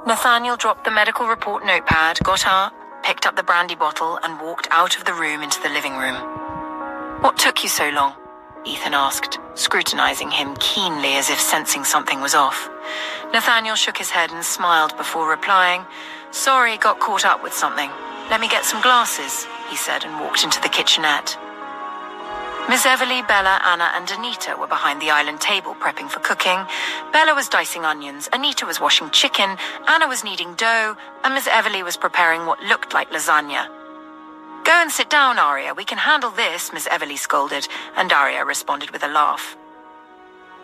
Nathaniel dropped the medical report notepad, got up, picked up the brandy bottle, and walked out of the room into the living room. "What took you so long?" Ethan asked, scrutinizing him keenly as if sensing something was off. Nathaniel shook his head and smiled before replying, "Sorry, got caught up with something. Let me get some glasses," he said, and walked into the kitchenette. Miss Everly, Bella, Anna, and Anita were behind the island table prepping for cooking. Bella was dicing onions, Anita was washing chicken, Anna was kneading dough, and Miss Everly was preparing what looked like lasagna. "Go and sit down, Aria. We can handle this," Miss Everly scolded, and Aria responded with a laugh.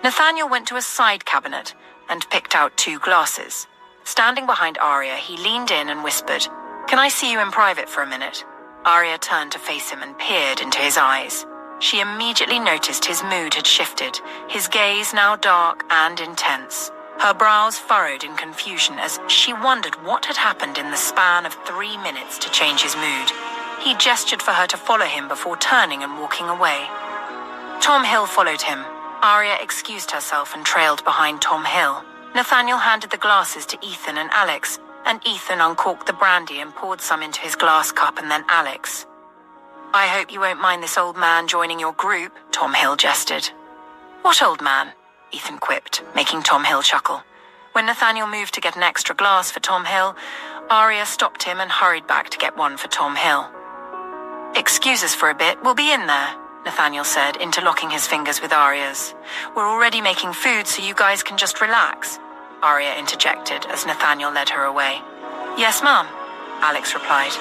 Nathaniel went to a side cabinet and picked out 2 glasses. Standing behind Aria, he leaned in and whispered, "Can I see you in private for a minute?" Aria turned to face him and peered into his eyes. She immediately noticed his mood had shifted, his gaze now dark and intense. Her brows furrowed in confusion as she wondered what had happened in the span of 3 minutes to change his mood. He gestured for her to follow him before turning and walking away. Tom Hill followed him. Aria excused herself and trailed behind Tom Hill. Nathaniel handed the glasses to Ethan and Alex, and Ethan uncorked the brandy and poured some into his glass cup and then Alex. "I hope you won't mind this old man joining your group," Tom Hill gestured. "What old man?" Ethan quipped, making Tom Hill chuckle. When Nathaniel moved to get an extra glass for Tom Hill, Aria stopped him and hurried back to get one for Tom Hill. "Excuse us for a bit, we'll be in there," Nathaniel said, interlocking his fingers with Aria's. "We're already making food so you guys can just relax," Aria interjected as Nathaniel led her away. "Yes, Mum," Alex replied.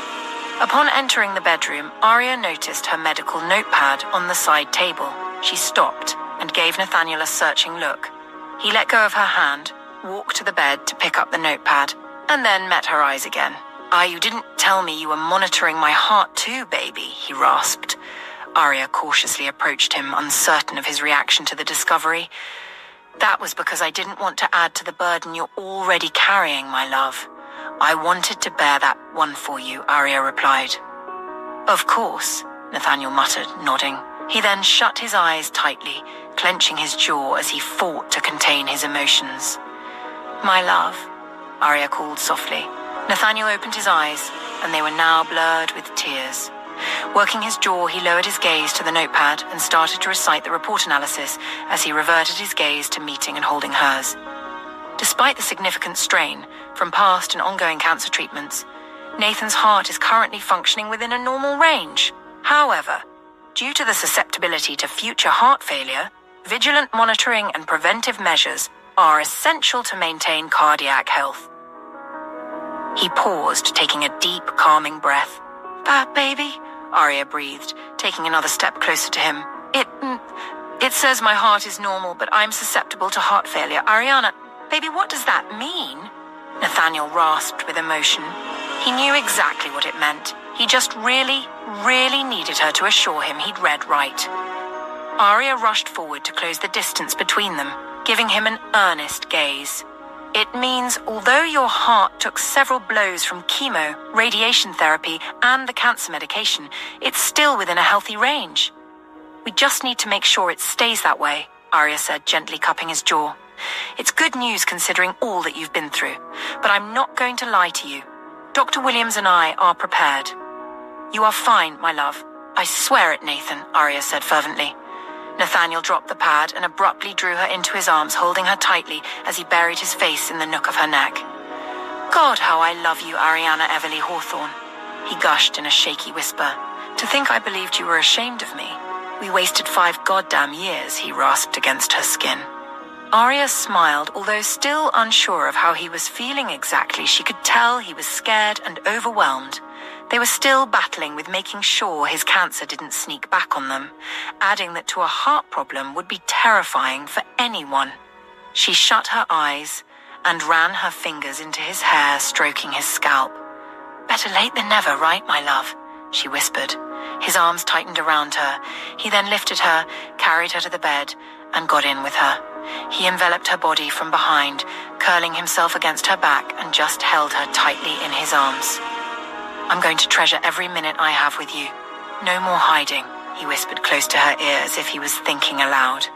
Upon entering the bedroom, Aria noticed her medical notepad on the side table. She stopped and gave Nathaniel a searching look. He let go of her hand, walked to the bed to pick up the notepad, and then met her eyes again. You didn't tell me you were monitoring my heart too, baby," he rasped. Aria cautiously approached him, uncertain of his reaction to the discovery. "That was because I didn't want to add to the burden you're already carrying, my love. I wanted to bear that one for you," Aria replied. "Of course," Nathaniel muttered, nodding. He then shut his eyes tightly, clenching his jaw as he fought to contain his emotions. "My love," Aria called softly. Nathaniel opened his eyes, and they were now blurred with tears. Working his jaw, he lowered his gaze to the notepad and started to recite the report analysis as he reverted his gaze to meeting and holding hers. Despite the significant strain from past and ongoing cancer treatments, Nathan's heart is currently functioning within a normal range. However, due to the susceptibility to future heart failure, vigilant monitoring and preventive measures are essential to maintain cardiac health. He paused, taking a deep, calming breath. Baby," Aria breathed, taking another step closer to him. It says my heart is normal, but I'm susceptible to heart failure. Ariana, baby, what does that mean?" Nathaniel rasped with emotion. He knew exactly what it meant. He just really, really needed her to assure him he'd read right. Aria rushed forward to close the distance between them, giving him an earnest gaze. "It means although your heart took several blows from chemo, radiation therapy, and the cancer medication, it's still within a healthy range. We just need to make sure it stays that way," Aria said, gently cupping his jaw. "It's good news considering all that you've been through, but I'm not going to lie to you. Dr. Williams and I are prepared." "You are fine, my love. I swear it, Nathan," Aria said fervently. Nathaniel dropped the pad and abruptly drew her into his arms, holding her tightly as he buried his face in the nook of her neck. "God, how I love you, Ariana Everly Hawthorne," he gushed in a shaky whisper. "To think I believed you were ashamed of me. We wasted 5 goddamn years," he rasped against her skin. Aria smiled, although still unsure of how he was feeling exactly. She could tell he was scared and overwhelmed. They were still battling with making sure his cancer didn't sneak back on them, adding that to a heart problem would be terrifying for anyone. She shut her eyes and ran her fingers into his hair, stroking his scalp. "Better late than never, right, my love?" she whispered. His arms tightened around her. He then lifted her, carried her to the bed, and got in with her. He enveloped her body from behind, curling himself against her back, and just held her tightly in his arms. "I'm going to treasure every minute I have with you. No more hiding," he whispered close to her ear as if he was thinking aloud.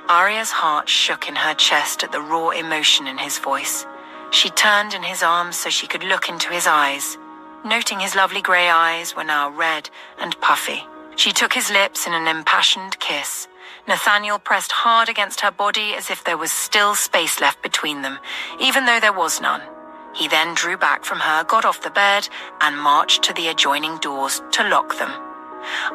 Aria's heart shook in her chest at the raw emotion in his voice. She turned in his arms so she could look into his eyes. Noting his lovely grey eyes were now red and puffy. She took his lips in an impassioned kiss. Nathaniel pressed hard against her body as if there was still space left between them, even though there was none. He then drew back from her, got off the bed, and marched to the adjoining doors to lock them.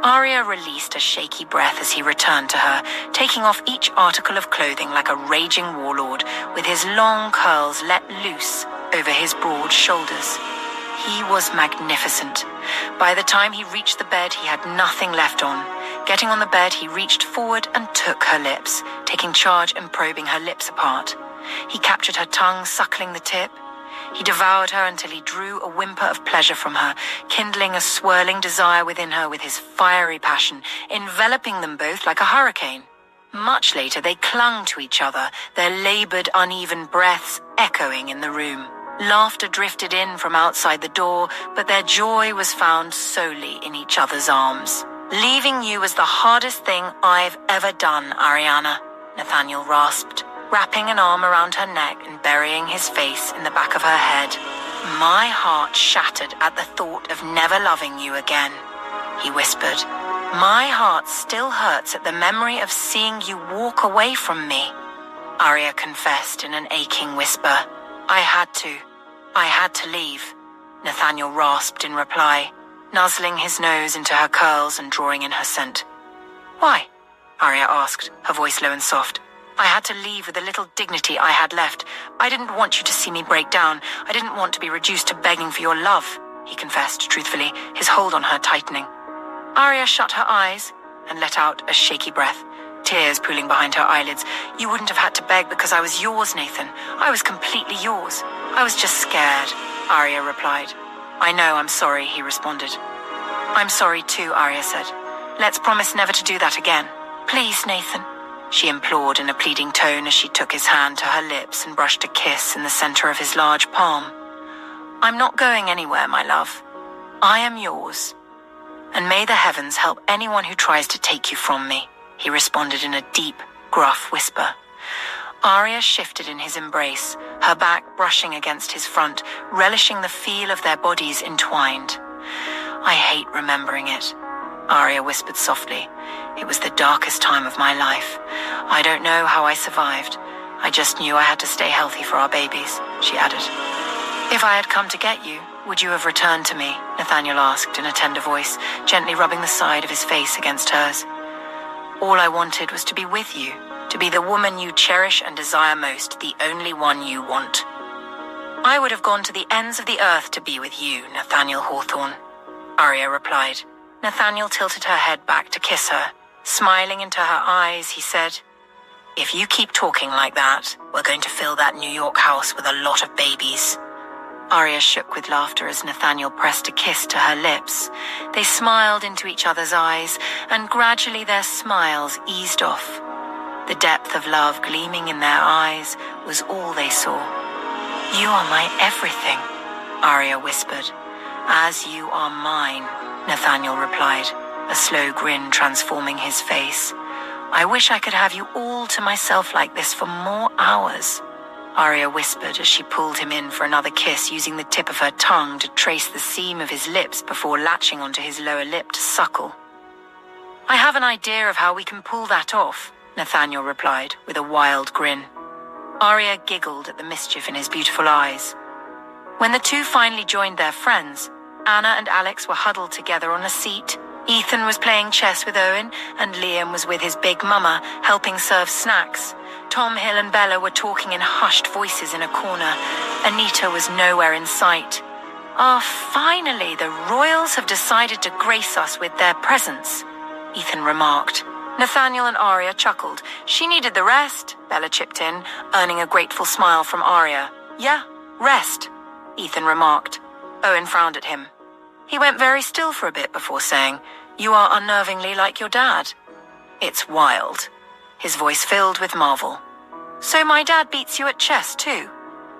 Aria released a shaky breath as he returned to her, taking off each article of clothing like a raging warlord, with his long curls let loose over his broad shoulders. He was magnificent. By the time he reached the bed, he had nothing left on. Getting on the bed, he reached forward and took her lips, taking charge and probing her lips apart. He captured her tongue, suckling the tip. He devoured her until he drew a whimper of pleasure from her, kindling a swirling desire within her with his fiery passion, enveloping them both like a hurricane. Much later, they clung to each other, their labored, uneven breaths echoing in the room. Laughter drifted in from outside the door, but their joy was found solely in each other's arms. "Leaving you was the hardest thing I've ever done, Ariana," Nathaniel rasped, wrapping an arm around her neck and burying his face in the back of her head. "My heart shattered at the thought of never loving you again," he whispered. "My heart still hurts at the memory of seeing you walk away from me," Aria confessed in an aching whisper. I had to leave," Nathaniel rasped in reply, nuzzling his nose into her curls and drawing in her scent. "Why?" Aria asked, her voice low and soft. "I had to leave with the little dignity I had left. I didn't want you to see me break down. I didn't want to be reduced to begging for your love," he confessed truthfully, his hold on her tightening. Aria shut her eyes and let out a shaky breath, tears pooling behind her eyelids. "You wouldn't have had to beg because I was yours, Nathan. I was completely yours. I was just scared," Aria replied. "I know, I'm sorry," he responded. "I'm sorry too," Aria said. "Let's promise never to do that again." "Please, Nathan," she implored in a pleading tone as she took his hand to her lips and brushed a kiss in the center of his large palm. "I'm not going anywhere, my love. I am yours. And may the heavens help anyone who tries to take you from me," he responded in a deep, gruff whisper. Aria shifted in his embrace, her back brushing against his front, relishing the feel of their bodies entwined. "I hate remembering it," Aria whispered softly. "It was the darkest time of my life. I don't know how I survived. I just knew I had to stay healthy for our babies," she added. "If I had come to get you, would you have returned to me?" Nathaniel asked in a tender voice, gently rubbing the side of his face against hers. "All I wanted was to be with you, to be the woman you cherish and desire most, the only one you want." "I would have gone to the ends of the earth to be with you, Nathaniel Hawthorne," Aria replied. Nathaniel tilted her head back to kiss her. Smiling into her eyes, he said, "If you keep talking like that, we're going to fill that New York house with a lot of babies." Aria shook with laughter as Nathaniel pressed a kiss to her lips. They smiled into each other's eyes, and gradually their smiles eased off. The depth of love gleaming in their eyes was all they saw. "You are my everything," Aria whispered. "As you are mine," Nathaniel replied, a slow grin transforming his face. "I wish I could have you all to myself like this for more hours," Aria whispered as she pulled him in for another kiss, using the tip of her tongue to trace the seam of his lips before latching onto his lower lip to suckle. "I have an idea of how we can pull that off," Nathaniel replied with a wild grin. Aria giggled at the mischief in his beautiful eyes. When the two finally joined their friends, Anna and Alex were huddled together on a seat. Ethan was playing chess with Owen, and Liam was with his big mama, helping serve snacks. Tom Hill and Bella were talking in hushed voices in a corner. Anita was nowhere in sight. "Ah, finally, the royals have decided to grace us with their presence," Ethan remarked. Nathaniel and Aria chuckled. "She needed the rest," Bella chipped in, earning a grateful smile from Aria. "Yeah, rest," Ethan remarked. Owen frowned at him. He went very still for a bit before saying, "You are unnervingly like your dad." "It's wild," his voice filled with marvel. "So my dad beats you at chess too?"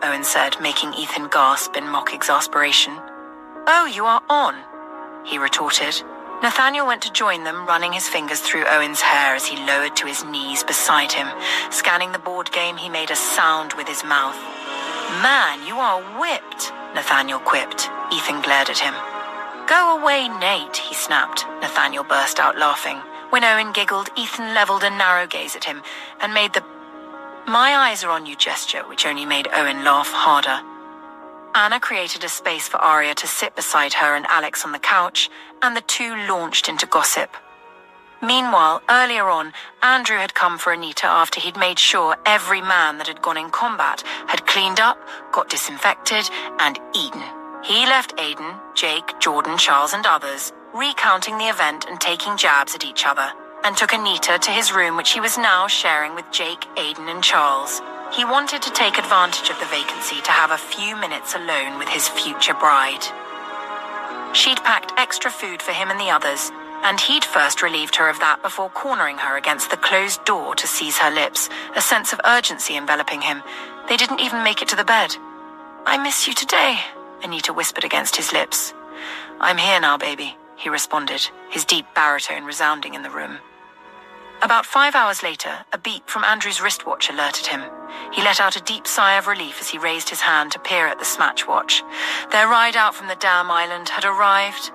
Owen said, making Ethan gasp in mock exasperation. "Oh, you are on," he retorted. Nathaniel went to join them, running his fingers through Owen's hair as he lowered to his knees beside him. Scanning the board game, he made a sound with his mouth. Man, you are whipped, Nathaniel quipped. Ethan glared at him. Go away, Nate, he snapped. Nathaniel burst out laughing. When Owen giggled, Ethan leveled a narrow gaze at him and made the "my eyes are on you" gesture, which only made Owen laugh harder. Anna created a space for Aria to sit beside her and Alex on the couch, and the two launched into gossip. Meanwhile, earlier on, Andrew had come for Anita after he'd made sure every man that had gone in combat had cleaned up, got disinfected, and eaten. He left Aiden, Jake, Jordan, Charles, and others recounting the event and taking jabs at each other, and took Anita to his room, which he was now sharing with Jake, Aiden, and Charles. He wanted to take advantage of the vacancy to have a few minutes alone with his future bride. She'd packed extra food for him and the others, and he'd first relieved her of that before cornering her against the closed door to seize her lips, a sense of urgency enveloping him. They didn't even make it to the bed. I miss you today, Anita whispered against his lips. I'm here now, baby, he responded, his deep baritone resounding in the room. About 5 hours later, a beep from Andrew's wristwatch alerted him. He let out a deep sigh of relief as he raised his hand to peer at the smartwatch. Their ride out from the damn island had arrived.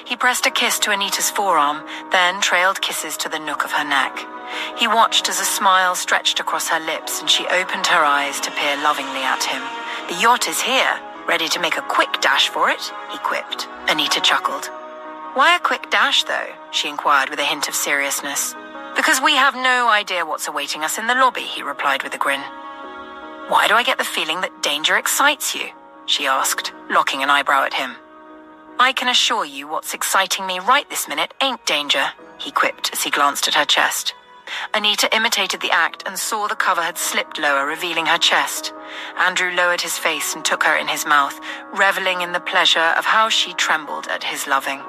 He pressed a kiss to Anita's forearm, then trailed kisses to the nook of her neck. He watched as a smile stretched across her lips and she opened her eyes to peer lovingly at him. The yacht is here, ready to make a quick dash for it, he quipped. Anita chuckled. Why a quick dash, though? She inquired with a hint of seriousness. Because we have no idea what's awaiting us in the lobby, he replied with a grin. Why do I get the feeling that danger excites you? She asked, locking an eyebrow at him. I can assure you what's exciting me right this minute ain't danger, he quipped as he glanced at her chest. Anita imitated the act and saw the cover had slipped lower, revealing her chest. Andrew lowered his face and took her in his mouth, reveling in the pleasure of how she trembled at his loving.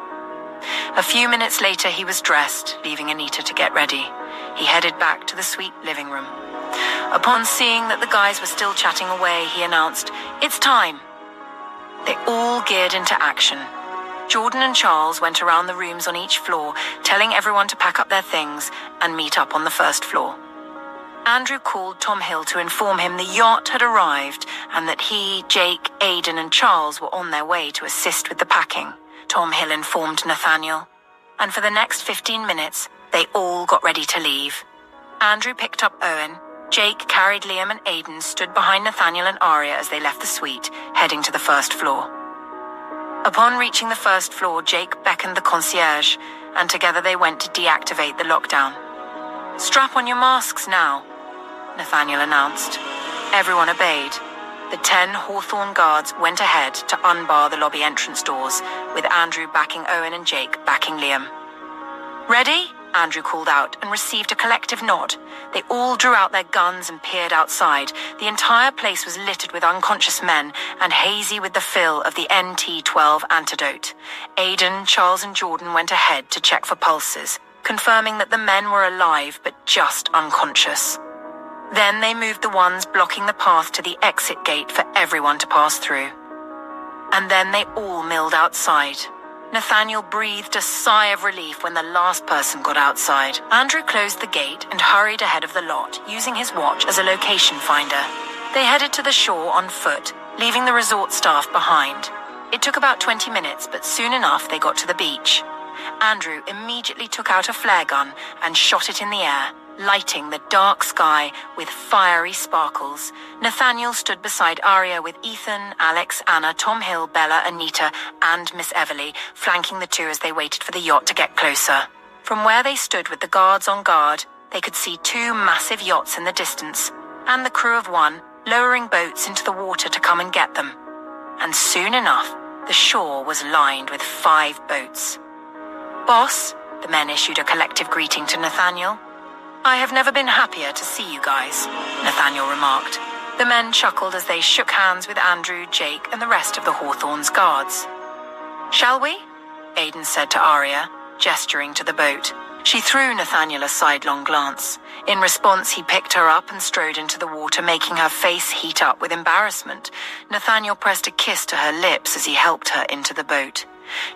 A few minutes later, he was dressed, leaving Anita to get ready. He headed back to the suite living room. Upon seeing that the guys were still chatting away, he announced, It's time. They all geared into action. Jordan and Charles went around the rooms on each floor, telling everyone to pack up their things and meet up on the first floor. Andrew called Tom Hill to inform him the yacht had arrived and that he, Jake, Aiden, and Charles were on their way to assist with the packing. Tom Hill informed Nathaniel, and for the next 15 minutes, they all got ready to leave. Andrew picked up Owen, Jake carried Liam, and Aiden stood behind Nathaniel and Aria as they left the suite, heading to the first floor. Upon reaching the first floor, Jake beckoned the concierge, and together they went to deactivate the lockdown. Strap on your masks now, Nathaniel announced. Everyone obeyed. The 10 Hawthorne guards went ahead to unbar the lobby entrance doors, with Andrew backing Owen and Jake backing Liam. Ready? Andrew called out and received a collective nod. They all drew out their guns and peered outside. The entire place was littered with unconscious men and hazy with the fill of the NT-12 antidote. Aiden, Charles, and Jordan went ahead to check for pulses, confirming that the men were alive but just unconscious. Then they moved the ones blocking the path to the exit gate for everyone to pass through. And then they all milled outside. Nathaniel breathed a sigh of relief when the last person got outside. Andrew closed the gate and hurried ahead of the lot, using his watch as a location finder. They headed to the shore on foot, leaving the resort staff behind. It took about 20 minutes, but soon enough they got to the beach. Andrew immediately took out a flare gun and shot it in the air, lighting the dark sky with fiery sparkles. Nathaniel stood beside Aria with Ethan, Alex, Anna, Tom Hill, Bella, Anita, and Miss Everly, flanking the two as they waited for the yacht to get closer. From where they stood with the guards on guard, they could see 2 massive yachts in the distance, and the crew of one lowering boats into the water to come and get them. And soon enough, the shore was lined with 5 boats. Boss, the men issued a collective greeting to Nathaniel. I have never been happier to see you guys, Nathaniel remarked. The men chuckled as they shook hands with Andrew, Jake, and the rest of the Hawthorne's guards. Shall we? Aiden said to Aria, gesturing to the boat. She threw Nathaniel a sidelong glance. In response, he picked her up and strode into the water, making her face heat up with embarrassment. Nathaniel pressed a kiss to her lips as he helped her into the boat.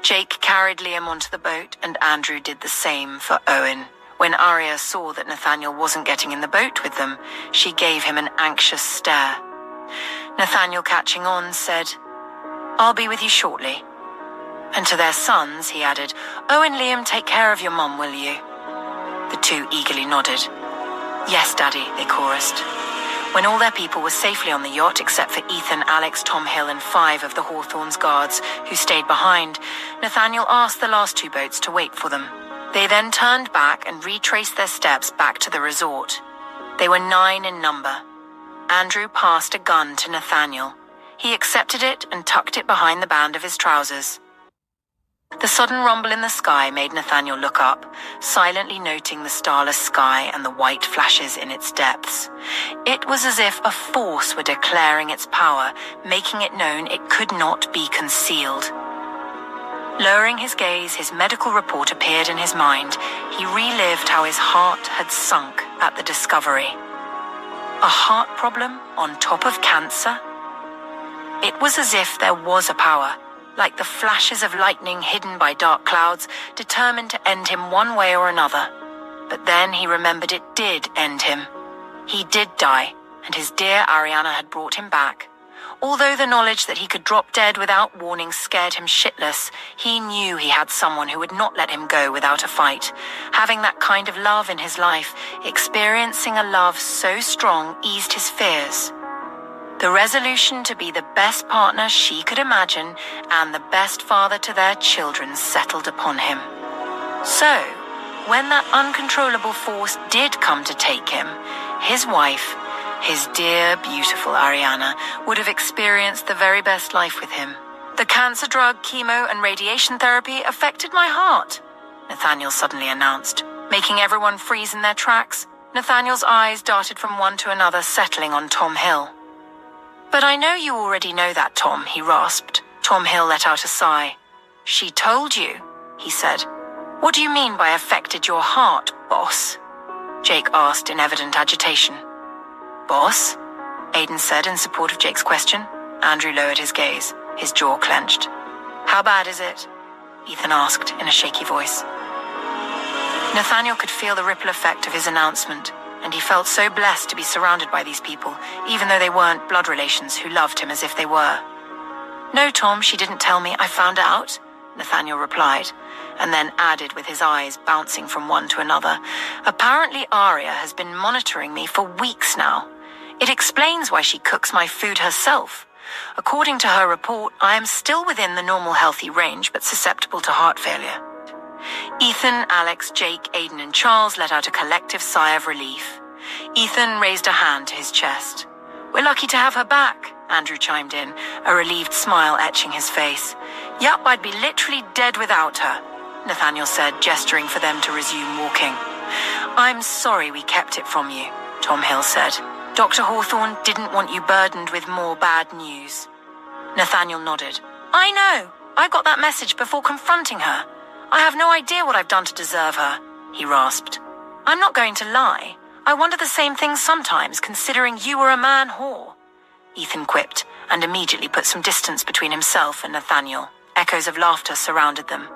Jake carried Liam onto the boat, and Andrew did the same for Owen. When Aria saw that Nathaniel wasn't getting in the boat with them, she gave him an anxious stare. Nathaniel, catching on, said, "I'll be with you shortly." And to their sons, he added, "Oh, and Liam, take care of your mum, will you?" The two eagerly nodded. "Yes, Daddy," they chorused. When all their people were safely on the yacht, except for Ethan, Alex, Tom Hill, and 5 of the Hawthorne's guards who stayed behind, Nathaniel asked the last 2 boats to wait for them. They then turned back and retraced their steps back to the resort. They were 9 in number. Andrew passed a gun to Nathaniel. He accepted it and tucked it behind the band of his trousers. The sudden rumble in the sky made Nathaniel look up, silently noting the starless sky and the white flashes in its depths. It was as if a force were declaring its power, making it known it could not be concealed. Lowering his gaze, his medical report appeared in his mind. He relived how his heart had sunk at the discovery. A heart problem on top of cancer? It was as if there was a power, like the flashes of lightning hidden by dark clouds, determined to end him one way or another. But then he remembered it did end him. He did die, and his dear Ariana had brought him back. Although the knowledge that he could drop dead without warning scared him shitless, he knew he had someone who would not let him go without a fight. Having that kind of love in his life, experiencing a love so strong, eased his fears. The resolution to be the best partner she could imagine and the best father to their children settled upon him. So, when that uncontrollable force did come to take him, his wife, his dear, beautiful Ariana, would have experienced the very best life with him. "The cancer drug, chemo, and radiation therapy affected my heart," Nathaniel suddenly announced, making everyone freeze in their tracks. Nathaniel's eyes darted from one to another, settling on Tom Hill. "But I know you already know that, Tom," he rasped. Tom Hill let out a sigh. "She told you," he said. "What do you mean by affected your heart, boss?" Jake asked in evident agitation. "Boss?" Aiden said in support of Jake's question. Andrew lowered his gaze, his jaw clenched. "How bad is it?" Ethan asked in a shaky voice. Nathaniel could feel the ripple effect of his announcement, and he felt so blessed to be surrounded by these people, even though they weren't blood relations who loved him as if they were. "No, Tom, she didn't tell me. I found out," Nathaniel replied, and then added with his eyes bouncing from one to another. "Apparently Aria has been monitoring me for weeks now. It explains why she cooks my food herself. According to her report, I am still within the normal healthy range, but susceptible to heart failure." Ethan, Alex, Jake, Aiden, and Charles let out a collective sigh of relief. Ethan raised a hand to his chest. "We're lucky to have her back," Andrew chimed in, a relieved smile etching his face. "Yup, I'd be literally dead without her," Nathaniel said, gesturing for them to resume walking. "I'm sorry we kept it from you," Tom Hill said. "Dr. Hawthorne didn't want you burdened with more bad news." Nathaniel nodded. "I know. I got that message before confronting her. I have no idea what I've done to deserve her," he rasped. "I'm not going to lie. I wonder the same thing sometimes, considering you were a man whore," Ethan quipped, and immediately put some distance between himself and Nathaniel. Echoes of laughter surrounded them.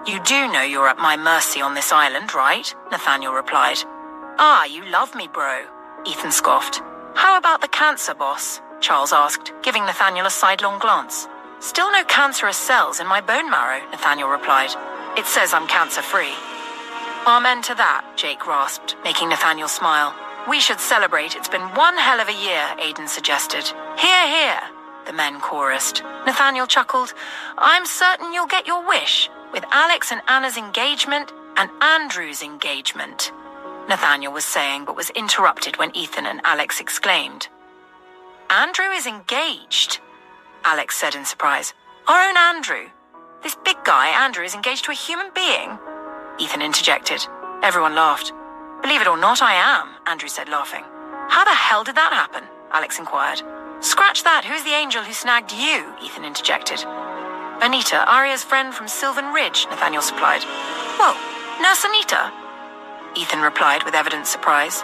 "You do know you're at my mercy on this island, right?" Nathaniel replied. "Ah, you love me, bro," Ethan scoffed. "How about the cancer, boss?" Charles asked, giving Nathaniel a sidelong glance. "Still no cancerous cells in my bone marrow," Nathaniel replied. "It says I'm cancer-free." "Amen to that," Jake rasped, making Nathaniel smile. "We should celebrate. It's been one hell of a year," Aiden suggested. "Hear, hear," the men chorused. Nathaniel chuckled. "I'm certain you'll get your wish, with Alex and Anna's engagement and Andrew's engagement," Nathaniel was saying, but was interrupted when Ethan and Alex exclaimed. "Andrew is engaged," Alex said in surprise. "Our own Andrew. This big guy, Andrew, is engaged to a human being?" Ethan interjected. Everyone laughed. "Believe it or not, I am," Andrew said, laughing. "How the hell did that happen?" Alex inquired. "Scratch that. Who's the angel who snagged you?" Ethan interjected. "Anita, Aria's friend from Sylvan Ridge," Nathaniel supplied. "Whoa, Nurse Anita?" Ethan replied with evident surprise.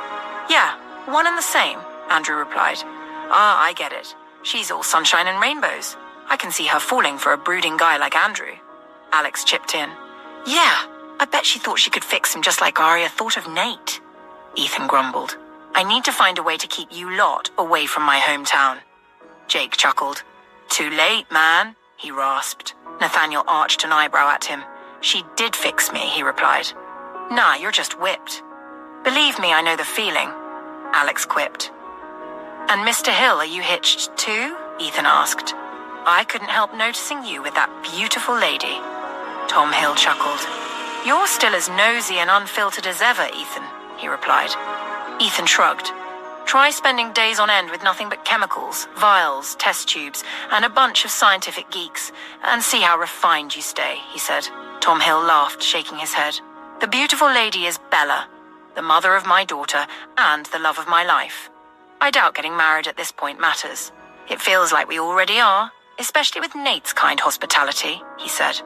"Yeah, one and the same," Andrew replied. "Ah, I get it. She's all sunshine and rainbows. I can see her falling for a brooding guy like Andrew." Alex chipped in. "Yeah, I bet she thought she could fix him just like Aria thought of Nate." Ethan grumbled. "I need to find a way to keep you lot away from my hometown." Jake chuckled. Too late, man, he rasped. Nathaniel arched an eyebrow at him. She did fix me, he replied. Nah, you're just whipped. Believe me, I know the feeling, Alex quipped. And Mr. Hill, are you hitched too? Ethan asked. I couldn't help noticing you with that beautiful lady. Tom Hill chuckled. You're still as nosy and unfiltered as ever, Ethan, he replied. Ethan shrugged. Try spending days on end with nothing but chemicals, vials, test tubes, and a bunch of scientific geeks, and see how refined you stay, he said. Tom Hill laughed, shaking his head. The beautiful lady is Bella, the mother of my daughter and the love of my life. I doubt getting married at this point matters. It feels like we already are, especially with Nate's kind hospitality, he said.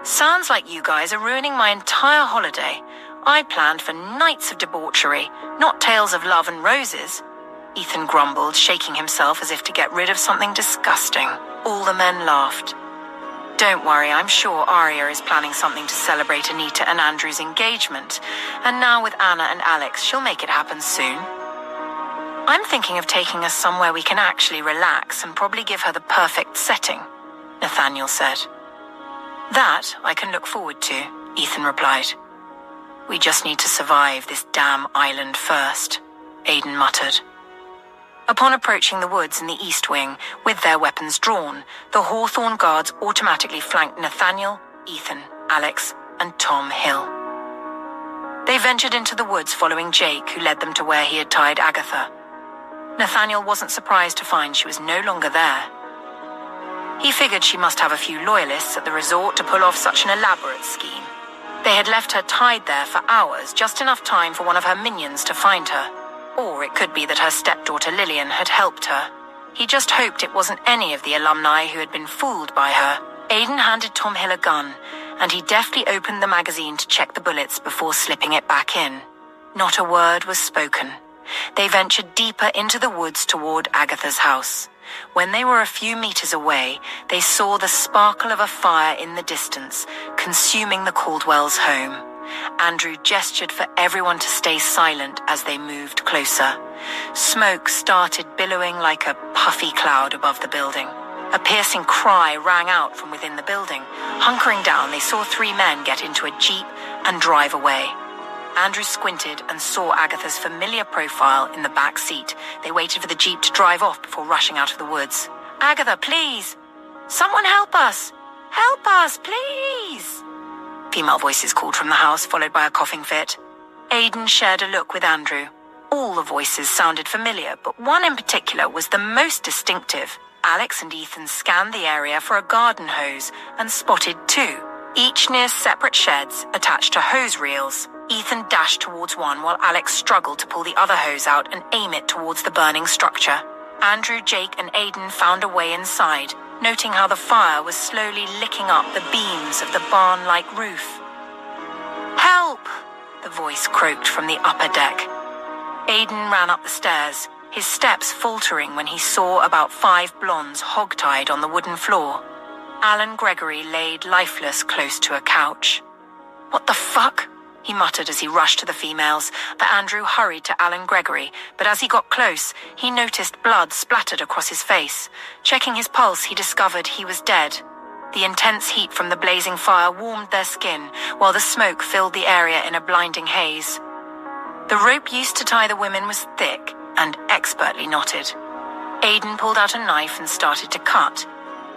Sounds like you guys are ruining my entire holiday. I planned for nights of debauchery, not tales of love and roses. Ethan grumbled, shaking himself as if to get rid of something disgusting. All the men laughed. Don't worry, I'm sure Aria is planning something to celebrate Anita and Andrew's engagement, and now with Anna and Alex, she'll make it happen soon. I'm thinking of taking us somewhere we can actually relax and probably give her the perfect setting, Nathaniel said. That I can look forward to, Ethan replied. We just need to survive this damn island first, Aiden muttered. Upon approaching the woods in the east wing, with their weapons drawn, the Hawthorne guards automatically flanked Nathaniel, Ethan, Alex, and Tom Hill. They ventured into the woods following Jake, who led them to where he had tied Agatha. Nathaniel wasn't surprised to find she was no longer there. He figured she must have a few loyalists at the resort to pull off such an elaborate scheme. They had left her tied there for hours, just enough time for one of her minions to find her. Or it could be that her stepdaughter Lillian had helped her. He just hoped it wasn't any of the alumni who had been fooled by her. Aiden handed Tom Hill a gun, and he deftly opened the magazine to check the bullets before slipping it back in. Not a word was spoken. They ventured deeper into the woods toward Agatha's house. When they were a few meters away, they saw the sparkle of a fire in the distance, consuming the Caldwell's home. Andrew gestured for everyone to stay silent as they moved closer. Smoke started billowing like a puffy cloud above the building. A piercing cry rang out from within the building. Hunkering down, they saw 3 men get into a jeep and drive away. Andrew squinted and saw Agatha's familiar profile in the back seat. They waited for the jeep to drive off before rushing out of the woods. Agatha, please! Someone help us! Help us, please! Female voices called from the house, followed by a coughing fit. Aiden shared a look with Andrew. All the voices sounded familiar, but one in particular was the most distinctive. Alex and Ethan scanned the area for a garden hose and spotted 2, each near separate sheds attached to hose reels. Ethan dashed towards one while Alex struggled to pull the other hose out and aim it towards the burning structure. Andrew, Jake, and Aiden found a way inside, noting how the fire was slowly licking up the beams of the barn-like roof. Help! The voice croaked from the upper deck. Aiden ran up the stairs, his steps faltering when he saw about 5 blondes hogtied on the wooden floor. Alan Gregory laid lifeless close to a couch. What the fuck? He muttered as he rushed to the females, but Andrew hurried to Alan Gregory, but as he got close, he noticed blood splattered across his face. Checking his pulse, he discovered he was dead. The intense heat from the blazing fire warmed their skin, while the smoke filled the area in a blinding haze. The rope used to tie the women was thick and expertly knotted. Aiden pulled out a knife and started to cut.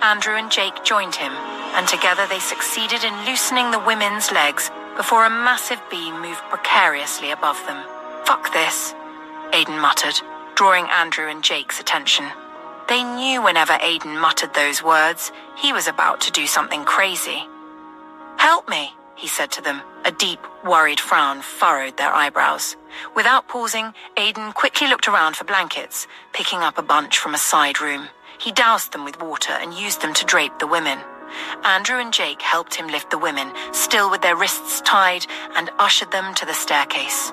Andrew and Jake joined him, and together they succeeded in loosening the women's legs before a massive beam moved precariously above them. Fuck this, Aiden muttered, drawing Andrew and Jake's attention. They knew whenever Aiden muttered those words, he was about to do something crazy. Help me, he said to them. A deep, worried frown furrowed their eyebrows. Without pausing, Aiden quickly looked around for blankets, picking up a bunch from a side room. He doused them with water and used them to drape the women. Andrew and Jake helped him lift the women, still with their wrists tied, and ushered them to the staircase.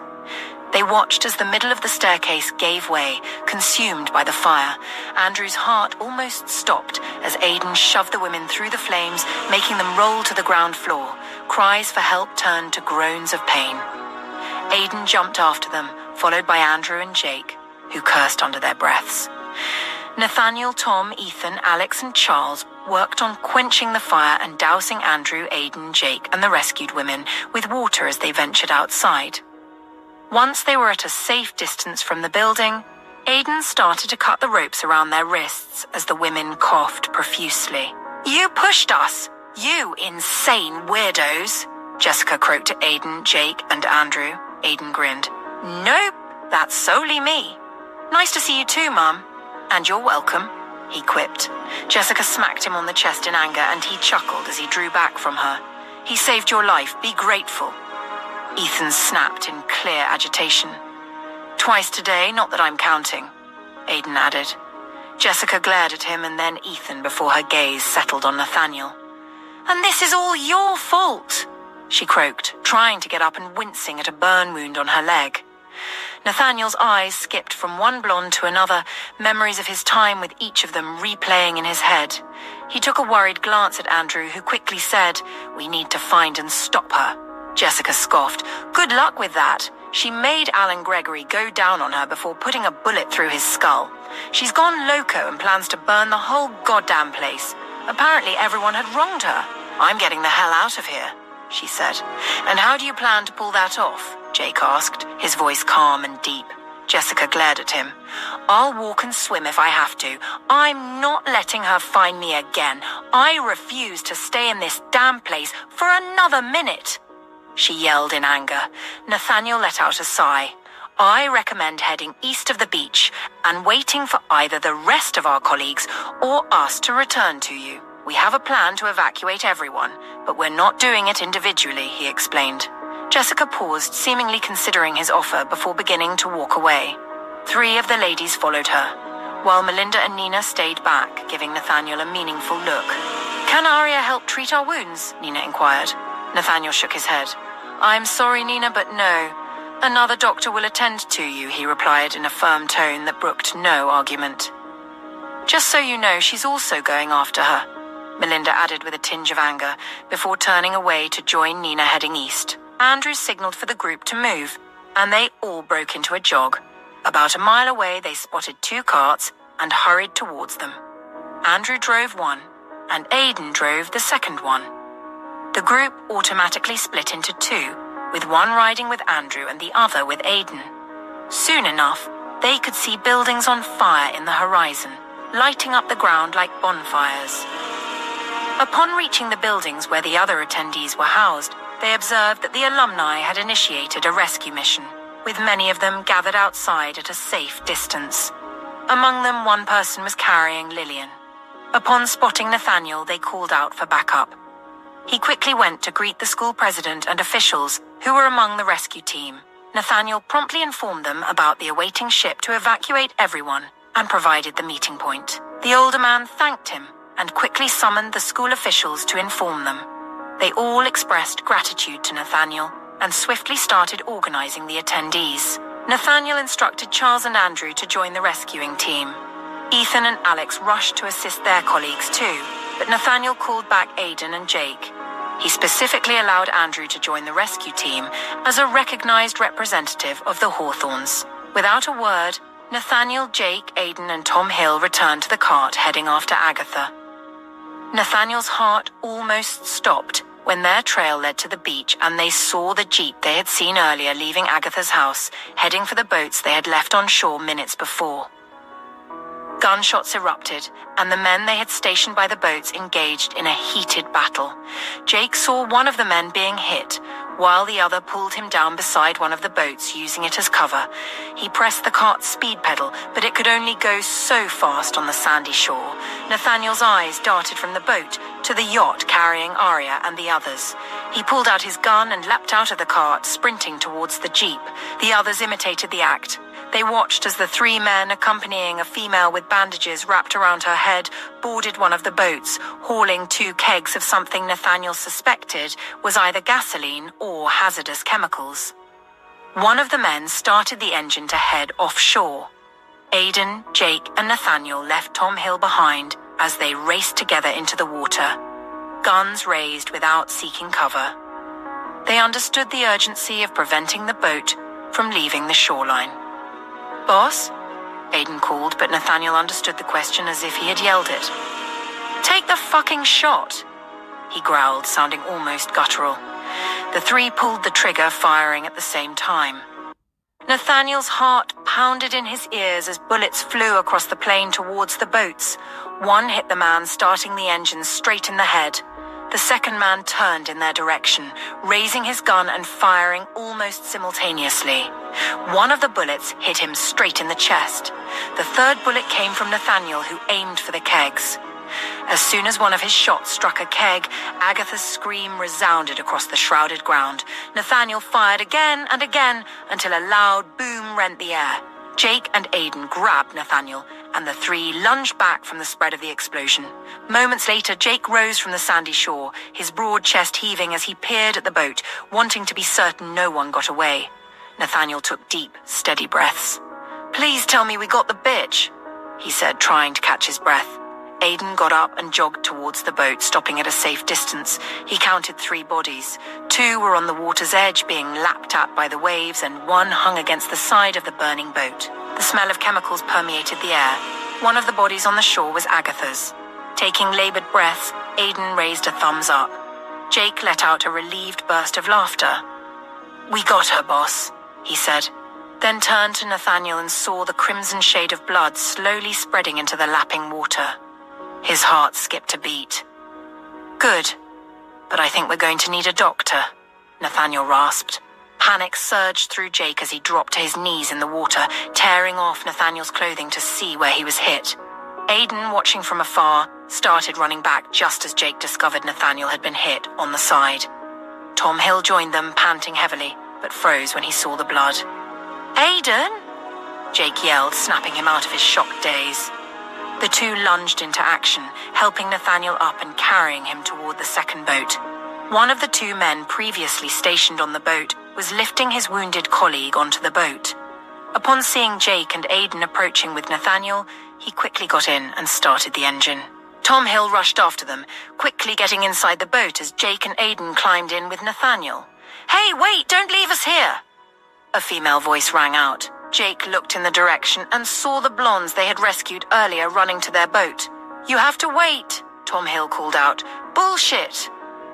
They watched as the middle of the staircase gave way, consumed by the fire. Andrew's heart almost stopped as Aiden shoved the women through the flames, making them roll to the ground floor. Cries for help turned to groans of pain. Aiden jumped after them, followed by Andrew and Jake, who cursed under their breaths. Nathaniel, Tom, Ethan, Alex, and Charles worked on quenching the fire and dousing Andrew, Aidan, Jake, and the rescued women with water as they ventured outside. Once they were at a safe distance from the building, Aidan started to cut the ropes around their wrists as the women coughed profusely. "You pushed us, you insane weirdos," Jessica croaked to Aidan, Jake, and Andrew. Aidan grinned. "Nope, that's solely me." "Nice to see you too, Mum." "And you're welcome," he quipped. Jessica smacked him on the chest in anger, and he chuckled as he drew back from her. "He saved your life, be grateful." Ethan snapped in clear agitation. "Twice today, not that I'm counting," Aidan added. Jessica glared at him and then Ethan before her gaze settled on Nathaniel. "And this is all your fault," she croaked, trying to get up and wincing at a burn wound on her leg. Nathaniel's eyes skipped from one blonde to another, memories of his time with each of them replaying in his head. He took a worried glance at Andrew, who quickly said, "We need to find and stop her." Jessica scoffed. "Good luck with that. She made Alan Gregory go down on her before putting a bullet through his skull. She's gone loco and plans to burn the whole goddamn place. Apparently everyone had wronged her. I'm getting the hell out of here," she said. "And how do you plan to pull that off?" Jake asked, his voice calm and deep. Jessica glared at him. "I'll walk and swim if I have to. I'm not letting her find me again. I refuse to stay in this damn place for another minute," she yelled in anger. Nathaniel let out a sigh. "I recommend heading east of the beach and waiting for either the rest of our colleagues or us to return to you. We have a plan to evacuate everyone, but we're not doing it individually," he explained. Jessica paused, seemingly considering his offer before beginning to walk away. 3 of the ladies followed her, while Melinda and Nina stayed back, giving Nathaniel a meaningful look. "Can Aria help treat our wounds?" Nina inquired. Nathaniel shook his head. "I'm sorry, Nina, but no. Another doctor will attend to you," he replied in a firm tone that brooked no argument. "Just so you know, she's also going after her," Melinda added with a tinge of anger, before turning away to join Nina heading east. Andrew signaled for the group to move, and they all broke into a jog. About a mile away, they spotted 2 carts and hurried towards them. Andrew drove one, and Aidan drove the second one. The group automatically split into 2, with one riding with Andrew and the other with Aidan. Soon enough, they could see buildings on fire in the horizon, lighting up the ground like bonfires. Upon reaching the buildings where the other attendees were housed, they observed that the alumni had initiated a rescue mission, with many of them gathered outside at a safe distance. Among them, one person was carrying Lillian. Upon spotting Nathaniel, they called out for backup. He quickly went to greet the school president and officials who were among the rescue team. Nathaniel promptly informed them about the awaiting ship to evacuate everyone and provided the meeting point. The older man thanked him and quickly summoned the school officials to inform them. They all expressed gratitude to Nathaniel and swiftly started organizing the attendees. Nathaniel instructed Charles and Andrew to join the rescuing team. Ethan and Alex rushed to assist their colleagues too, but Nathaniel called back Aidan and Jake. He specifically allowed Andrew to join the rescue team as a recognized representative of the Hawthornes. Without a word, Nathaniel, Jake, Aidan, and Tom Hill returned to the cart heading after Agatha. Nathaniel's heart almost stopped when their trail led to the beach and they saw the jeep they had seen earlier leaving Agatha's house, heading for the boats they had left on shore minutes before. Gunshots erupted, and the men they had stationed by the boats engaged in a heated battle. Jake saw one of the men being hit, while the other pulled him down beside one of the boats, using it as cover. He pressed the cart's speed pedal, but it could only go so fast on the sandy shore. Nathaniel's eyes darted from the boat to the yacht carrying Aria and the others. He pulled out his gun and leapt out of the cart, sprinting towards the jeep. The others imitated the act. They watched as the 3 men, accompanying a female with bandages wrapped around her head, boarded one of the boats, hauling 2 kegs of something Nathaniel suspected was either gasoline or hazardous chemicals. One of the men started the engine to head offshore. Aidan, Jake, and Nathaniel left Tom Hill behind as they raced together into the water, guns raised without seeking cover. They understood the urgency of preventing the boat from leaving the shoreline. "Boss?" Aiden called, but Nathaniel understood the question as if he had yelled it. "Take the fucking shot," he growled, sounding almost guttural. The three pulled the trigger, firing at the same time. Nathaniel's heart pounded in his ears as bullets flew across the plain towards the boats. One hit the man, starting the engine straight in the head. The second man turned in their direction, raising his gun and firing almost simultaneously. One of the bullets hit him straight in the chest. The third bullet came from Nathaniel, who aimed for the kegs. As soon as one of his shots struck a keg, Agatha's scream resounded across the shrouded ground. Nathaniel fired again and again until a loud boom rent the air. Jake and Aiden grabbed Nathaniel, and the three lunged back from the spread of the explosion. Moments later, Jake rose from the sandy shore, his broad chest heaving as he peered at the boat, wanting to be certain no one got away. Nathaniel took deep, steady breaths. "Please tell me we got the bitch," he said, trying to catch his breath. Aiden got up and jogged towards the boat, stopping at a safe distance. He counted 3 bodies. 2 were on the water's edge, being lapped at by the waves, and 1 hung against the side of the burning boat. The smell of chemicals permeated the air. One of the bodies on the shore was Agatha's. Taking labored breaths, Aiden raised a thumbs up. Jake let out a relieved burst of laughter. "We got her, boss," he said, then turned to Nathaniel and saw the crimson shade of blood slowly spreading into the lapping water. His heart skipped a beat. "Good, but I think we're going to need a doctor," Nathaniel rasped. Panic surged through Jake as he dropped to his knees in the water, tearing off Nathaniel's clothing to see where he was hit. Aiden, watching from afar, started running back just as Jake discovered Nathaniel had been hit on the side. Tom Hill joined them, panting heavily, but froze when he saw the blood. "Aiden!" Jake yelled, snapping him out of his shocked daze. The 2 lunged into action, helping Nathaniel up and carrying him toward the second boat. One of the 2 men previously stationed on the boat was lifting his wounded colleague onto the boat. Upon seeing Jake and Aiden approaching with Nathaniel, he quickly got in and started the engine. Tom Hill rushed after them, quickly getting inside the boat as Jake and Aiden climbed in with Nathaniel. "Hey, wait, don't leave us here!" A female voice rang out. Jake looked in the direction and saw the blondes they had rescued earlier running to their boat. "You have to wait," Tom Hill called out. "Bullshit!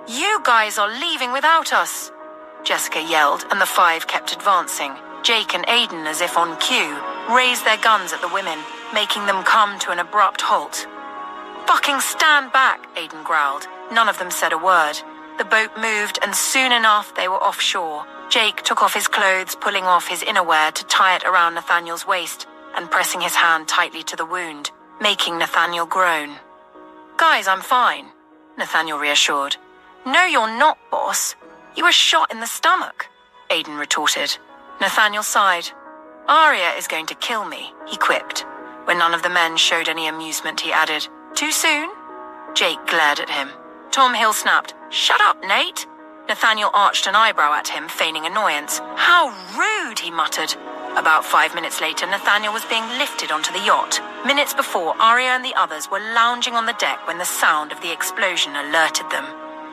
You guys are leaving without us!" Jessica yelled, and the 5 kept advancing. Jake and Aiden, as if on cue, raised their guns at the women, making them come to an abrupt halt. "Fucking stand back," Aiden growled. None of them said a word. The boat moved, and soon enough they were offshore. Jake took off his clothes, pulling off his innerwear to tie it around Nathaniel's waist and pressing his hand tightly to the wound, making Nathaniel groan. "Guys, I'm fine," Nathaniel reassured. "No, you're not, boss. You were shot in the stomach," Aiden retorted. Nathaniel sighed. "Aria is going to kill me," he quipped. When none of the men showed any amusement, he added, "Too soon?" Jake glared at him. Tom Hill snapped, "Shut up, Nate!" Nathaniel arched an eyebrow at him, feigning annoyance. "How rude," he muttered. About 5 minutes later, Nathaniel was being lifted onto the yacht. Minutes before, Aria and the others were lounging on the deck when the sound of the explosion alerted them.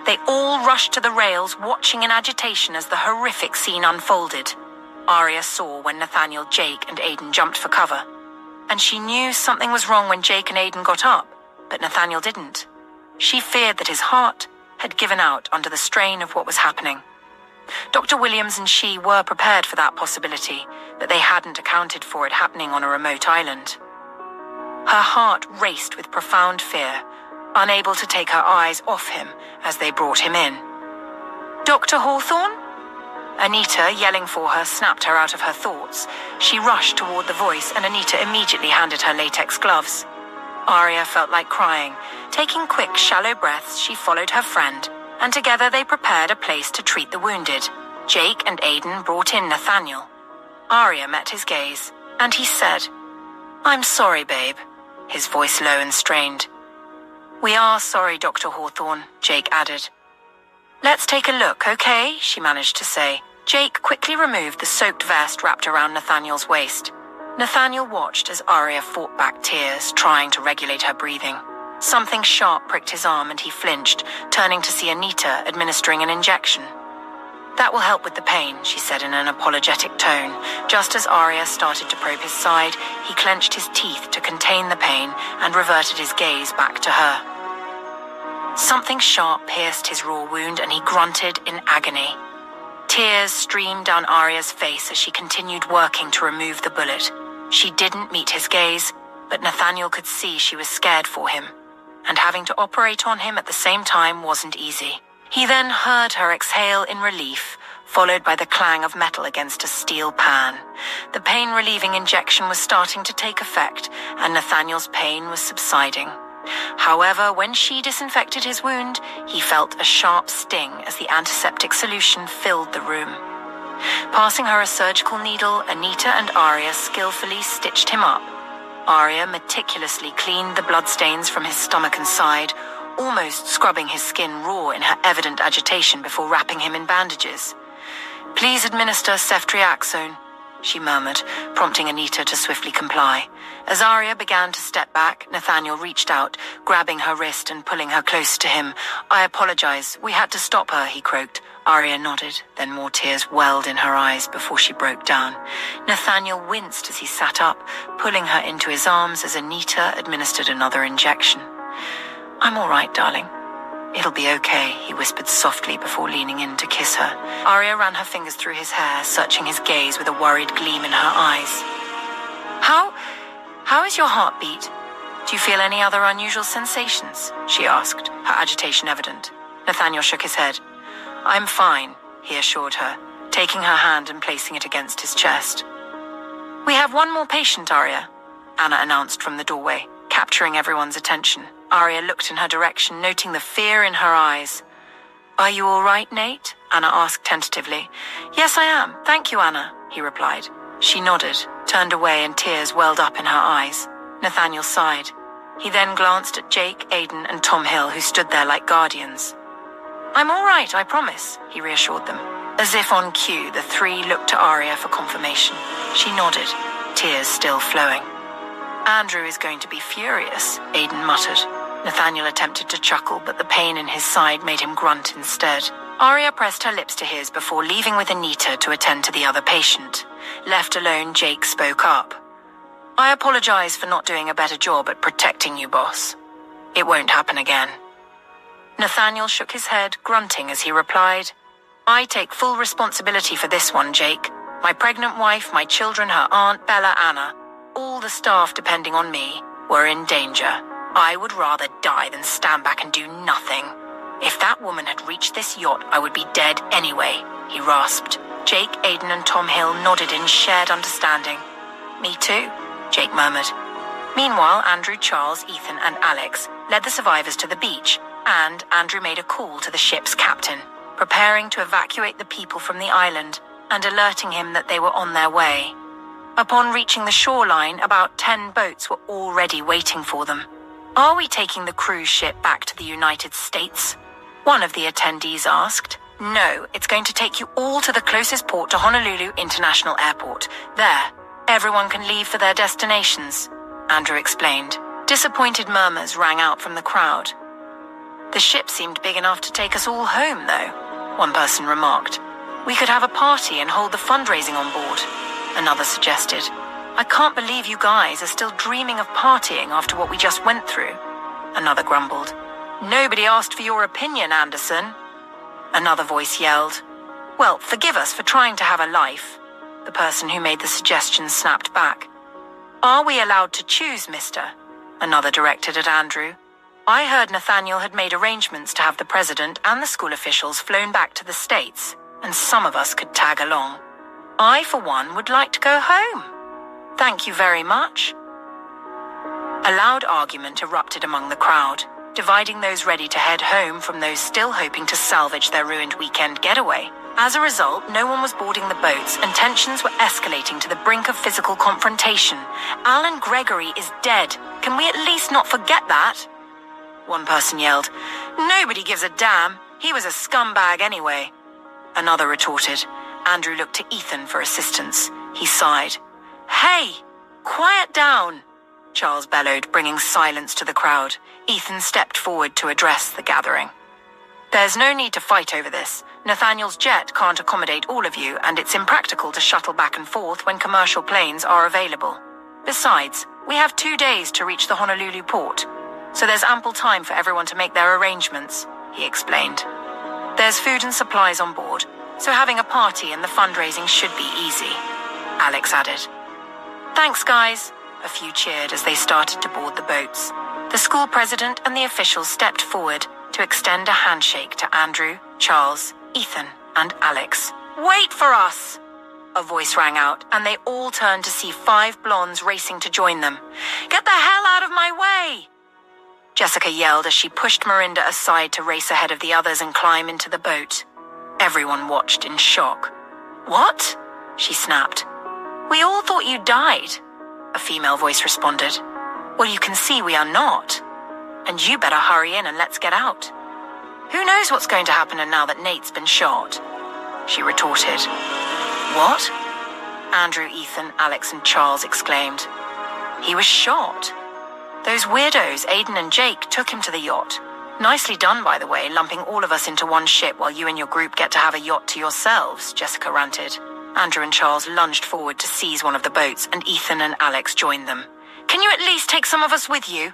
They all rushed to the rails, watching in agitation as the horrific scene unfolded. Aria saw when Nathaniel, Jake, and Aiden jumped for cover. And she knew something was wrong when Jake and Aiden got up, but Nathaniel didn't. She feared that his heart had given out under the strain of what was happening. Dr. Williams and she were prepared for that possibility, but they hadn't accounted for it happening on a remote island. Her heart raced with profound fear, unable to take her eyes off him as they brought him in. "Dr. Hawthorne?" Anita, yelling for her, snapped her out of her thoughts. She rushed toward the voice, and Anita immediately handed her latex gloves. Aria felt like crying. Taking quick, shallow breaths, she followed her friend, and together they prepared a place to treat the wounded. Jake and Aiden brought in Nathaniel. Aria met his gaze, and he said, "I'm sorry, babe," his voice low and strained. "We are sorry, Dr. Hawthorne," Jake added. "Let's take a look, okay?" she managed to say. Jake quickly removed the soaked vest wrapped around Nathaniel's waist. Nathaniel watched as Aria fought back tears, trying to regulate her breathing. Something sharp pricked his arm and he flinched, turning to see Anita administering an injection. "That will help with the pain," she said in an apologetic tone. Just as Arya started to probe his side, he clenched his teeth to contain the pain and reverted his gaze back to her. Something sharp pierced his raw wound and he grunted in agony. Tears streamed down Arya's face as she continued working to remove the bullet. She didn't meet his gaze, but Nathaniel could see she was scared for him, and having to operate on him at the same time wasn't easy. He then heard her exhale in relief, followed by the clang of metal against a steel pan. The pain-relieving injection was starting to take effect, and Nathaniel's pain was subsiding. However, when she disinfected his wound, he felt a sharp sting as the antiseptic solution filled the room. Passing her a surgical needle, Anita and Arya skillfully stitched him up. Arya meticulously cleaned the bloodstains from his stomach and side, almost scrubbing his skin raw in her evident agitation before wrapping him in bandages. "Please administer ceftriaxone," she murmured, prompting Anita to swiftly comply. As Arya began to step back, Nathaniel reached out, grabbing her wrist and pulling her close to him. "I apologize. We had to stop her," he croaked. Arya nodded, then more tears welled in her eyes before she broke down. Nathaniel winced as he sat up, pulling her into his arms as Anita administered another injection. "I'm all right, darling. It'll be okay," he whispered softly before leaning in to kiss her. Arya ran her fingers through his hair, searching his gaze with a worried gleam in her eyes. How is your heartbeat? Do you feel any other unusual sensations?" she asked, her agitation evident. Nathaniel shook his head. "I'm fine," he assured her, taking her hand and placing it against his chest. "We have one more patient, Arya," Anna announced from the doorway, capturing everyone's attention. Arya looked in her direction, noting the fear in her eyes. "Are you all right, Nate?" Anna asked tentatively. "Yes, I am. Thank you, Anna," he replied. She nodded, turned away, and tears welled up in her eyes. Nathaniel sighed. He then glanced at Jake, Aidan, and Tom Hill, who stood there like guardians. "I'm all right, I promise," he reassured them. As if on cue, the three looked to Arya for confirmation. She nodded, tears still flowing. "Andrew is going to be furious," Aidan muttered. Nathaniel attempted to chuckle, but the pain in his side made him grunt instead. Arya pressed her lips to his before leaving with Anita to attend to the other patient. Left alone, Jake spoke up. "I apologize for not doing a better job at protecting you, boss. It won't happen again." Nathaniel shook his head, grunting as he replied, "I take full responsibility for this one, Jake. My pregnant wife, my children, her aunt, Bella, Anna, all the staff depending on me, were in danger. I would rather die than stand back and do nothing. If that woman had reached this yacht, I would be dead anyway," he rasped. Jake, Aidan, and Tom Hill nodded in shared understanding. "Me too," Jake murmured. Meanwhile, Andrew, Charles, Ethan, and Alex led the survivors to the beach, and Andrew made a call to the ship's captain, preparing to evacuate the people from the island and alerting him that they were on their way. Upon reaching the shoreline, about 10 boats were already waiting for them. "Are we taking the cruise ship back to the United States?" one of the attendees asked. "No, it's going to take you all to the closest port to Honolulu International Airport. There, everyone can leave for their destinations," Andrew explained. Disappointed murmurs rang out from the crowd. "The ship seemed big enough to take us all home, though," one person remarked. "We could have a party and hold the fundraising on board," another suggested. "I can't believe you guys are still dreaming of partying after what we just went through," another grumbled. "Nobody asked for your opinion, Anderson," another voice yelled. "Well, forgive us for trying to have a life," the person who made the suggestion snapped back. "Are we allowed to choose, mister?" another directed at Andrew. "I heard Nathaniel had made arrangements to have the president and the school officials flown back to the States, and some of us could tag along. I, for one, would like to go home. Thank you very much." A loud argument erupted among the crowd, dividing those ready to head home from those still hoping to salvage their ruined weekend getaway. As a result, no one was boarding the boats, and tensions were escalating to the brink of physical confrontation. "Alan Gregory is dead. Can we at least not forget that?" one person yelled. "Nobody gives a damn. He was a scumbag anyway," another retorted. Andrew looked to Ethan for assistance. He sighed. "Hey, quiet down," Charles bellowed, bringing silence to the crowd. Ethan stepped forward to address the gathering. There's no need to fight over this. Nathaniel's jet can't accommodate all of you, and it's impractical to shuttle back and forth when commercial planes are available. Besides, we have 2 days to reach the Honolulu port, so there's ample time for everyone to make their arrangements, he explained. There's food and supplies on board, so having a party and the fundraising should be easy, Alex added. Thanks, guys. A few cheered as they started to board the boats. The school president and the officials stepped forward to extend a handshake to Andrew, Charles, Ethan, and Alex. Wait for us! A voice rang out, and they all turned to see 5 blondes racing to join them. Get the hell out of my way! Jessica yelled as she pushed Miranda aside to race ahead of the others and climb into the boat. Everyone watched in shock. What? She snapped. We all thought you died, a female voice responded. Well, you can see we are not. And you better hurry in and let's get out. Who knows what's going to happen now that Nate's been shot? She retorted. What? Andrew, Ethan, Alex, and Charles exclaimed. He was shot. Those weirdos, Aiden and Jake, took him to the yacht. Nicely done, by the way, lumping all of us into one ship while you and your group get to have a yacht to yourselves, Jessica ranted. Andrew and Charles lunged forward to seize one of the boats, and Ethan and Alex joined them. Can you at least take some of us with you?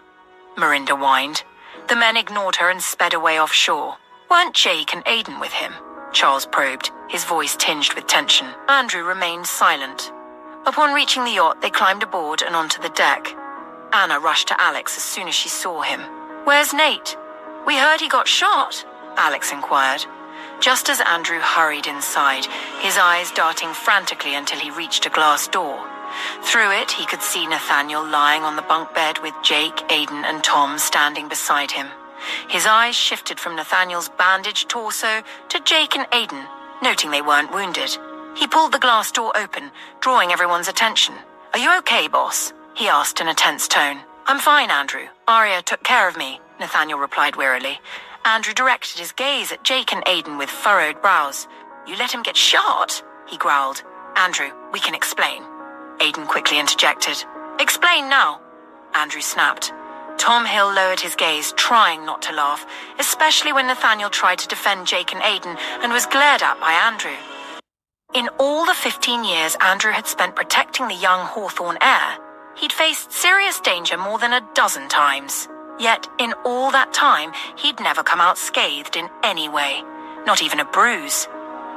Miranda whined. The men ignored her and sped away offshore. Weren't Jake and Aiden with him? Charles probed, his voice tinged with tension. Andrew remained silent. Upon reaching the yacht, they climbed aboard and onto the deck. Anna rushed to Alex as soon as she saw him. Where's Nate? We heard he got shot, Alex inquired. Just as Andrew hurried inside, his eyes darting frantically until he reached a glass door. Through it, he could see Nathaniel lying on the bunk bed with Jake, Aiden, and Tom standing beside him. His eyes shifted from Nathaniel's bandaged torso to Jake and Aiden, noting they weren't wounded. He pulled the glass door open, drawing everyone's attention. Are you okay, boss? He asked in a tense tone. I'm fine, Andrew. Aria took care of me, Nathaniel replied wearily. Andrew directed his gaze at Jake and Aiden with furrowed brows. You let him get shot? He growled. Andrew, we can explain. Aiden quickly interjected. Explain now, Andrew snapped. Tom Hill lowered his gaze, trying not to laugh, especially when Nathaniel tried to defend Jake and Aiden and was glared at by Andrew. In all the 15 years Andrew had spent protecting the young Hawthorne heir, he'd faced serious danger more than a dozen times. Yet, in all that time, he'd never come out scathed in any way, not even a bruise.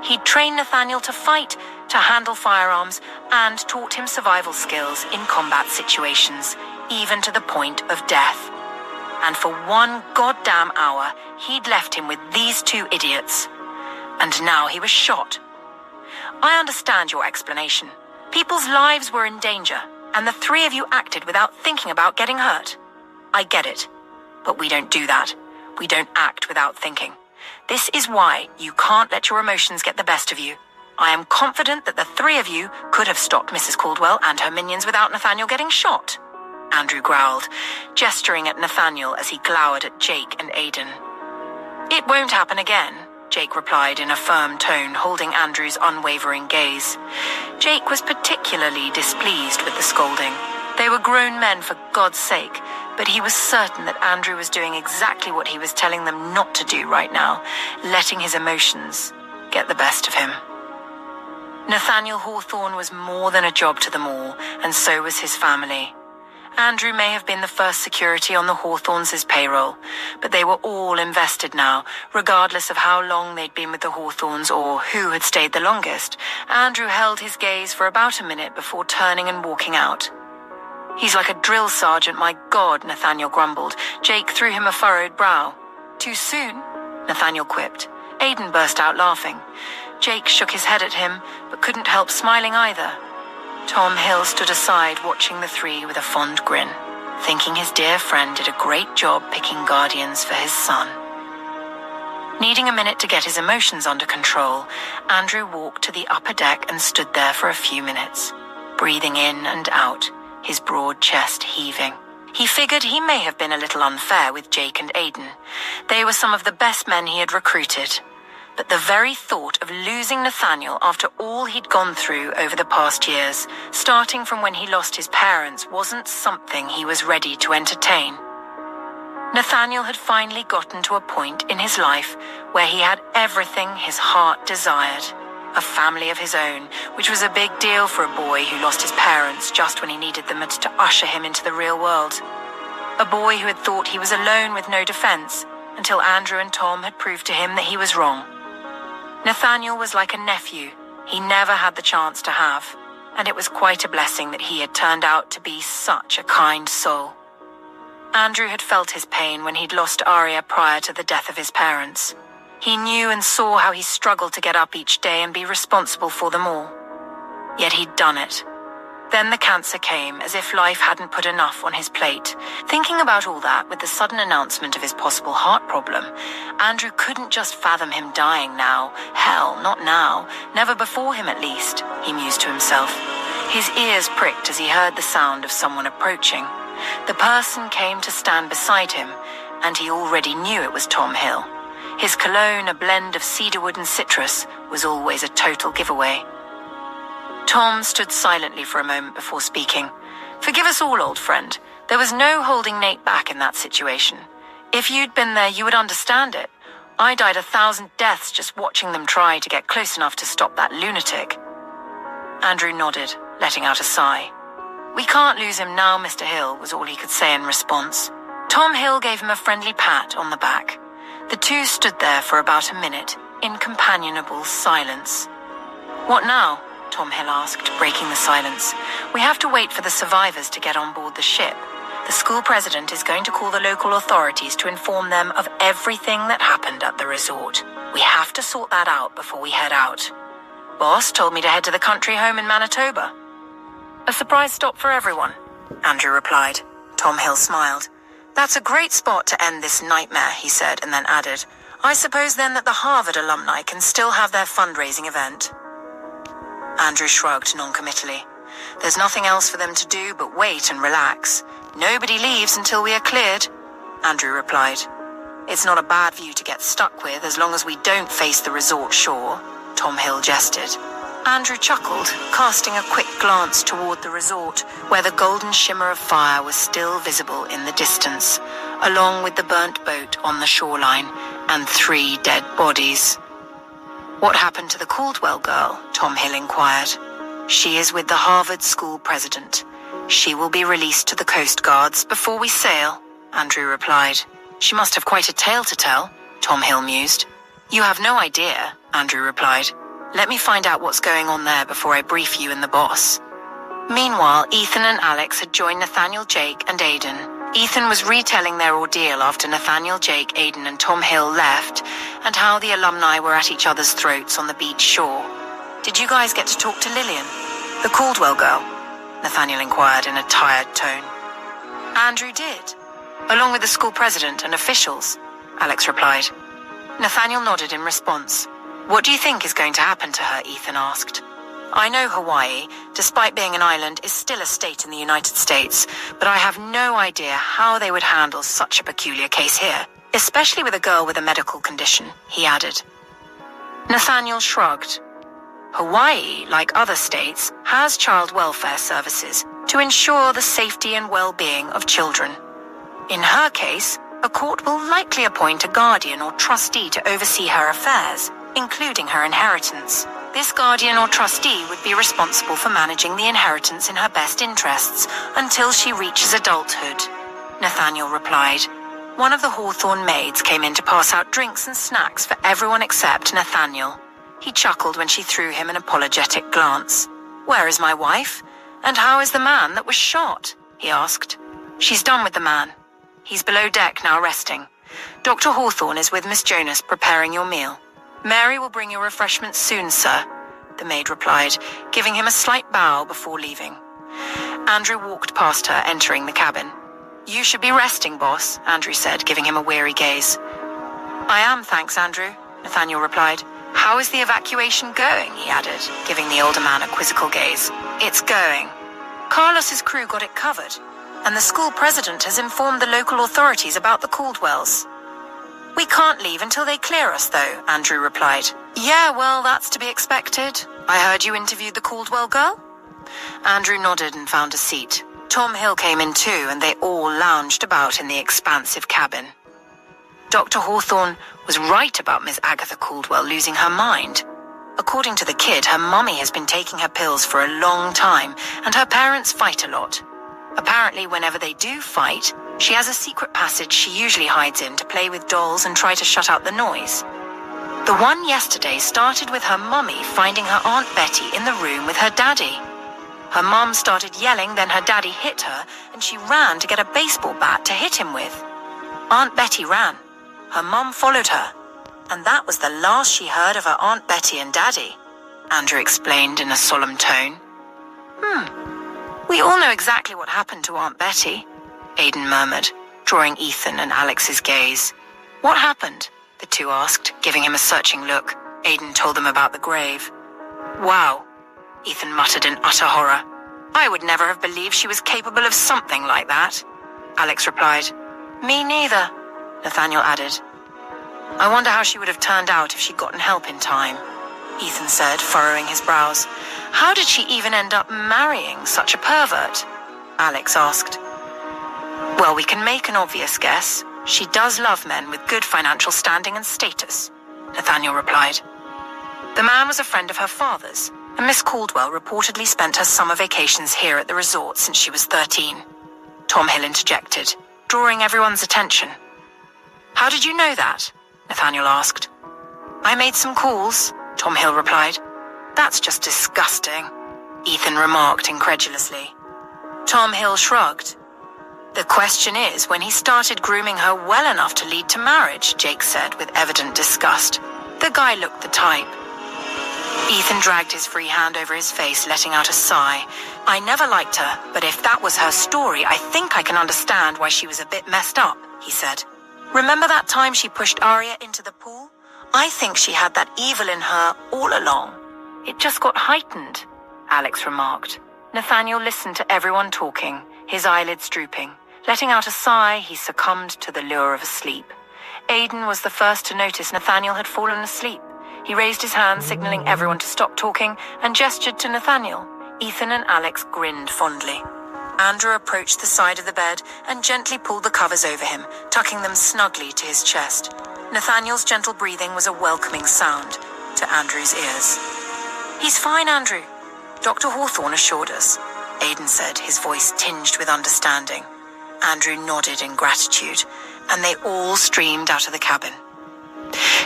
He'd trained Nathaniel to fight, to handle firearms, and taught him survival skills in combat situations, even to the point of death. And for one goddamn hour, he'd left him with these 2 idiots. And now he was shot. I understand your explanation. People's lives were in danger, and the 3 of you acted without thinking about getting hurt. I get it, but we don't do that. We don't act without thinking. This is why you can't let your emotions get the best of you. I am confident that the 3 of you could have stopped Mrs. Caldwell and her minions without Nathaniel getting shot. Andrew growled, gesturing at Nathaniel as he glowered at Jake and Aiden. It won't happen again, Jake replied in a firm tone, holding Andrew's unwavering gaze. Jake was particularly displeased with the scolding. They were grown men, for God's sake, but he was certain that Andrew was doing exactly what he was telling them not to do right now, letting his emotions get the best of him. Nathaniel Hawthorne was more than a job to them all, and so was his family. Andrew may have been the first security on the Hawthornes' payroll, but they were all invested now, regardless of how long they'd been with the Hawthornes or who had stayed the longest. Andrew held his gaze for about a minute before turning and walking out. He's like a drill sergeant, my God, Nathaniel grumbled. Jake threw him a furrowed brow. Too soon, Nathaniel quipped. Aiden burst out laughing. Jake shook his head at him, but couldn't help smiling either. Tom Hill stood aside watching the 3 with a fond grin, thinking his dear friend did a great job picking guardians for his son. Needing a minute to get his emotions under control, Andrew walked to the upper deck and stood there for a few minutes, breathing in and out, his broad chest heaving. He figured he may have been a little unfair with Jake and Aiden. They were some of the best men he had recruited. But the very thought of losing Nathaniel after all he'd gone through over the past years, starting from when he lost his parents, wasn't something he was ready to entertain. Nathaniel had finally gotten to a point in his life where he had everything his heart desired. A family of his own, which was a big deal for a boy who lost his parents just when he needed them to usher him into the real world. A boy who had thought he was alone with no defense, until Andrew and Tom had proved to him that he was wrong. Nathaniel was like a nephew he never had the chance to have, and it was quite a blessing that he had turned out to be such a kind soul. Andrew had felt his pain when he'd lost Aria prior to the death of his parents. He knew and saw how he struggled to get up each day and be responsible for them all. Yet he'd done it. Then the cancer came, as if life hadn't put enough on his plate. Thinking about all that with the sudden announcement of his possible heart problem, Andrew couldn't just fathom him dying now. Hell, not now. Never before him at least, he mused to himself. His ears pricked as he heard the sound of someone approaching. The person came to stand beside him, and he already knew it was Tom Hill. His cologne, a blend of cedarwood and citrus, was always a total giveaway. Tom stood silently for a moment before speaking. "Forgive us all, old friend. There was no holding Nate back in that situation. If you'd been there, you would understand it. I died 1,000 deaths just watching them try to get close enough to stop that lunatic." Andrew nodded, letting out a sigh. "We can't lose him now, Mr. Hill," was all he could say in response. Tom Hill gave him a friendly pat on the back. The two stood there for about a minute, in companionable silence. "What now?" Tom Hill asked, breaking the silence. "We have to wait for the survivors to get on board the ship. The school president is going to call the local authorities to inform them of everything that happened at the resort. We have to sort that out before we head out. Boss told me to head to the country home in Manitoba." "A surprise stop for everyone," Andrew replied. Tom Hill smiled. "That's a great spot to end this nightmare," he said, and then added, "I suppose then that the Harvard alumni can still have their fundraising event." Andrew shrugged noncommittally. "There's nothing else for them to do but wait and relax. Nobody leaves until we are cleared," Andrew replied. "It's not a bad view to get stuck with as long as we don't face the resort shore," Tom Hill jested. Andrew chuckled, casting a quick glance toward the resort, where the golden shimmer of fire was still visible in the distance, along with the burnt boat on the shoreline and 3 dead bodies. "What happened to the Caldwell girl?" Tom Hill inquired. "She is with the Harvard school president. She will be released to the Coast Guards before we sail," Andrew replied. "She must have quite a tale to tell," Tom Hill mused. "You have no idea," Andrew replied. "Let me find out what's going on there before I brief you and the boss." Meanwhile, Ethan and Alex had joined Nathaniel, Jake, and Aiden. Ethan was retelling their ordeal after Nathaniel, Jake, Aiden, and Tom Hill left, and how the alumni were at each other's throats on the beach shore. "Did you guys get to talk to Lillian, the Caldwell girl?" Nathaniel inquired in a tired tone. "Andrew did, along with the school president and officials," Alex replied. Nathaniel nodded in response. "What do you think is going to happen to her?" Ethan asked. "I know Hawaii, despite being an island, is still a state in the United States, but I have no idea how they would handle such a peculiar case here, especially with a girl with a medical condition," he added. Nathaniel shrugged. "Hawaii, like other states, has child welfare services to ensure the safety and well-being of children. In her case, a court will likely appoint a guardian or trustee to oversee her affairs, including her inheritance. This guardian or trustee would be responsible for managing the inheritance in her best interests until she reaches adulthood," Nathaniel replied. One of the Hawthorne maids came in to pass out drinks and snacks for everyone except Nathaniel. He chuckled when she threw him an apologetic glance. "Where is my wife? And how is the man that was shot?" he asked. "She's done with the man. He's below deck now resting. Dr. Hawthorne is with Miss Jonas preparing your meal. Mary will bring your refreshments soon, sir," the maid replied, giving him a slight bow before leaving. Andrew walked past her, entering the cabin. "You should be resting, boss," Andrew said, giving him a weary gaze. "I am, thanks, Andrew," Nathaniel replied. "How is the evacuation going?" he added, giving the older man a quizzical gaze. "It's going. Carlos's crew got it covered, and the school president has informed the local authorities about the Caldwells. We can't leave until they clear us, though," Andrew replied. "Yeah, well, that's to be expected. I heard you interviewed the Caldwell girl?" Andrew nodded and found a seat. Tom Hill came in too, and they all lounged about in the expansive cabin. Dr. Hawthorne was right about Miss Agatha Caldwell losing her mind. According to the kid, her mummy has been taking her pills for a long time, and her parents fight a lot. Apparently, whenever they do fight, she has a secret passage she usually hides in to play with dolls and try to shut out the noise. The one yesterday started with her mummy finding her Aunt Betty in the room with her daddy. Her mum started yelling, then her daddy hit her, and she ran to get a baseball bat to hit him with. Aunt Betty ran. Her mum followed her, and that was the last she heard of her Aunt Betty and Daddy, Andrew explained in a solemn tone. We all know exactly what happened to Aunt Betty, Aidan murmured, drawing Ethan and Alex's gaze. What happened? The two asked, giving him a searching look. Aidan told them about the grave. Wow, Ethan muttered in utter horror. I would never have believed she was capable of something like that. Alex replied. Me neither, Nathaniel added. I wonder how she would have turned out if she'd gotten help in time, Ethan said, furrowing his brows. How did she even end up marrying such a pervert? Alex asked. Well, we can make an obvious guess. She does love men with good financial standing and status, Nathaniel replied. The man was a friend of her father's, and Miss Caldwell reportedly spent her summer vacations here at the resort since she was 13. Tom Hill interjected, drawing everyone's attention. How did you know that? Nathaniel asked. I made some calls, Tom Hill replied. That's just disgusting, Ethan remarked incredulously. Tom Hill shrugged. The question is when he started grooming her well enough to lead to marriage, Jake said with evident disgust. The guy looked the type. Ethan dragged his free hand over his face, letting out a sigh. I never liked her, but if that was her story, I think I can understand why she was a bit messed up, he said. Remember that time she pushed Aria into the pool? I think she had that evil in her all along. It just got heightened, Alex remarked. Nathaniel listened to everyone talking, his eyelids drooping. Letting out a sigh, he succumbed to the lure of sleep. Aidan was the first to notice Nathaniel had fallen asleep. He raised his hand, signaling everyone to stop talking, and gestured to Nathaniel. Ethan and Alex grinned fondly. Andrew approached the side of the bed and gently pulled the covers over him, tucking them snugly to his chest. Nathaniel's gentle breathing was a welcoming sound to Andrew's ears. He's fine, Andrew, Dr. Hawthorne assured us, Aidan said, his voice tinged with understanding. Andrew nodded in gratitude, and they all streamed out of the cabin.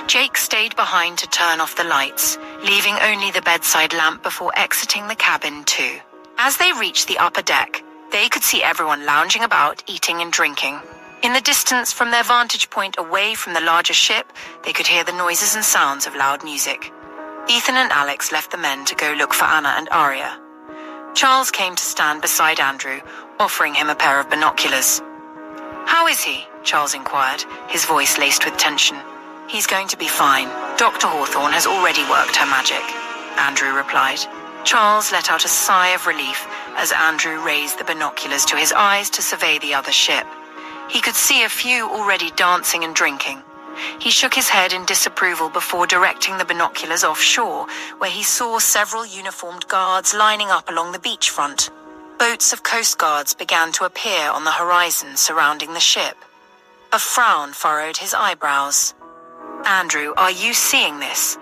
Jake stayed behind to turn off the lights, leaving only the bedside lamp before exiting the cabin too. As they reached the upper deck, they could see everyone lounging about, eating and drinking. In the distance from their vantage point away from the larger ship, they could hear the noises and sounds of loud music. Ethan and Alex left the men to go look for Anna and Aria. Charles came to stand beside Andrew, offering him a pair of binoculars. How is he? Charles inquired, his voice laced with tension. He's going to be fine. Dr. Hawthorne has already worked her magic, Andrew replied. Charles let out a sigh of relief as Andrew raised the binoculars to his eyes to survey the other ship. He could see a few already dancing and drinking. He shook his head in disapproval before directing the binoculars offshore, where he saw several uniformed guards lining up along the beachfront. Boats of coast guards began to appear on the horizon surrounding the ship. A frown furrowed his eyebrows. Andrew, are you seeing this?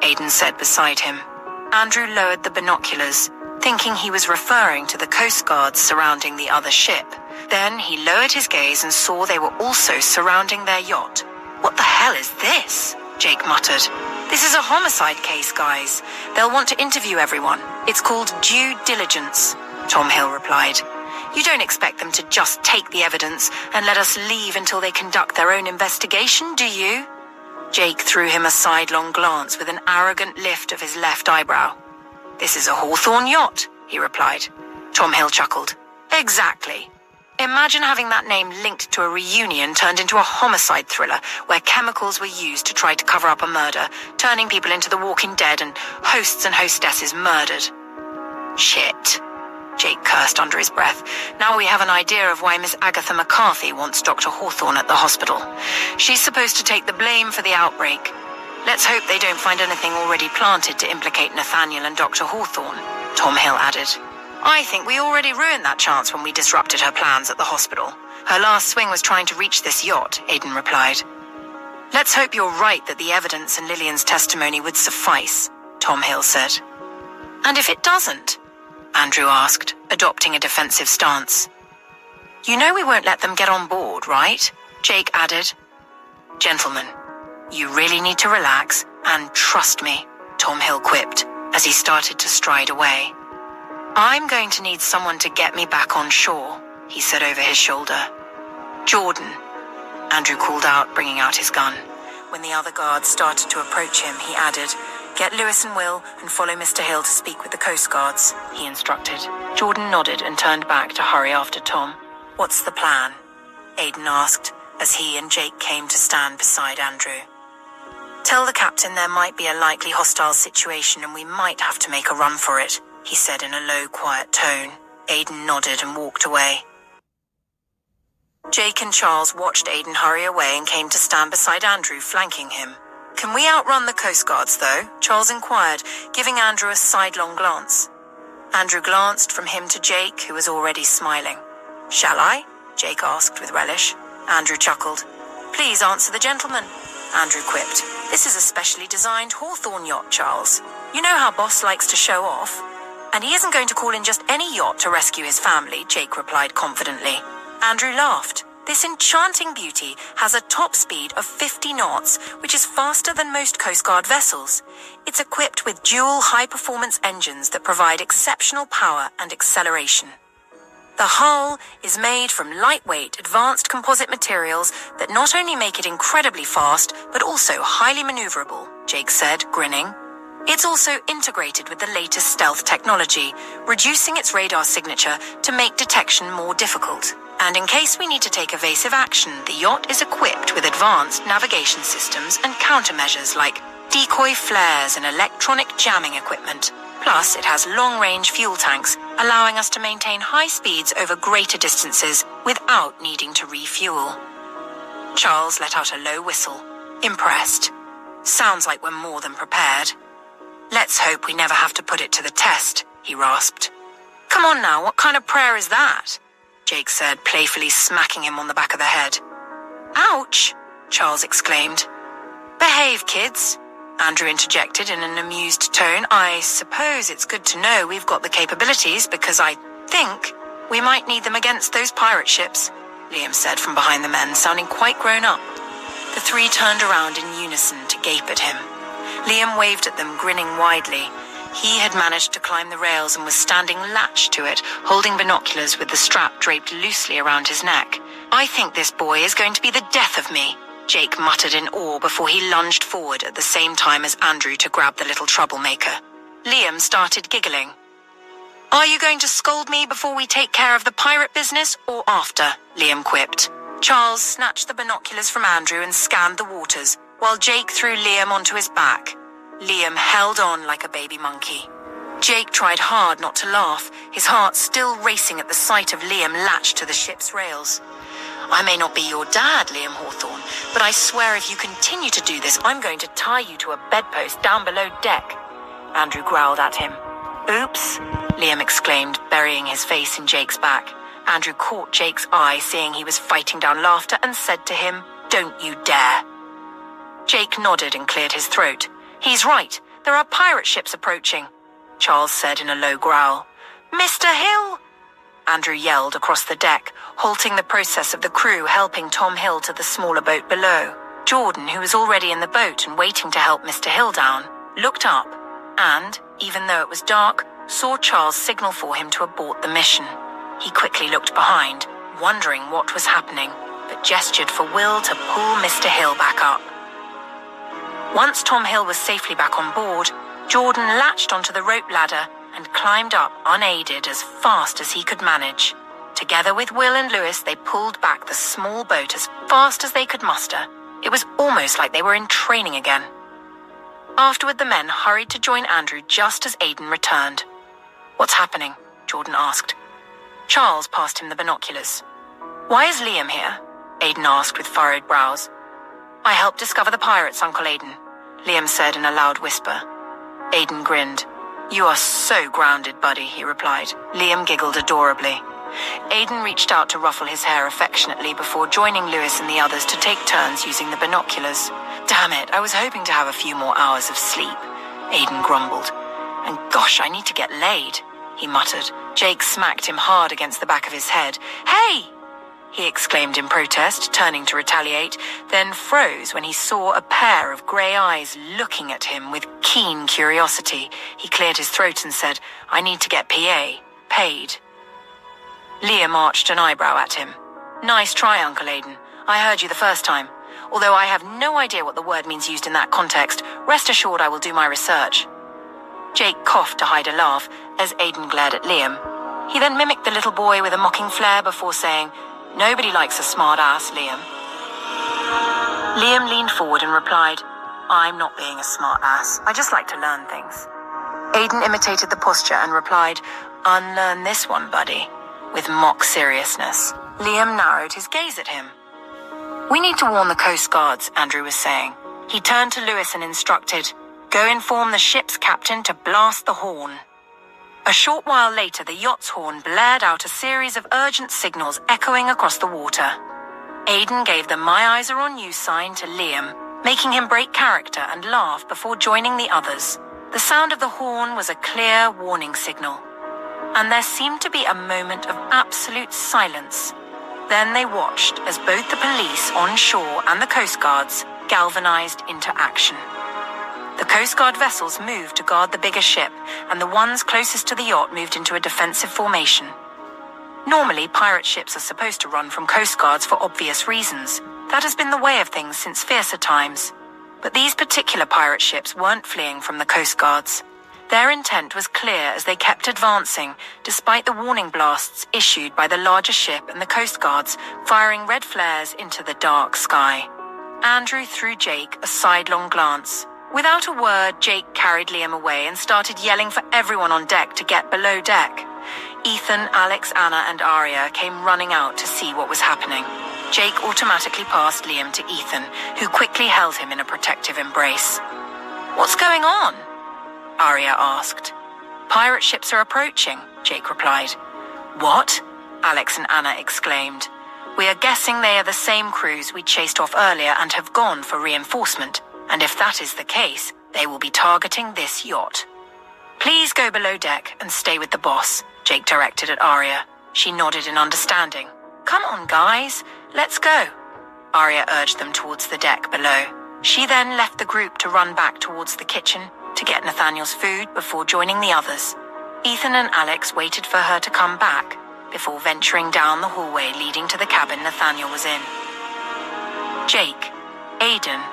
Aidan said beside him. Andrew lowered the binoculars, thinking he was referring to the coast guards surrounding the other ship. Then he lowered his gaze and saw they were also surrounding their yacht. What the hell is this? Jake muttered. This is a homicide case, guys. They'll want to interview everyone. It's called due diligence, Tom Hill replied. You don't expect them to just take the evidence and let us leave until they conduct their own investigation, do you? Jake threw him a sidelong glance with an arrogant lift of his left eyebrow. This is a Hawthorne yacht, he replied. Tom Hill chuckled. Exactly. Imagine having that name linked to a reunion turned into a homicide thriller where chemicals were used to try to cover up a murder, turning people into the walking dead and hosts and hostesses murdered. Shit, Jake cursed under his breath. Now we have an idea of why Miss Agatha McCarthy wants Dr. Hawthorne at the hospital. She's supposed to take the blame for the outbreak. Let's hope they don't find anything already planted to implicate Nathaniel and Dr. Hawthorne, Tom Hill added. I think we already ruined that chance when we disrupted her plans at the hospital. Her last swing was trying to reach this yacht, Aidan replied. Let's hope you're right that the evidence and Lillian's testimony would suffice, Tom Hill said. And if it doesn't? Andrew asked, adopting a defensive stance. You know we won't let them get on board, right? Jake added. Gentlemen, you really need to relax and trust me, Tom Hill quipped as he started to stride away. I'm going to need someone to get me back on shore, he said over his shoulder. Jordan, Andrew called out, bringing out his gun. When the other guards started to approach him, he added, Get Lewis and Will and follow Mr. Hill to speak with the Coast Guards, he instructed. Jordan nodded and turned back to hurry after Tom. What's the plan? Aiden asked, as he and Jake came to stand beside Andrew. Tell the captain there might be a likely hostile situation and we might have to make a run for it, he said in a low, quiet tone. Aiden nodded and walked away. Jake and Charles watched Aiden hurry away and came to stand beside Andrew, flanking him. Can we outrun the Coast Guards, though? Charles inquired, giving Andrew a sidelong glance. Andrew glanced from him to Jake, who was already smiling. Shall I? Jake asked with relish. Andrew chuckled. Please answer the gentleman, Andrew quipped. This is a specially designed Hawthorne yacht, Charles. You know how Boss likes to show off. And he isn't going to call in just any yacht to rescue his family, Jake replied confidently. Andrew laughed. This enchanting beauty has a top speed of 50 knots, which is faster than most Coast Guard vessels. It's equipped with dual high-performance engines that provide exceptional power and acceleration. The hull is made from lightweight, advanced composite materials that not only make it incredibly fast, but also highly maneuverable, Jake said, grinning. It's also integrated with the latest stealth technology, reducing its radar signature to make detection more difficult. And in case we need to take evasive action, the yacht is equipped with advanced navigation systems and countermeasures like decoy flares and electronic jamming equipment. Plus, it has long-range fuel tanks, allowing us to maintain high speeds over greater distances without needing to refuel. Charles let out a low whistle, impressed. Sounds like we're more than prepared. Let's hope we never have to put it to the test, he rasped. Come on now, what kind of prayer is that? Jake said, playfully smacking him on the back of the head. Ouch, Charles exclaimed. Behave, kids, Andrew interjected in an amused tone. I suppose it's good to know we've got the capabilities because I think we might need them against those pirate ships, Liam said from behind the men, sounding quite grown up. The three turned around in unison to gape at him. Liam waved at them, grinning widely. He had managed to climb the rails and was standing latched to it, holding binoculars with the strap draped loosely around his neck. I think this boy is going to be the death of me, Jake muttered in awe before he lunged forward at the same time as Andrew to grab the little troublemaker. Liam started giggling. Are you going to scold me before we take care of the pirate business or after? Liam quipped. Charles snatched the binoculars from Andrew and scanned the waters, while Jake threw Liam onto his back. Liam held on like a baby monkey. Jake tried hard not to laugh, his heart still racing at the sight of Liam latched to the ship's rails. I may not be your dad, Liam Hawthorne, but I swear if you continue to do this, I'm going to tie you to a bedpost down below deck, Andrew growled at him. Oops, Liam exclaimed, burying his face in Jake's back. Andrew caught Jake's eye, seeing he was fighting down laughter, and said to him, Don't you dare. Jake nodded and cleared his throat. He's right, there are pirate ships approaching, Charles said in a low growl. Mr. Hill! Andrew yelled across the deck, halting the process of the crew helping Tom Hill to the smaller boat below. Jordan, who was already in the boat and waiting to help Mr. Hill down, looked up and, even though it was dark, saw Charles signal for him to abort the mission. He quickly looked behind, wondering what was happening, but gestured for Will to pull Mr. Hill back up. Once Tom Hill was safely back on board, Jordan latched onto the rope ladder and climbed up unaided as fast as he could manage. Together with Will and Lewis, they pulled back the small boat as fast as they could muster. It was almost like they were in training again. Afterward, the men hurried to join Andrew just as Aiden returned. What's happening? Jordan asked. Charles passed him the binoculars. Why is Liam here? Aiden asked with furrowed brows. I helped discover the pirates, Uncle Aiden, Liam said in a loud whisper. Aiden grinned. You are so grounded, buddy, he replied. Liam giggled adorably. Aidan reached out to ruffle his hair affectionately before joining Lewis and the others to take turns using the binoculars. "Damn it, I was hoping to have a few more hours of sleep," Aidan grumbled. "And gosh, I need to get laid," he muttered. Jake smacked him hard against the back of his head. "Hey!" he exclaimed in protest, turning to retaliate, then froze when he saw a pair of grey eyes looking at him with keen curiosity. He cleared his throat and said, "I need to get PA. Paid." Liam arched an eyebrow at him. "Nice try, Uncle Aidan. I heard you the first time. Although I have no idea what the word means used in that context, rest assured I will do my research." Jake coughed to hide a laugh as Aidan glared at Liam. He then mimicked the little boy with a mocking flair before saying, "Nobody likes a smart ass, Liam." Liam leaned forward and replied, "I'm not being a smart ass. I just like to learn things." Aidan imitated the posture and replied, "Unlearn this one, buddy," with mock seriousness. Liam narrowed his gaze at him. "We need to warn the Coast Guards," Andrew was saying. He turned to Lewis and instructed, "Go inform the ship's captain to blast the horn." A short while later, the yacht's horn blared out a series of urgent signals echoing across the water. Aidan gave the "My eyes are on you" sign to Liam, making him break character and laugh before joining the others. The sound of the horn was a clear warning signal, and there seemed to be a moment of absolute silence. Then they watched as both the police on shore and the Coast Guards galvanized into action. The Coast Guard vessels moved to guard the bigger ship, and the ones closest to the yacht moved into a defensive formation. Normally, pirate ships are supposed to run from Coast Guards for obvious reasons. That has been the way of things since fiercer times. But these particular pirate ships weren't fleeing from the Coast Guards. Their intent was clear as they kept advancing, despite the warning blasts issued by the larger ship and the Coast Guards, firing red flares into the dark sky. Andrew threw Jake a sidelong glance. Without a word, Jake carried Liam away and started yelling for everyone on deck to get below deck. Ethan, Alex, Anna, and Aria came running out to see what was happening. Jake automatically passed Liam to Ethan, who quickly held him in a protective embrace. "What's going on?" Aria asked. "Pirate ships are approaching," Jake replied. "What?" Alex and Anna exclaimed. "We are guessing they are the same crews we chased off earlier and have gone for reinforcement. And if that is the case, they will be targeting this yacht." "Please go below deck and stay with the boss," Jake directed at Aria. She nodded in understanding. "Come on, guys, let's go." Aria urged them towards the deck below. She then left the group to run back towards the kitchen to get Nathaniel's food before joining the others. Ethan and Alex waited for her to come back before venturing down the hallway leading to the cabin Nathaniel was in. Jake, Aidan,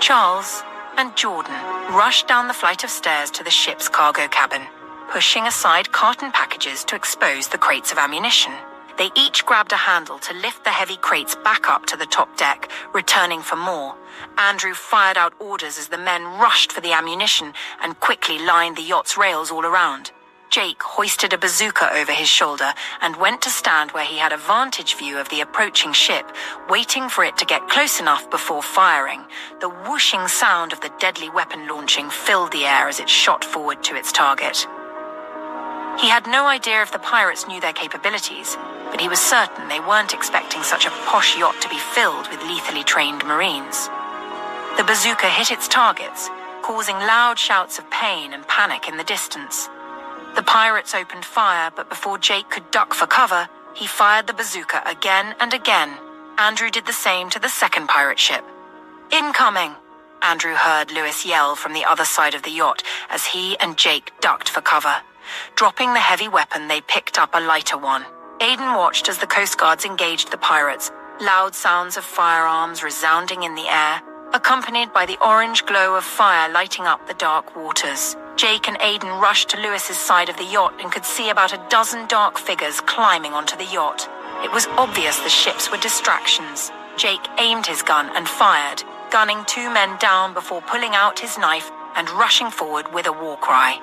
Charles, and Jordan rushed down the flight of stairs to the ship's cargo cabin, pushing aside carton packages to expose the crates of ammunition. They each grabbed a handle to lift the heavy crates back up to the top deck, returning for more. Andrew fired out orders as the men rushed for the ammunition and quickly lined the yacht's rails all around. Jake hoisted a bazooka over his shoulder and went to stand where he had a vantage view of the approaching ship, waiting for it to get close enough before firing. The whooshing sound of the deadly weapon launching filled the air as it shot forward to its target. He had no idea if the pirates knew their capabilities, but he was certain they weren't expecting such a posh yacht to be filled with lethally trained Marines. The bazooka hit its targets, causing loud shouts of pain and panic in the distance. The pirates opened fire, but before Jake could duck for cover, he fired the bazooka again and again. Andrew did the same to the second pirate ship. "Incoming!" Andrew heard Lewis yell from the other side of the yacht as he and Jake ducked for cover. Dropping the heavy weapon, they picked up a lighter one. Aidan watched as the Coast Guards engaged the pirates, loud sounds of firearms resounding in the air, accompanied by the orange glow of fire lighting up the dark waters. Jake and Aidan rushed to Lewis's side of the yacht and could see about a dozen dark figures climbing onto the yacht. It was obvious the ships were distractions. Jake aimed his gun and fired, gunning two men down before pulling out his knife and rushing forward with a war cry.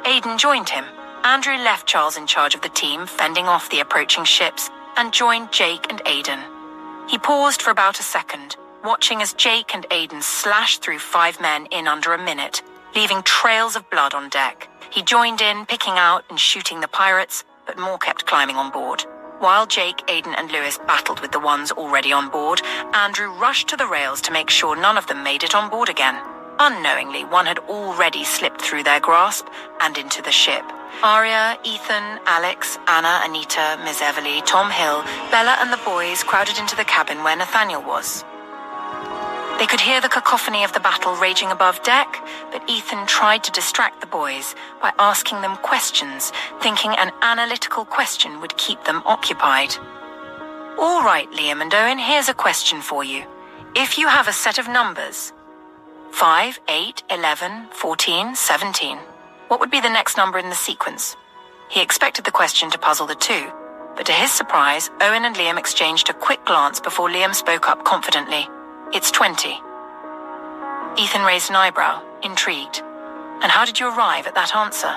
Aidan joined him. Andrew left Charles in charge of the team, fending off the approaching ships, and joined Jake and Aidan. He paused for about a second, watching as Jake and Aidan slashed through 5 men in under a minute, leaving trails of blood on deck. He joined in, picking out and shooting the pirates, but more kept climbing on board. While Jake, Aidan and Lewis battled with the ones already on board, Andrew rushed to the rails to make sure none of them made it on board again. Unknowingly, one had already slipped through their grasp and into the ship. Aria, Ethan, Alex, Anna, Anita, Miss Everly, Tom Hill, Bella and the boys crowded into the cabin where Nathaniel was. They could hear the cacophony of the battle raging above deck, but Ethan tried to distract the boys by asking them questions, thinking an analytical question would keep them occupied. All right, Liam and Owen, here's a question for you. If you have a set of numbers, 5, 8, 11, 14, 17, what would be the next number in the sequence? He expected the question to puzzle the two, but to his surprise, Owen and Liam exchanged a quick glance before Liam spoke up confidently. It's 20. Ethan raised an eyebrow, intrigued. And how did you arrive at that answer?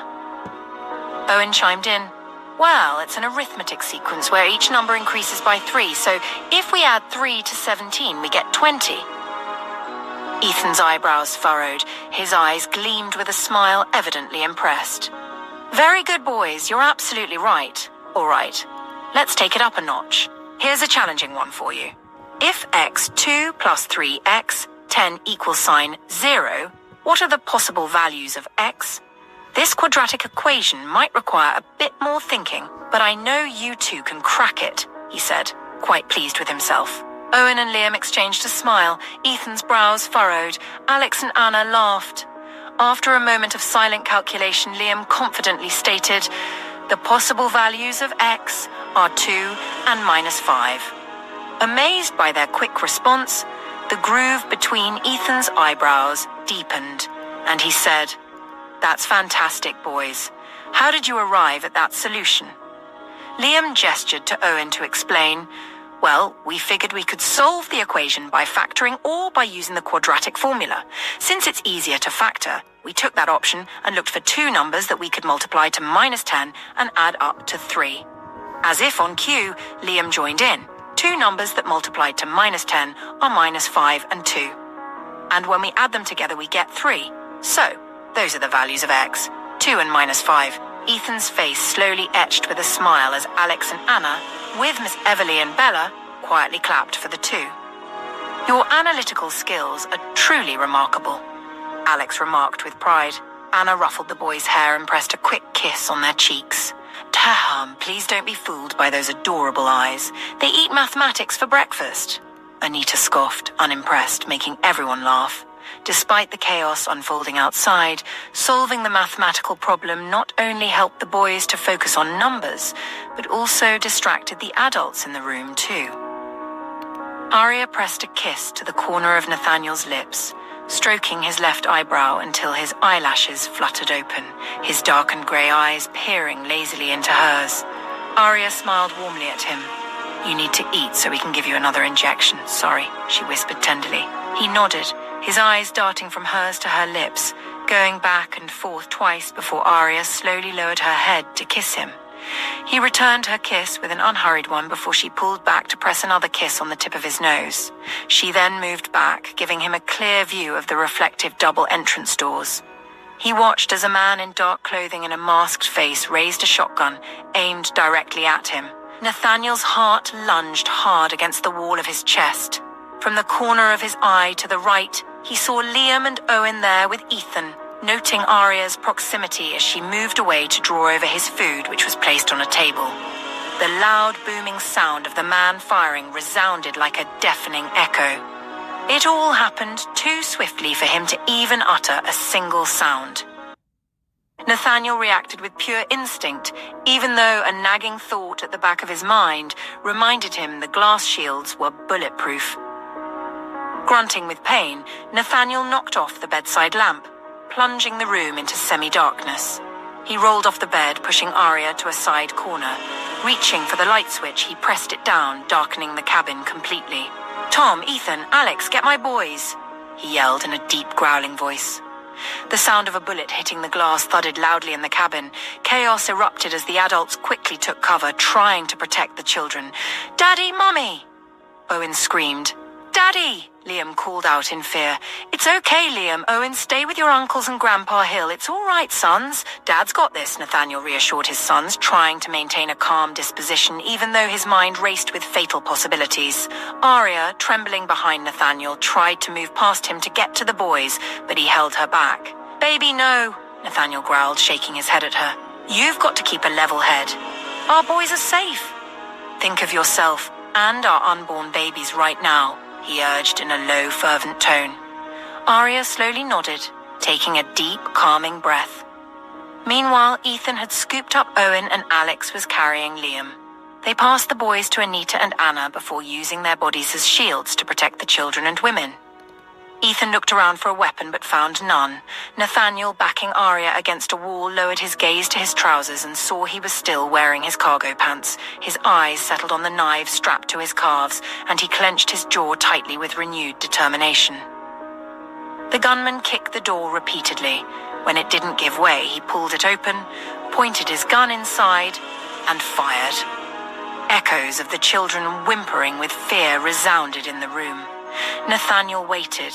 Owen chimed in. Well, it's an arithmetic sequence where each number increases by 3, so if we add 3 to 17, we get 20. Ethan's eyebrows furrowed. His eyes gleamed with a smile, evidently impressed. Very good, boys. You're absolutely right. All right. Let's take it up a notch. Here's a challenging one for you. If x2 plus 3x, 10 equals sign 0, what are the possible values of x? This quadratic equation might require a bit more thinking, but I know you two can crack it, he said, quite pleased with himself. Owen and Liam exchanged a smile. Ethan's brows furrowed. Alex and Anna laughed. After a moment of silent calculation, Liam confidently stated, the possible values of x are 2 and -5. Amazed by their quick response, the groove between Ethan's eyebrows deepened, and he said, That's fantastic, boys. How did you arrive at that solution? Liam gestured to Owen to explain, Well, we figured we could solve the equation by factoring or by using the quadratic formula. Since it's easier to factor, we took that option and looked for two numbers that we could multiply to -10 and add up to 3. As if on cue, Liam joined in. Two numbers that multiplied to -10 are -5 and 2. And when we add them together, we get 3. So, those are the values of x, 2 and -5. Ethan's face slowly etched with a smile as Alex and Anna, with Miss Everly and Bella, quietly clapped for the two. Your analytical skills are truly remarkable, Alex remarked with pride. Anna ruffled the boys' hair and pressed a quick kiss on their cheeks. Taham, please don't be fooled by those adorable eyes. They eat mathematics for breakfast. Anita scoffed, unimpressed, making everyone laugh. Despite the chaos unfolding outside, solving the mathematical problem not only helped the boys to focus on numbers, but also distracted the adults in the room too. Aria pressed a kiss to the corner of Nathaniel's lips, stroking his left eyebrow until his eyelashes fluttered open, his darkened grey eyes peering lazily into hers. Aria smiled warmly at him. You need to eat so we can give you another injection. Sorry, she whispered tenderly. He nodded, his eyes darting from hers to her lips, going back and forth twice before Aria slowly lowered her head to kiss him. He returned her kiss with an unhurried one before she pulled back to press another kiss on the tip of his nose. She then moved back, giving him a clear view of the reflective double entrance doors. He watched as a man in dark clothing and a masked face raised a shotgun, aimed directly at him. Nathaniel's heart lunged hard against the wall of his chest. From the corner of his eye to the right, he saw Liam and Owen there with Ethan, noting Aria's proximity as she moved away to draw over his food, which was placed on a table. The loud, booming sound of the man firing resounded like a deafening echo. It all happened too swiftly for him to even utter a single sound. Nathaniel reacted with pure instinct, even though a nagging thought at the back of his mind reminded him the glass shields were bulletproof. Grunting with pain, Nathaniel knocked off the bedside lamp, plunging the room into semi-darkness. He rolled off the bed, pushing Aria to a side corner. Reaching for the light switch, he pressed it down, darkening the cabin completely. Tom, Ethan, Alex, get my boys, he yelled in a deep, growling voice. The sound of a bullet hitting the glass thudded loudly in the cabin. Chaos erupted as the adults quickly took cover, trying to protect the children. Daddy, Mummy! Owen screamed. Daddy! Liam called out in fear. It's okay, Liam. Owen, stay with your uncles and Grandpa Hill. It's all right, sons. Dad's got this, Nathaniel reassured his sons, trying to maintain a calm disposition, even though his mind raced with fatal possibilities. Aria, trembling behind Nathaniel, tried to move past him to get to the boys, but he held her back. Baby, no, Nathaniel growled, shaking his head at her. You've got to keep a level head. Our boys are safe. Think of yourself and our unborn babies right now, he urged in a low, fervent tone. Aria slowly nodded, taking a deep, calming breath. Meanwhile, Ethan had scooped up Owen and Alex was carrying Liam. They passed the boys to Anita and Anna before using their bodies as shields to protect the children and women. Ethan looked around for a weapon but found none. Nathaniel, backing Aria against a wall, lowered his gaze to his trousers and saw he was still wearing his cargo pants. His eyes settled on the knives strapped to his calves, and he clenched his jaw tightly with renewed determination. The gunman kicked the door repeatedly. When it didn't give way, he pulled it open, pointed his gun inside, and fired. Echoes of the children whimpering with fear resounded in the room. Nathaniel waited.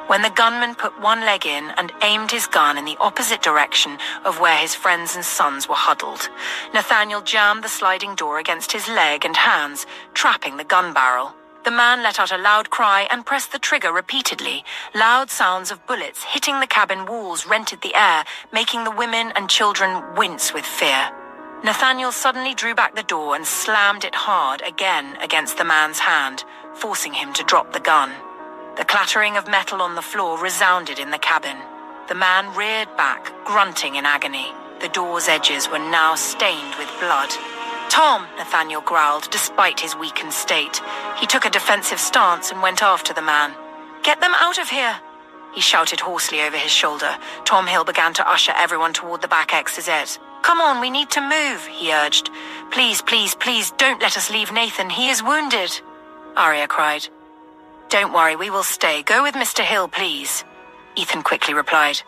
When the gunman put one leg in and aimed his gun in the opposite direction of where his friends and sons were huddled, Nathaniel jammed the sliding door against his leg and hands, trapping the gun barrel. The man let out a loud cry and pressed the trigger repeatedly. Loud sounds of bullets hitting the cabin walls rented the air, making the women and children wince with fear. Nathaniel suddenly drew back the door and slammed it hard again against the man's hand, forcing him to drop the gun. The clattering of metal on the floor resounded in the cabin. The man reared back, grunting in agony. The door's edges were now stained with blood. Tom, Nathaniel growled, despite his weakened state. He took a defensive stance and went after the man. Get them out of here! He shouted hoarsely over his shoulder. Tom Hill began to usher everyone toward the back exit. Come on, we need to move, he urged. Please, please, please, don't let us leave Nathan. He is wounded. Aria cried. Don't worry, we will stay. Go with Mr. Hill, please. Ethan quickly replied.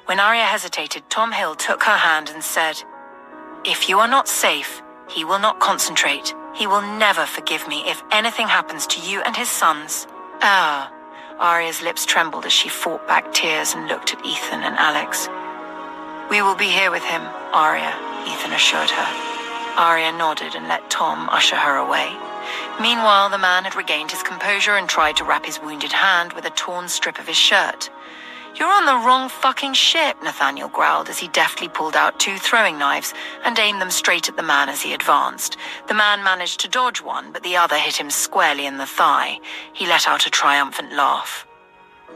When Aria hesitated, Tom Hill took her hand and said, If you are not safe, he will not concentrate. He will never forgive me if anything happens to you and his sons. Ah. Aria's lips trembled as she fought back tears and looked at Ethan and Alex. We will be here with him, Aria, Ethan assured her. Aria nodded and let Tom usher her away. Meanwhile, the man had regained his composure and tried to wrap his wounded hand with a torn strip of his shirt. You're on the wrong fucking ship, Nathaniel growled as he deftly pulled out 2 throwing knives and aimed them straight at the man as he advanced. The man managed to dodge one, but the other hit him squarely in the thigh. He let out a triumphant laugh.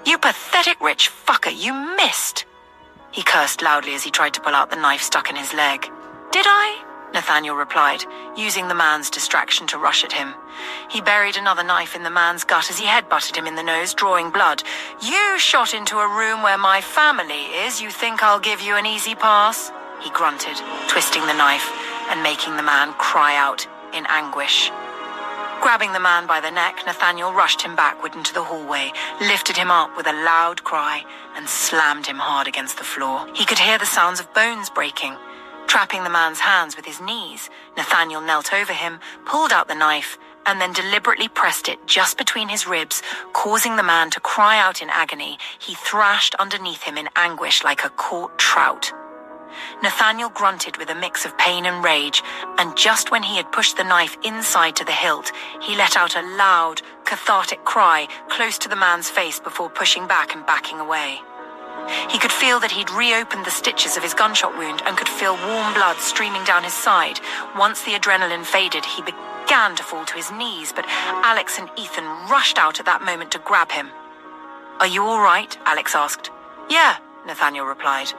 You pathetic rich fucker, you missed! He cursed loudly as he tried to pull out the knife stuck in his leg. Did I? Nathaniel replied, using the man's distraction to rush at him. He buried another knife in the man's gut as he headbutted him in the nose, drawing blood. You shot into a room where my family is. You think I'll give you an easy pass? He grunted, twisting the knife and making the man cry out in anguish. Grabbing the man by the neck, Nathaniel rushed him backward into the hallway, lifted him up with a loud cry, and slammed him hard against the floor. He could hear the sounds of bones breaking. Trapping the man's hands with his knees, Nathaniel knelt over him, pulled out the knife, and then deliberately pressed it just between his ribs, causing the man to cry out in agony. He thrashed underneath him in anguish like a caught trout. Nathaniel grunted with a mix of pain and rage, and just when he had pushed the knife inside to the hilt, he let out a loud, cathartic cry close to the man's face before pushing back and backing away. He could feel that he'd reopened the stitches of his gunshot wound and could feel warm blood streaming down his side. Once the adrenaline faded, he began to fall to his knees, but Alex and Ethan rushed out at that moment to grab him. Are you all right? Alex asked. Yeah, Nathaniel replied,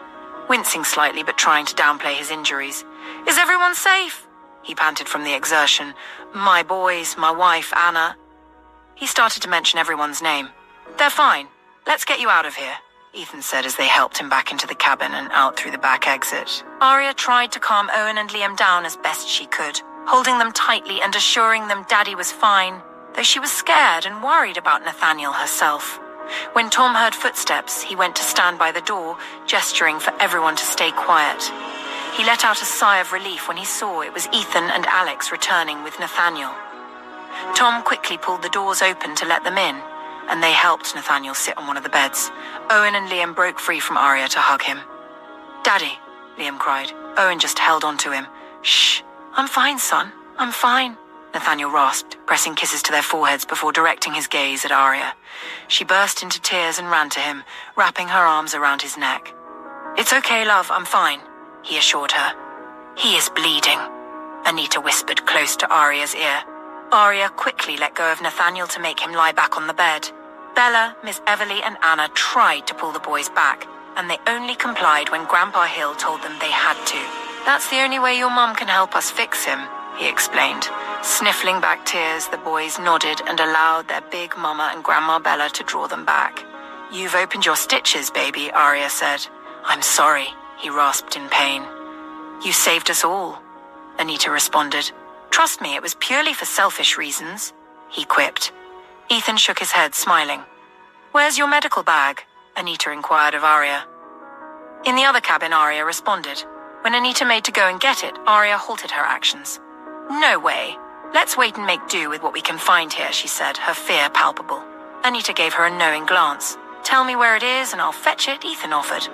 wincing slightly but trying to downplay his injuries. Is everyone safe? He panted from the exertion. My boys, my wife, Anna. He started to mention everyone's name. They're fine. Let's get you out of here, Ethan said as they helped him back into the cabin and out through the back exit. Aria tried to calm Owen and Liam down as best she could, holding them tightly and assuring them Daddy was fine, though she was scared and worried about Nathaniel herself. When Tom heard footsteps, he went to stand by the door, gesturing for everyone to stay quiet. He let out a sigh of relief when he saw it was Ethan and Alex returning with Nathaniel. Tom quickly pulled the doors open to let them in, and they helped Nathaniel sit on one of the beds. Owen and Liam broke free from Aria to hug him. "Daddy," Liam cried. Owen just held on to him. "Shh, I'm fine, son, I'm fine," Nathaniel rasped, pressing kisses to their foreheads before directing his gaze at Aria. She burst into tears and ran to him, wrapping her arms around his neck. "It's okay, love, I'm fine," he assured her. "He is bleeding," Anita whispered close to Aria's ear. Aria quickly let go of Nathaniel to make him lie back on the bed. Bella, Miss Everly, and Anna tried to pull the boys back, and they only complied when Grandpa Hill told them they had to. "That's the only way your mum can help us fix him," he explained. Sniffling back tears, the boys nodded and allowed their big mama and Grandma Bella to draw them back. "You've opened your stitches, baby," Aria said. "I'm sorry," he rasped in pain. "You saved us all," Anita responded. "Trust me, it was purely for selfish reasons," he quipped. Ethan shook his head, smiling. "Where's your medical bag?" Anita inquired of Aria. In the other cabin, Aria responded. When Anita made to go and get it, Aria halted her actions. "No way. Let's wait and make do with what we can find here," she said, her fear palpable. Anita gave her a knowing glance. "Tell me where it is and I'll fetch it," Ethan offered.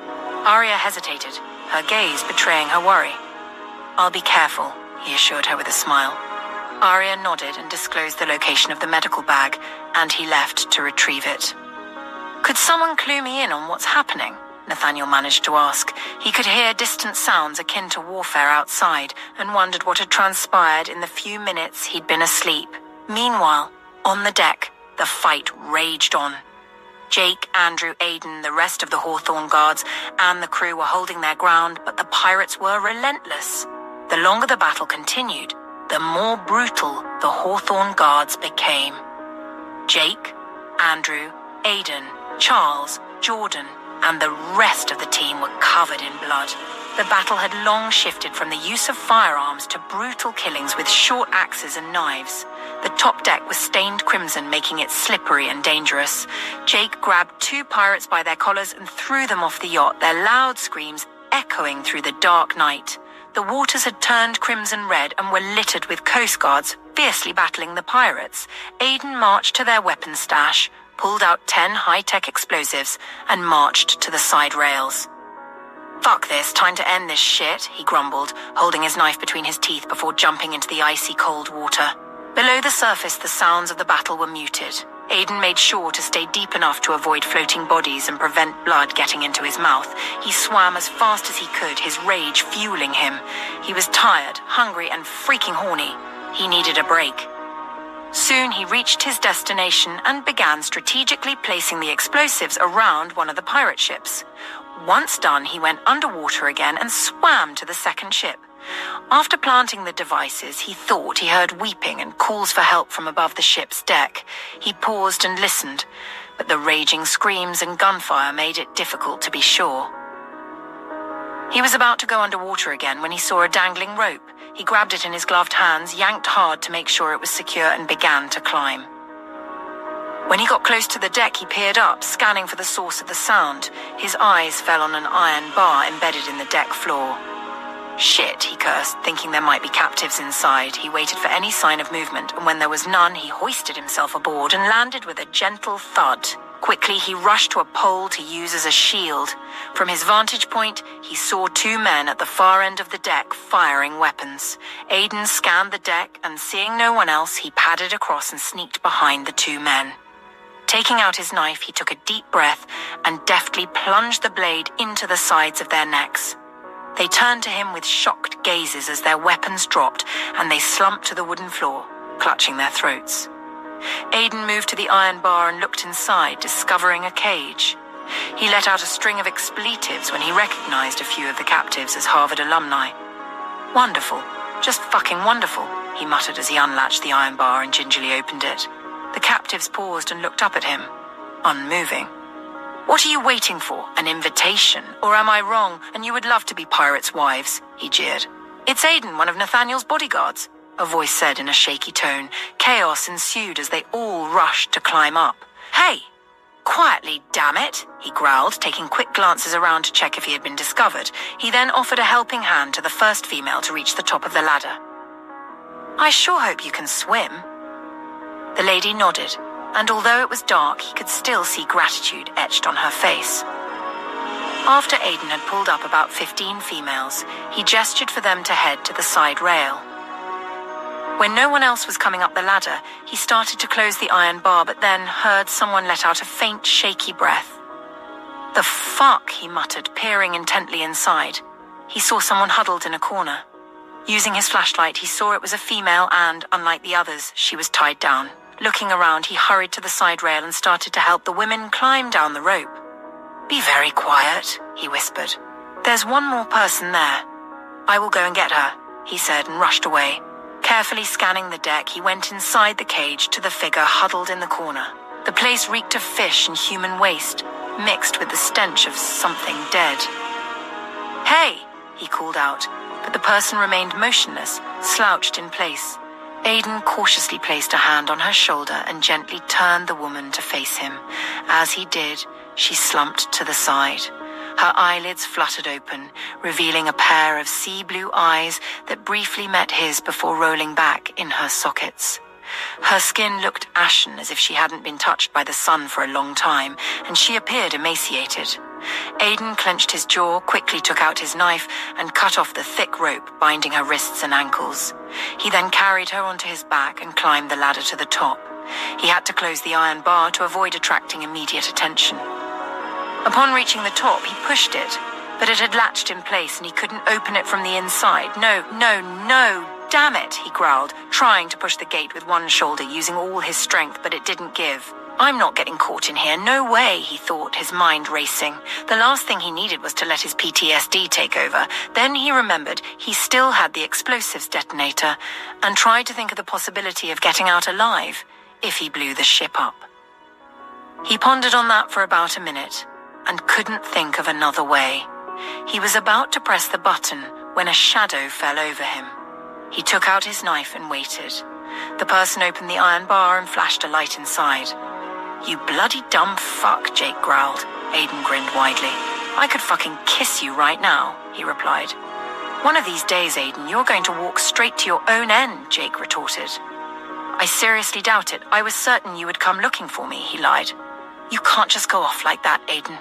Aria hesitated, her gaze betraying her worry. "I'll be careful," he assured her with a smile. Aria nodded and disclosed the location of the medical bag, and he left to retrieve it. "Could someone clue me in on what's happening?" Nathaniel managed to ask. He could hear distant sounds akin to warfare outside and wondered what had transpired in the few minutes he'd been asleep. Meanwhile, on the deck, the fight raged on. Jake, Andrew, Aiden, the rest of the Hawthorne guards, and the crew were holding their ground, but the pirates were relentless. The longer the battle continued, the more brutal the Hawthorne guards became. Jake, Andrew, Aiden, Charles, Jordan, and the rest of the team were covered in blood. The battle had long shifted from the use of firearms to brutal killings with short axes and knives. The top deck was stained crimson, making it slippery and dangerous. Jake grabbed two pirates by their collars and threw them off the yacht, their loud screams echoing through the dark night. The waters had turned crimson red and were littered with coast guards fiercely battling the pirates. Aiden marched to their weapons stash, pulled out 10 high-tech explosives, and marched to the side rails. "Fuck this, time to end this shit," he grumbled, holding his knife between his teeth before jumping into the icy cold water. Below the surface, the sounds of the battle were muted. Aiden made sure to stay deep enough to avoid floating bodies and prevent blood getting into his mouth. He swam as fast as he could, his rage fueling him. He was tired, hungry, and freaking horny. He needed a break. Soon he reached his destination and began strategically placing the explosives around one of the pirate ships. Once done, he went underwater again and swam to the second ship. After planting the devices, he thought he heard weeping and calls for help from above the ship's deck. He paused and listened, but the raging screams and gunfire made it difficult to be sure. He was about to go underwater again when he saw a dangling rope. He grabbed it in his gloved hands, yanked hard to make sure it was secure, and began to climb. When he got close to the deck, he peered up, scanning for the source of the sound. His eyes fell on an iron bar embedded in the deck floor. "Shit," he cursed, thinking there might be captives inside. He waited for any sign of movement, and when there was none, he hoisted himself aboard and landed with a gentle thud. Quickly, he rushed to a pole to use as a shield. From his vantage point, he saw two men at the far end of the deck firing weapons. Aiden scanned the deck, and seeing no one else, he padded across and sneaked behind the two men. Taking out his knife, he took a deep breath and deftly plunged the blade into the sides of their necks. They turned to him with shocked gazes as their weapons dropped, and they slumped to the wooden floor, clutching their throats. Aiden moved to the iron bar and looked inside, discovering a cage. He let out a string of expletives when he recognized a few of the captives as Harvard alumni. "Wonderful, just fucking wonderful," he muttered as he unlatched the iron bar and gingerly opened it. The captives paused and looked up at him, unmoving. "What are you waiting for? An invitation? Or am I wrong, and you would love to be pirates' wives?" he jeered. "It's Aiden, one of Nathaniel's bodyguards," a voice said in a shaky tone. Chaos ensued as they all rushed to climb up. "Hey! Quietly, damn it!" he growled, taking quick glances around to check if he had been discovered. He then offered a helping hand to the first female to reach the top of the ladder. "I sure hope you can swim." The lady nodded, and although it was dark, he could still see gratitude etched on her face. After Aidan had pulled up about 15 females, he gestured for them to head to the side rail. When no one else was coming up the ladder, he started to close the iron bar, but then heard someone let out a faint, shaky breath. "The fuck," he muttered, peering intently inside. He saw someone huddled in a corner. Using his flashlight, he saw it was a female and, unlike the others, she was tied down. Looking around, he hurried to the side rail and started to help the women climb down the rope. "Be very quiet," he whispered. "There's one more person there. I will go and get her," he said and rushed away. Carefully scanning the deck, he went inside the cage to the figure huddled in the corner. The place reeked of fish and human waste, mixed with the stench of something dead. "Hey," he called out, but the person remained motionless, slouched in place. Aidan cautiously placed a hand on her shoulder and gently turned the woman to face him. As he did, she slumped to the side. Her eyelids fluttered open, revealing a pair of sea-blue eyes that briefly met his before rolling back in her sockets. Her skin looked ashen, as if she hadn't been touched by the sun for a long time, and she appeared emaciated. Aidan clenched his jaw, quickly took out his knife, and cut off the thick rope binding her wrists and ankles. He then carried her onto his back and climbed the ladder to the top. He had to close the iron bar to avoid attracting immediate attention. Upon reaching the top, he pushed it, but it had latched in place and he couldn't open it from the inside. "No, damn it," he growled, trying to push the gate with one shoulder, using all his strength, but it didn't give. "I'm not getting caught in here, no way," he thought, his mind racing. The last thing he needed was to let his PTSD take over. Then he remembered he still had the explosives detonator and tried to think of the possibility of getting out alive if he blew the ship up. He pondered on that for about a minute and couldn't think of another way. He was about to press the button when a shadow fell over him. He took out his knife and waited. The person opened the iron bar and flashed a light inside. "You bloody dumb fuck," Jake growled. Aidan grinned widely. "I could fucking kiss you right now," he replied. "One of these days, Aidan, you're going to walk straight to your own end," Jake retorted. "I seriously doubt it. I was certain you would come looking for me," he lied. "You can't just go off like that, Aidan,"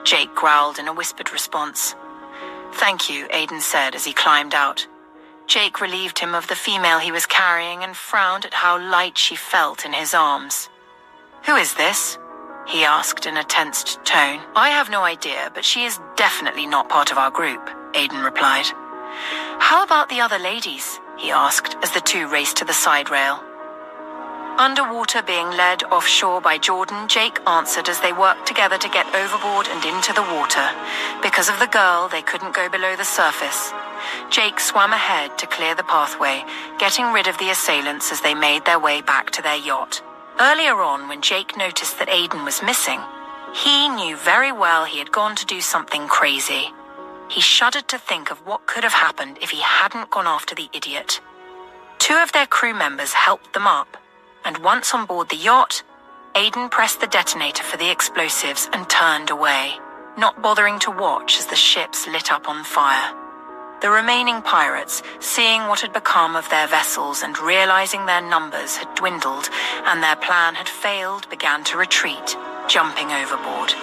Jake growled in a whispered response. "Thank you," Aidan said as he climbed out. Jake relieved him of the female he was carrying and frowned at how light she felt in his arms. "Who is this?" he asked in a tensed tone. "I have no idea, but she is definitely not part of our group," Aidan replied. "How about the other ladies?" he asked as the two raced to the side rail. Underwater, being led offshore by Jordan, Jake answered as they worked together to get overboard and into the water. Because of the girl, they couldn't go below the surface. Jake swam ahead to clear the pathway, getting rid of the assailants as they made their way back to their yacht. Earlier on, when Jake noticed that Aidan was missing, he knew very well he had gone to do something crazy. He shuddered to think of what could have happened if he hadn't gone after the idiot. Two of their crew members helped them up, and once on board the yacht, Aidan pressed the detonator for the explosives and turned away, not bothering to watch as the ships lit up on fire. The remaining pirates, seeing what had become of their vessels and realizing their numbers had dwindled and their plan had failed, began to retreat, jumping overboard.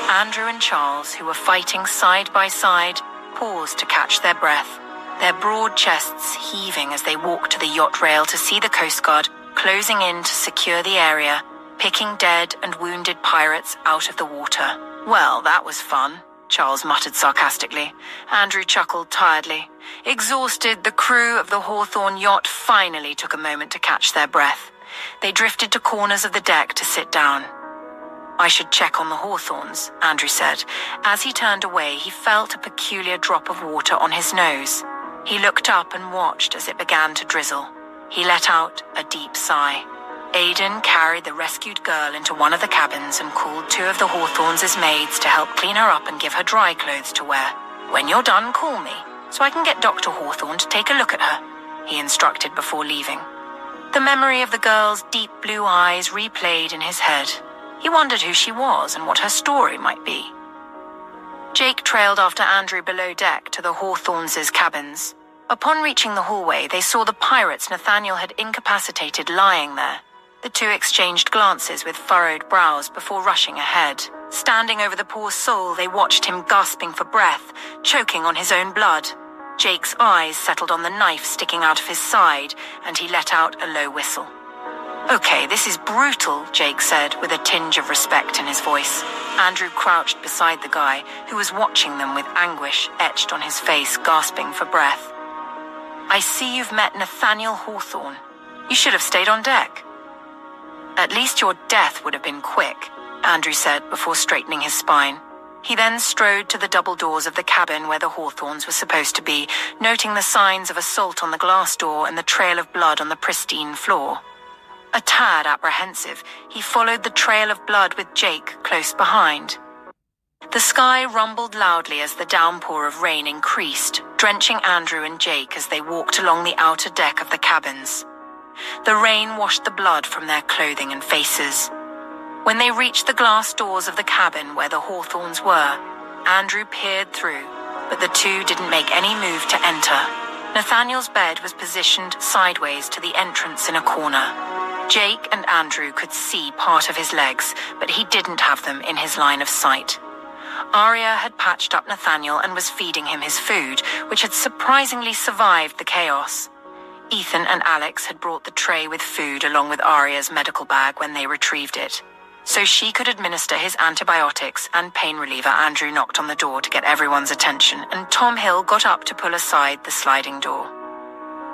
Andrew and Charles, who were fighting side by side, paused to catch their breath, their broad chests heaving as they walked to the yacht rail to see the Coast Guard closing in to secure the area, picking dead and wounded pirates out of the water. "Well, that was fun," Charles muttered sarcastically. Andrew chuckled tiredly. Exhausted, the crew of the Hawthorne yacht finally took a moment to catch their breath. They drifted to corners of the deck to sit down. "I should check on the Hawthornes," Andrew said. As he turned away, he felt a peculiar drop of water on his nose. He looked up and watched as it began to drizzle. He let out a deep sigh. Aidan carried the rescued girl into one of the cabins and called two of the Hawthornes as maids to help clean her up and give her dry clothes to wear. "When you're done, call me, so I can get Dr. Hawthorne to take a look at her," he instructed before leaving. The memory of the girl's deep blue eyes replayed in his head. He wondered who she was and what her story might be. Jake trailed after Andrew below deck to the Hawthornes' cabins. Upon reaching the hallway, they saw the pirates Nathaniel had incapacitated lying there. The two exchanged glances with furrowed brows before rushing ahead. Standing over the poor soul, they watched him gasping for breath, choking on his own blood. Jake's eyes settled on the knife sticking out of his side, and he let out a low whistle. "Okay, this is brutal," Jake said, with a tinge of respect in his voice. Andrew crouched beside the guy, who was watching them with anguish etched on his face, gasping for breath. "I see you've met Nathaniel Hawthorne. You should have stayed on deck." "At least your death would have been quick," Andrew said before straightening his spine. He then strode to the double doors of the cabin where the Hawthornes were supposed to be, noting the signs of assault on the glass door and the trail of blood on the pristine floor. A tad apprehensive, he followed the trail of blood with Jake close behind. The sky rumbled loudly as the downpour of rain increased, drenching Andrew and Jake as they walked along the outer deck of the cabins. The rain washed the blood from their clothing and faces. When they reached the glass doors of the cabin where the Hawthornes were, Andrew peered through, but the two didn't make any move to enter. Nathaniel's bed was positioned sideways to the entrance in a corner. Jake and Andrew could see part of his legs, but he didn't have them in his line of sight. Aria had patched up Nathaniel and was feeding him his food, which had surprisingly survived the chaos. Ethan and Alex had brought the tray with food along with Aria's medical bag when they retrieved it. So she could administer his antibiotics and pain reliever. Andrew knocked on the door to get everyone's attention, and Tom Hill got up to pull aside the sliding door.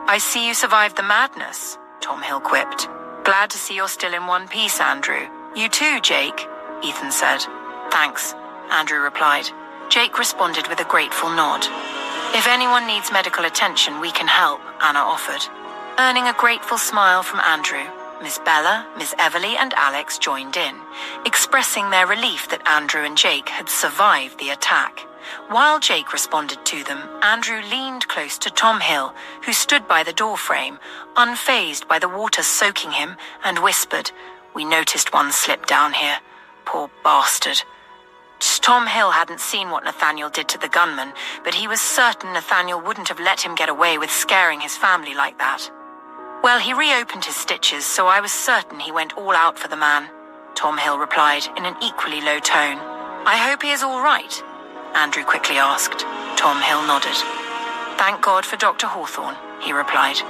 "I see you survived the madness," Tom Hill quipped. "Glad to see you're still in one piece, Andrew." "You too, Jake," Ethan said. "Thanks," Andrew replied. Jake responded with a grateful nod. "If anyone needs medical attention, we can help," Anna offered. Earning a grateful smile from Andrew, Miss Bella, Miss Everly, and Alex joined in, expressing their relief that Andrew and Jake had survived the attack. While Jake responded to them, Andrew leaned close to Tom Hill, who stood by the doorframe, unfazed by the water soaking him, and whispered, "We noticed one slip down here. Poor bastard." Tom Hill hadn't seen what Nathaniel did to the gunman, but he was certain Nathaniel wouldn't have let him get away with scaring his family like that. "Well, he reopened his stitches, so I was certain he went all out for the man," Tom Hill replied in an equally low tone. "I hope he is all right?" Andrew quickly asked. Tom Hill nodded. "Thank God for Dr. Hawthorne," he replied.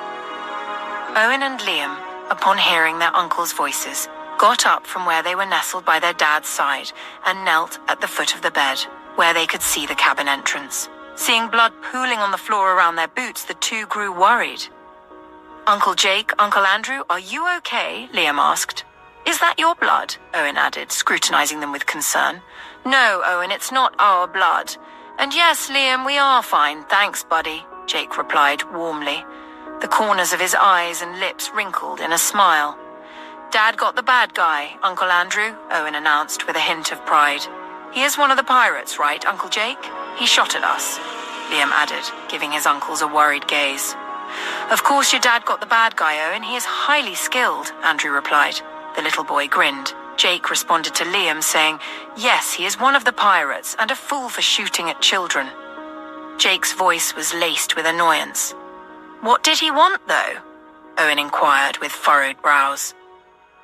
Owen and Liam, upon hearing their uncle's voices, got up from where they were nestled by their dad's side and knelt at the foot of the bed, where they could see the cabin entrance. Seeing blood pooling on the floor around their boots, the two grew worried. "Uncle Jake, Uncle Andrew, are you okay?" Liam asked. "Is that your blood?" Owen added, scrutinizing them with concern. "No, Owen, it's not our blood." "And yes, Liam, we are fine, thanks, buddy," Jake replied warmly. The corners of his eyes and lips wrinkled in a smile. "Dad got the bad guy, Uncle Andrew," Owen announced with a hint of pride. "He is one of the pirates, right, Uncle Jake? He shot at us," Liam added, giving his uncles a worried gaze. "Of course your dad got the bad guy, Owen. He is highly skilled," Andrew replied. The little boy grinned. Jake responded to Liam, saying, "Yes, he is one of the pirates, and a fool for shooting at children." Jake's voice was laced with annoyance. "What did he want, though?" Owen inquired with furrowed brows.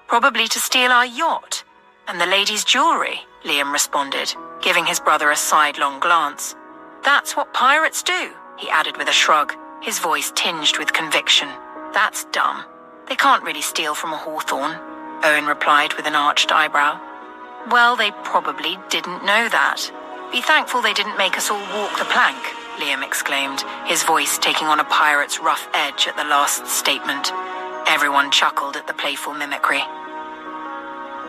"Probably to steal our yacht and the lady's jewelry," Liam responded, giving his brother a sidelong glance. "That's what pirates do," he added with a shrug, his voice tinged with conviction. "That's dumb. They can't really steal from a Hawthorne," Owen replied with an arched eyebrow. "Well, they probably didn't know that. Be thankful they didn't make us all walk the plank," Liam exclaimed, his voice taking on a pirate's rough edge at the last statement. Everyone chuckled at the playful mimicry.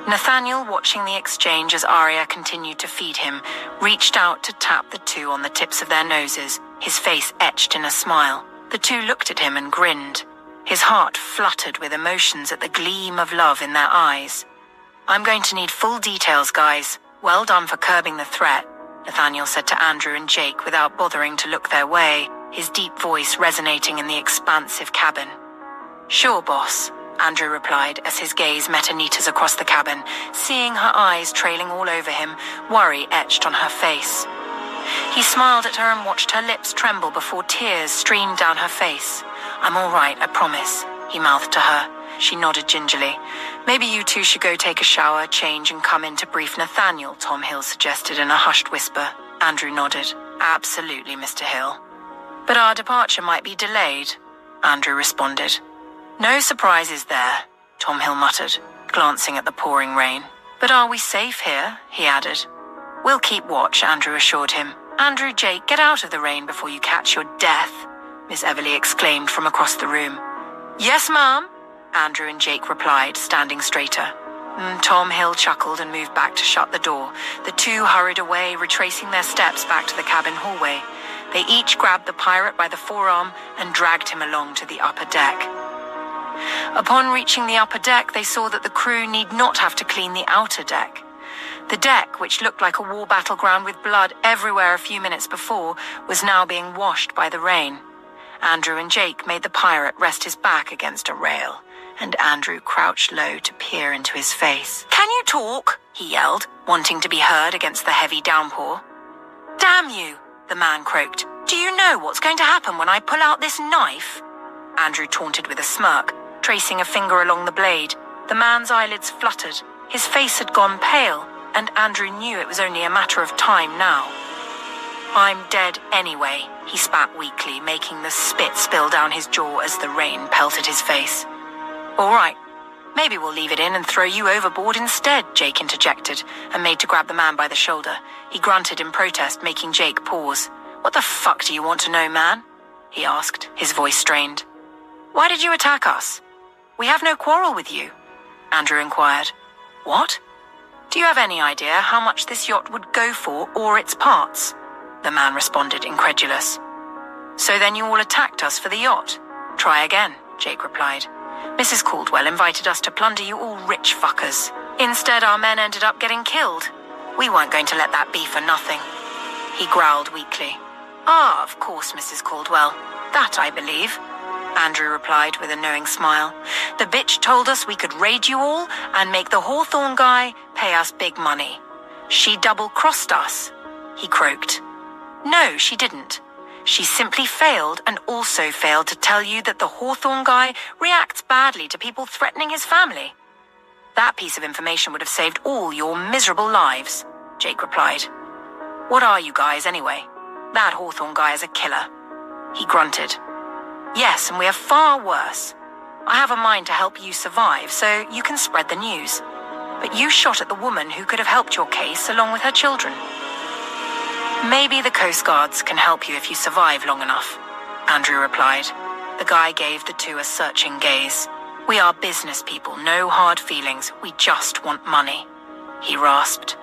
Nathaniel, watching the exchange as Aria continued to feed him, reached out to tap the two on the tips of their noses, his face etched in a smile. The two looked at him and grinned. His heart fluttered with emotions at the gleam of love in their eyes. "I'm going to need full details, guys. Well done for curbing the threat," Nathaniel said to Andrew and Jake without bothering to look their way, his deep voice resonating in the expansive cabin. "Sure, boss," Andrew replied as his gaze met Anita's across the cabin, seeing her eyes trailing all over him, worry etched on her face. He smiled at her and watched her lips tremble before tears streamed down her face. "I'm all right, I promise," he mouthed to her. She nodded gingerly. Maybe you two should go take a shower, change, and come in to brief Nathaniel, Tom Hill suggested in a hushed whisper. Andrew nodded. Absolutely, Mr. Hill. But our departure might be delayed, Andrew responded. No surprises there, Tom Hill muttered, glancing at the pouring rain. But are we safe here? He added. We'll keep watch, Andrew assured him. Andrew, Jake, get out of the rain before you catch your death, Miss Everly exclaimed from across the room. Yes, ma'am, Andrew and Jake replied, standing straighter. Tom Hill chuckled and moved back to shut the door. The two hurried away, retracing their steps back to the cabin hallway. They each grabbed the pirate by the forearm and dragged him along to the upper deck. Upon reaching the upper deck, they saw that the crew need not have to clean the outer deck. The deck, which looked like a war battleground with blood everywhere a few minutes before, was now being washed by the rain. Andrew and Jake made the pirate rest his back against a rail, and Andrew crouched low to peer into his face. Can you talk? He yelled, wanting to be heard against the heavy downpour. Damn you, the man croaked. Do you know what's going to happen when I pull out this knife? Andrew taunted with a smirk, tracing a finger along the blade. The man's eyelids fluttered. His face had gone pale, and Andrew knew it was only a matter of time now. I'm dead anyway, he spat weakly, making the spit spill down his jaw as the rain pelted his face. All right, maybe we'll leave it in and throw you overboard instead, Jake interjected, and made to grab the man by the shoulder. He grunted in protest, making Jake pause. What the fuck do you want to know, man? He asked, his voice strained. Why did you attack us? We have no quarrel with you, Andrew inquired. What? Do you have any idea how much this yacht would go for or its parts? The man responded, incredulous. So then you all attacked us for the yacht? Try again, Jake replied. Mrs. Caldwell invited us to plunder you all rich fuckers. Instead, our men ended up getting killed. We weren't going to let that be for nothing. He growled weakly. Ah, of course, Mrs. Caldwell. That I believe, Andrew replied with a knowing smile. The bitch told us we could raid you all and make the Hawthorne guy pay us big money. She double-crossed us, he croaked. No, she didn't. She simply failed and also failed to tell you that the Hawthorne guy reacts badly to people threatening his family. That piece of information would have saved all your miserable lives, Jake replied. What are you guys anyway? That Hawthorne guy is a killer. He grunted. Yes, and we are far worse. I have a mind to help you survive, so you can spread the news. But you shot at the woman who could have helped your case along with her children. Maybe the Coast Guards can help you if you survive long enough, Andrew replied. The guy gave the two a searching gaze. We are business people, no hard feelings. We just want money, he rasped.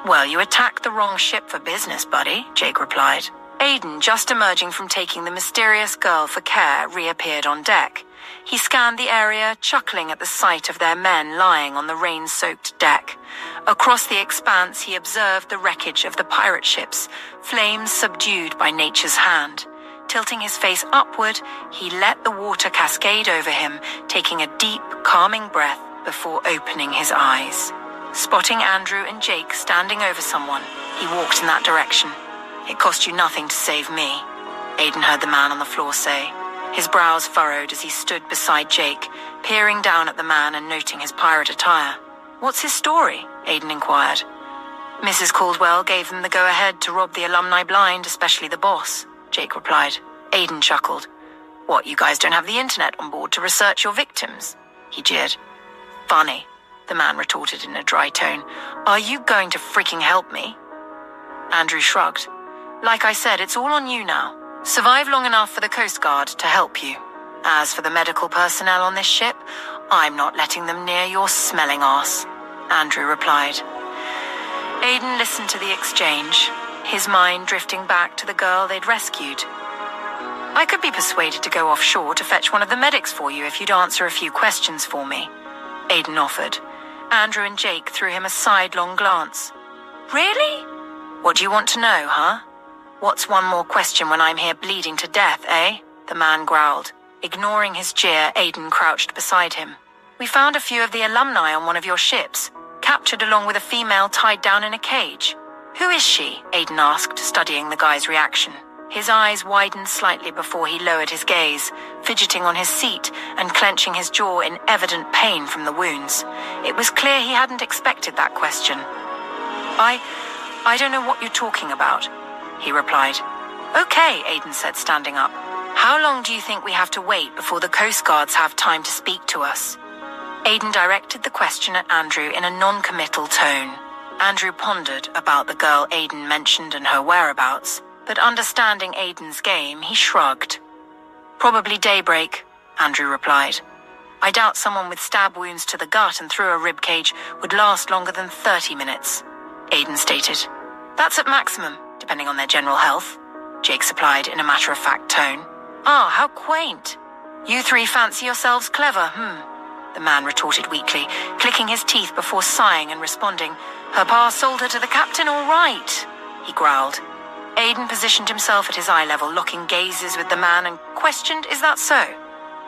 Well, you attacked the wrong ship for business, buddy, Jake replied. Aiden, just emerging from taking the mysterious girl for care, reappeared on deck. He scanned the area, chuckling at the sight of their men lying on the rain-soaked deck. Across the expanse, he observed the wreckage of the pirate ships, flames subdued by nature's hand. Tilting his face upward, he let the water cascade over him, taking a deep, calming breath before opening his eyes. Spotting Andrew and Jake standing over someone, he walked in that direction. It cost you nothing to save me, Aiden heard the man on the floor say. His brows furrowed as he stood beside Jake, peering down at the man and noting his pirate attire. What's his story? Aiden inquired. Mrs. Caldwell gave them the go-ahead to rob the alumni blind, especially the boss, Jake replied. Aiden chuckled. What, you guys don't have the internet on board to research your victims? He jeered. Funny, the man retorted in a dry tone. Are you going to freaking help me? Andrew shrugged. Like I said, it's all on you now. Survive long enough for the Coast Guard to help you. As for the medical personnel on this ship, I'm not letting them near your smelling arse, Andrew replied. Aiden listened to the exchange, his mind drifting back to the girl they'd rescued. I could be persuaded to go offshore to fetch one of the medics for you if you'd answer a few questions for me, Aiden offered. Andrew and Jake threw him a sidelong glance. Really? What do you want to know, huh? What's one more question when I'm here bleeding to death, eh? The man growled. Ignoring his jeer, Aiden crouched beside him. We found a few of the alumni on one of your ships, captured along with a female tied down in a cage. Who is she? Aiden asked, studying the guy's reaction. His eyes widened slightly before he lowered his gaze, fidgeting on his seat and clenching his jaw in evident pain from the wounds. It was clear he hadn't expected that question. I don't know what you're talking about, he replied. Okay, Aiden said, standing up. How long do you think we have to wait before the Coast Guards have time to speak to us? Aiden directed the question at Andrew in a non-committal tone. Andrew pondered about the girl Aiden mentioned and her whereabouts, but understanding Aiden's game, he shrugged. Probably daybreak, Andrew replied. I doubt someone with stab wounds to the gut and through a ribcage would last longer than 30 minutes, Aiden stated. That's at maximum, depending on their general health, Jake supplied in a matter-of-fact tone. Ah, how quaint. You three fancy yourselves clever, the man retorted weakly, clicking his teeth before sighing and responding. Her pa sold her to the captain, all right, he growled. Aiden positioned himself at his eye level, locking gazes with the man, and questioned, is that so?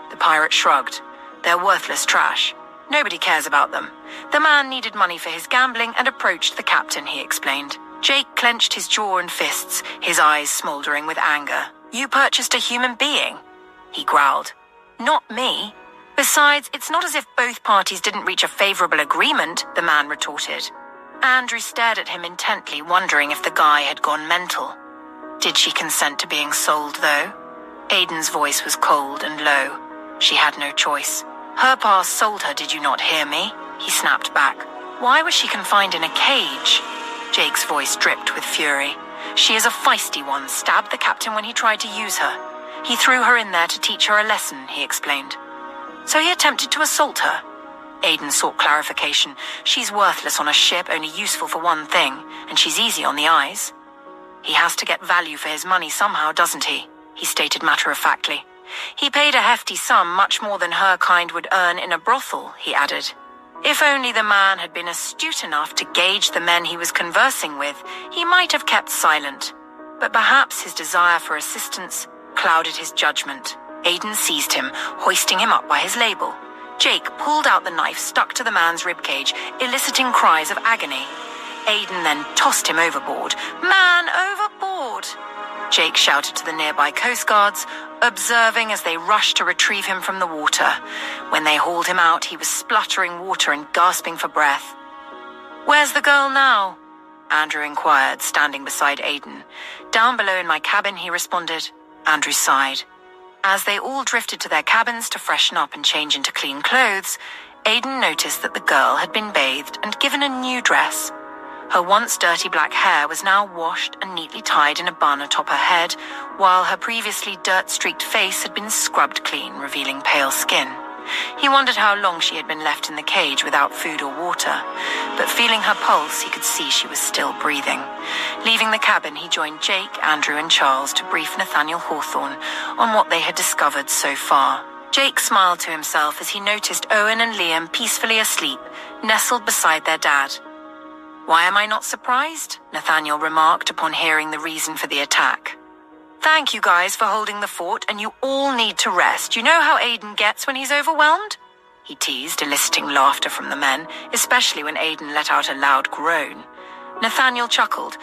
The pirate shrugged. They're worthless trash. Nobody cares about them. The man needed money for his gambling and approached the captain, he explained. Jake clenched his jaw and fists, his eyes smoldering with anger. You purchased a human being, he growled. Not me. Besides, it's not as if both parties didn't reach a favorable agreement, the man retorted. Andrew stared at him intently, wondering if the guy had gone mental. Did she consent to being sold, though? Aiden's voice was cold and low. She had no choice. Her pa sold her, did you not hear me? He snapped back. Why was she confined in a cage? Jake's voice dripped with fury. She is a feisty one, stabbed the captain when he tried to use her. He threw her in there to teach her a lesson, he explained. So he attempted to assault her. Aiden sought clarification. She's worthless on a ship, only useful for one thing, and she's easy on the eyes. He has to get value for his money somehow, doesn't he? He stated matter-of-factly. He paid a hefty sum, much more than her kind would earn in a brothel, he added. If only the man had been astute enough to gauge the men he was conversing with, he might have kept silent. But perhaps his desire for assistance clouded his judgment. Aiden seized him, hoisting him up by his label. Jake pulled out the knife stuck to the man's ribcage, eliciting cries of agony. Aiden then tossed him overboard. Man overboard! Jake shouted to the nearby Coast Guards, observing as they rushed to retrieve him from the water. When they hauled him out, he was spluttering water and gasping for breath. Where's the girl now? Andrew inquired, standing beside Aiden. Down below in my cabin, he responded. Andrew sighed. As they all drifted to their cabins to freshen up and change into clean clothes, Aiden noticed that the girl had been bathed and given a new dress. Her once dirty black hair was now washed and neatly tied in a bun atop her head, while her previously dirt-streaked face had been scrubbed clean, revealing pale skin. He wondered how long she had been left in the cage without food or water, but feeling her pulse, he could see she was still breathing. Leaving the cabin, he joined Jake, Andrew, and Charles to brief Nathaniel Hawthorne on what they had discovered so far. Jake smiled to himself as he noticed Owen and Liam peacefully asleep, nestled beside their dad. Why am I not surprised? Nathaniel remarked upon hearing the reason for the attack. Thank you guys for holding the fort, and you all need to rest. You know how Aiden gets when he's overwhelmed? He teased, eliciting laughter from the men, especially when Aiden let out a loud groan. Nathaniel chuckled.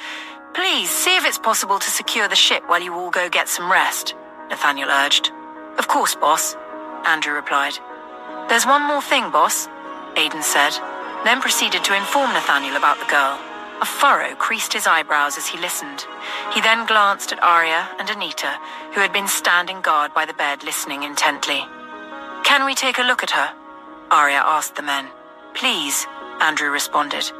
Please, see if it's possible to secure the ship while you all go get some rest, Nathaniel urged. Of course, boss, Andrew replied. There's one more thing, boss, Aiden said, then proceeded to inform Nathaniel about the girl. A furrow creased his eyebrows as he listened. He then glanced at Aria and Anita, who had been standing guard by the bed listening intently. Can we take a look at her? Aria asked the men. Please, Andrew responded.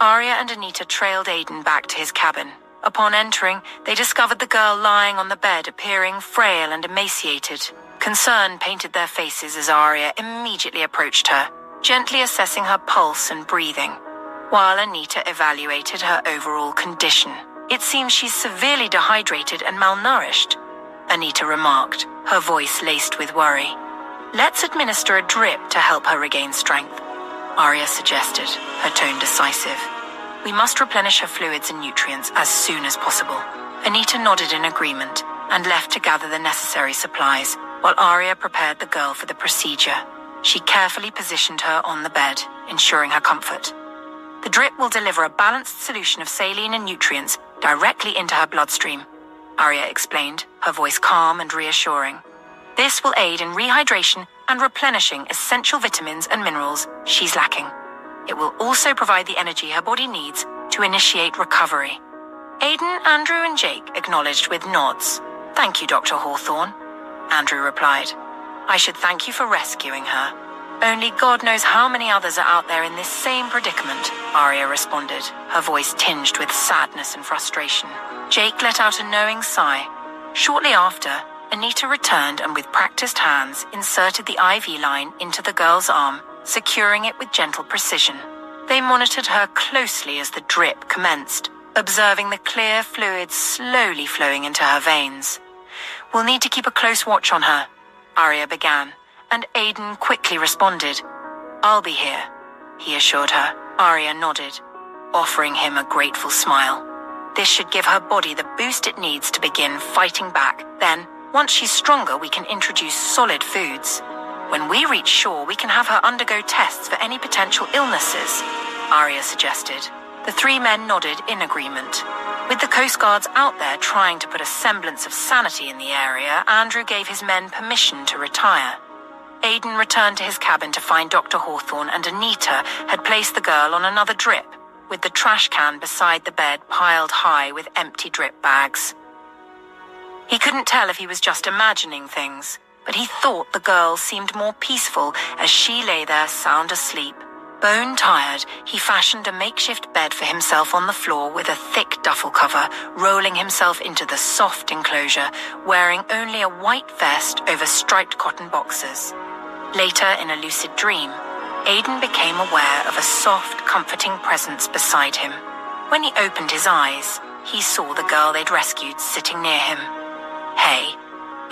Aria and Anita trailed Aiden back to his cabin. Upon entering, they discovered the girl lying on the bed, appearing frail and emaciated. Concern painted their faces as Aria immediately approached her, gently assessing her pulse and breathing, while Anita evaluated her overall condition. It seems she's severely dehydrated and malnourished, Anita remarked, her voice laced with worry. Let's administer a drip to help her regain strength, Aria suggested, her tone decisive. We must replenish her fluids and nutrients as soon as possible. Anita nodded in agreement and left to gather the necessary supplies, while Aria prepared the girl for the procedure. She carefully positioned her on the bed, ensuring her comfort. The drip will deliver a balanced solution of saline and nutrients directly into her bloodstream. Arya explained, her voice calm and reassuring. This will aid in rehydration and replenishing essential vitamins and minerals she's lacking. It will also provide the energy her body needs to initiate recovery. Aidan, Andrew, and Jake acknowledged with nods. "Thank you, Dr. Hawthorne," Andrew replied. "I should thank you for rescuing her. Only God knows how many others are out there in this same predicament," Arya responded, her voice tinged with sadness and frustration. Jake let out a knowing sigh. Shortly after, Anita returned and with practiced hands inserted the IV line into the girl's arm, securing it with gentle precision. They monitored her closely as the drip commenced, observing the clear fluid slowly flowing into her veins. "We'll need to keep a close watch on her," Arya began, and Aidan quickly responded. "I'll be here," he assured her. Arya nodded, offering him a grateful smile. This should give her body the boost it needs to begin fighting back. Then, once she's stronger, we can introduce solid foods. When we reach shore, we can have her undergo tests for any potential illnesses, Arya suggested. The three men nodded in agreement. With the Coast Guards out there trying to put a semblance of sanity in the area, Andrew gave his men permission to retire. Aidan returned to his cabin to find Dr. Hawthorne and Anita had placed the girl on another drip, with the trash can beside the bed piled high with empty drip bags. He couldn't tell if he was just imagining things, but he thought the girl seemed more peaceful as she lay there sound asleep. Bone-tired, he fashioned a makeshift bed for himself on the floor with a thick duffel cover, rolling himself into the soft enclosure, wearing only a white vest over striped cotton boxers. Later, in a lucid dream, Aidan became aware of a soft, comforting presence beside him. When he opened his eyes, he saw the girl they'd rescued sitting near him. "Hey,"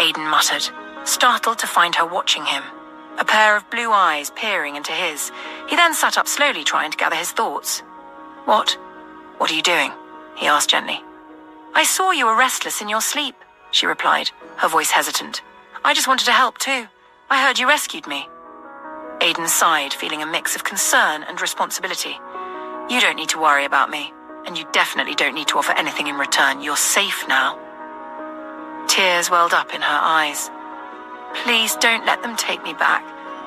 Aidan muttered, startled to find her watching him, a pair of blue eyes peering into his. He then sat up slowly, trying to gather his thoughts. What are you doing?" he asked gently. "I saw you were restless in your sleep," she replied, her voice hesitant. "I just wanted to help too. I heard you rescued me." Aidan sighed, feeling a mix of concern and responsibility. "You don't need to worry about me, and you definitely don't need to offer anything in return. You're safe now." Tears welled up in her eyes. "Please don't let them take me back.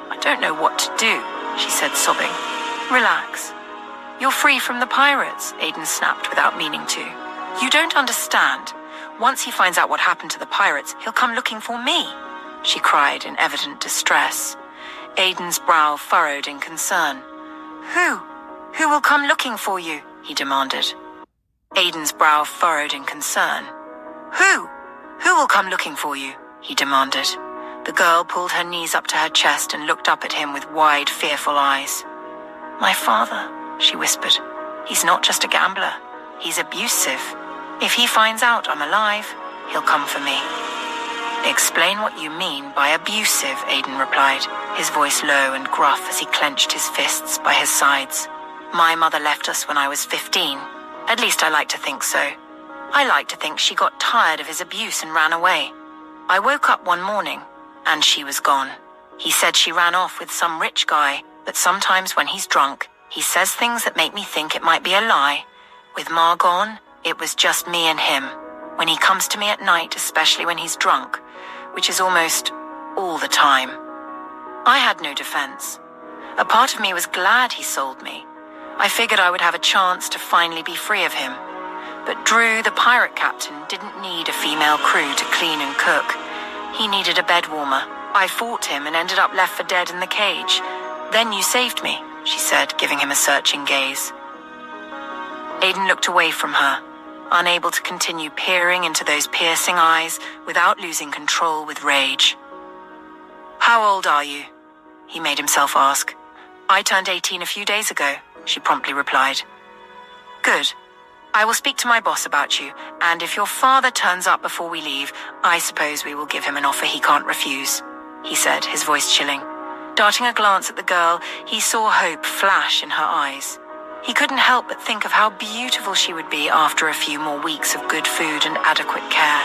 I don't know what to do," she said, sobbing. "Relax. You're free from the pirates," Aidan snapped without meaning to. "You don't understand. Once he finds out what happened to the pirates, he'll come looking for me," she cried in evident distress. Aidan's brow furrowed in concern. Who will come looking for you?" he demanded. Aidan's brow furrowed in concern. Who will come looking for you?" he demanded. The girl pulled her knees up to her chest and looked up at him with wide, fearful eyes. "My father," she whispered. "He's not just a gambler. He's abusive. If he finds out I'm alive, he'll come for me." "Explain what you mean by abusive," Aidan replied, his voice low and gruff as he clenched his fists by his sides. "My mother left us when I was 15. At least I like to think so. I like to think she got tired of his abuse and ran away. I woke up one morning, and she was gone. He said she ran off with some rich guy, but sometimes when he's drunk, he says things that make me think it might be a lie. With Ma gone, it was just me and him. When he comes to me at night, especially when he's drunk, which is almost all the time. I had no defense. A part of me was glad he sold me. I figured I would have a chance to finally be free of him. But Drew, the pirate captain, didn't need a female crew to clean and cook. He needed a bed warmer. I fought him and ended up left for dead in the cage. Then you saved me," she said, giving him a searching gaze. Aidan looked away from her, unable to continue peering into those piercing eyes without losing control with rage. "How old are you?" he made himself ask. "I turned 18 a few days ago," she promptly replied. "Good. I will speak to my boss about you, and if your father turns up before we leave, I suppose we will give him an offer he can't refuse," he said, his voice chilling. Darting a glance at the girl, he saw hope flash in her eyes. He couldn't help but think of how beautiful she would be after a few more weeks of good food and adequate care.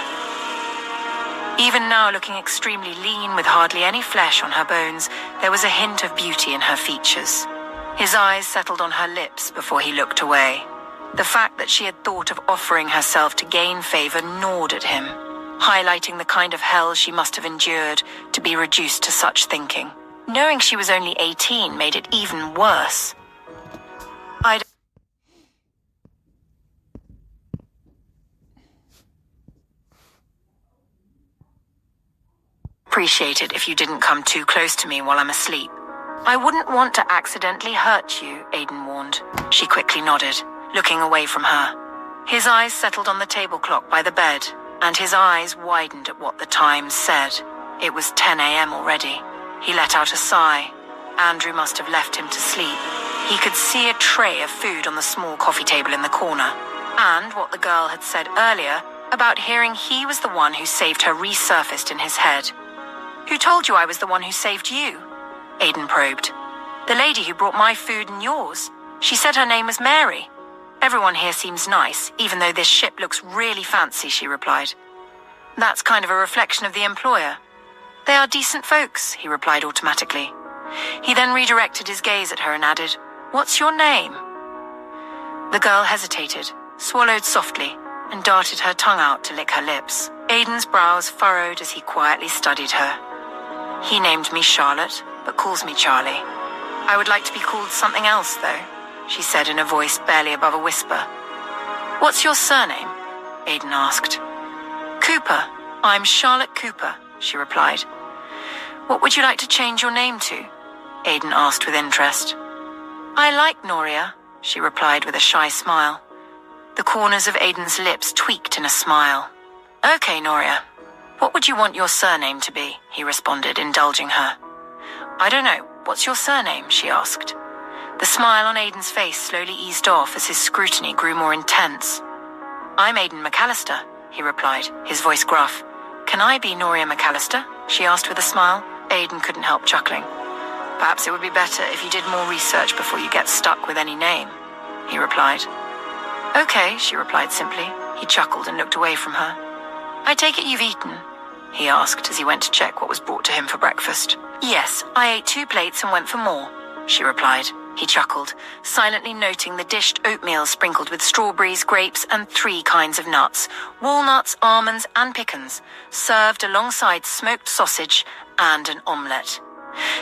Even now, looking extremely lean with hardly any flesh on her bones, there was a hint of beauty in her features. His eyes settled on her lips before he looked away. The fact that she had thought of offering herself to gain favor gnawed at him, highlighting the kind of hell she must have endured to be reduced to such thinking. Knowing she was only 18 made it even worse. I'd appreciate it if you didn't come too close to me while I'm asleep. I wouldn't want to accidentally hurt you, Aiden warned. She quickly nodded, looking away from her. His eyes settled on the table clock by the bed, and his eyes widened at what the time said. It was 10 a.m. already. He let out a sigh. Andrew must have left him to sleep. He could see a tray of food on the small coffee table in the corner, and what the girl had said earlier about hearing he was the one who saved her resurfaced in his head. Who told you I was the one who saved you? Aiden probed. The lady who brought my food and yours. She said her name was Mary. Everyone here seems nice, even though this ship looks really fancy, she replied. That's kind of a reflection of the employer. They are decent folks, he replied automatically. He then redirected his gaze at her and added, What's your name? The girl hesitated, swallowed softly, and darted her tongue out to lick her lips. Aiden's brows furrowed as he quietly studied her. He named me Charlotte, but calls me Charlie. I would like to be called something else, though, she said in a voice barely above a whisper. What's your surname? Aiden asked. Cooper. I'm Charlotte Cooper, she replied. What would you like to change your name to? Aiden asked with interest. I like Noria, she replied with a shy smile. The corners of Aiden's lips tweaked in a smile. Okay, Noria. What would you want your surname to be? He responded, indulging her. I don't know. What's your surname? She asked. The smile on Aiden's face slowly eased off as his scrutiny grew more intense. I'm Aiden McAllister, he replied, his voice gruff. Can I be Noria McAllister? She asked with a smile. Aiden couldn't help chuckling. Perhaps it would be better if you did more research before you get stuck with any name, he replied. Okay, she replied simply. He chuckled and looked away from her. I take it you've eaten? He asked as he went to check what was brought to him for breakfast. Yes, I ate 2 plates and went for more, she replied. He chuckled, silently noting the dished oatmeal sprinkled with strawberries, grapes, and 3 kinds of nuts, walnuts, almonds, and pecans, served alongside smoked sausage and an omelette.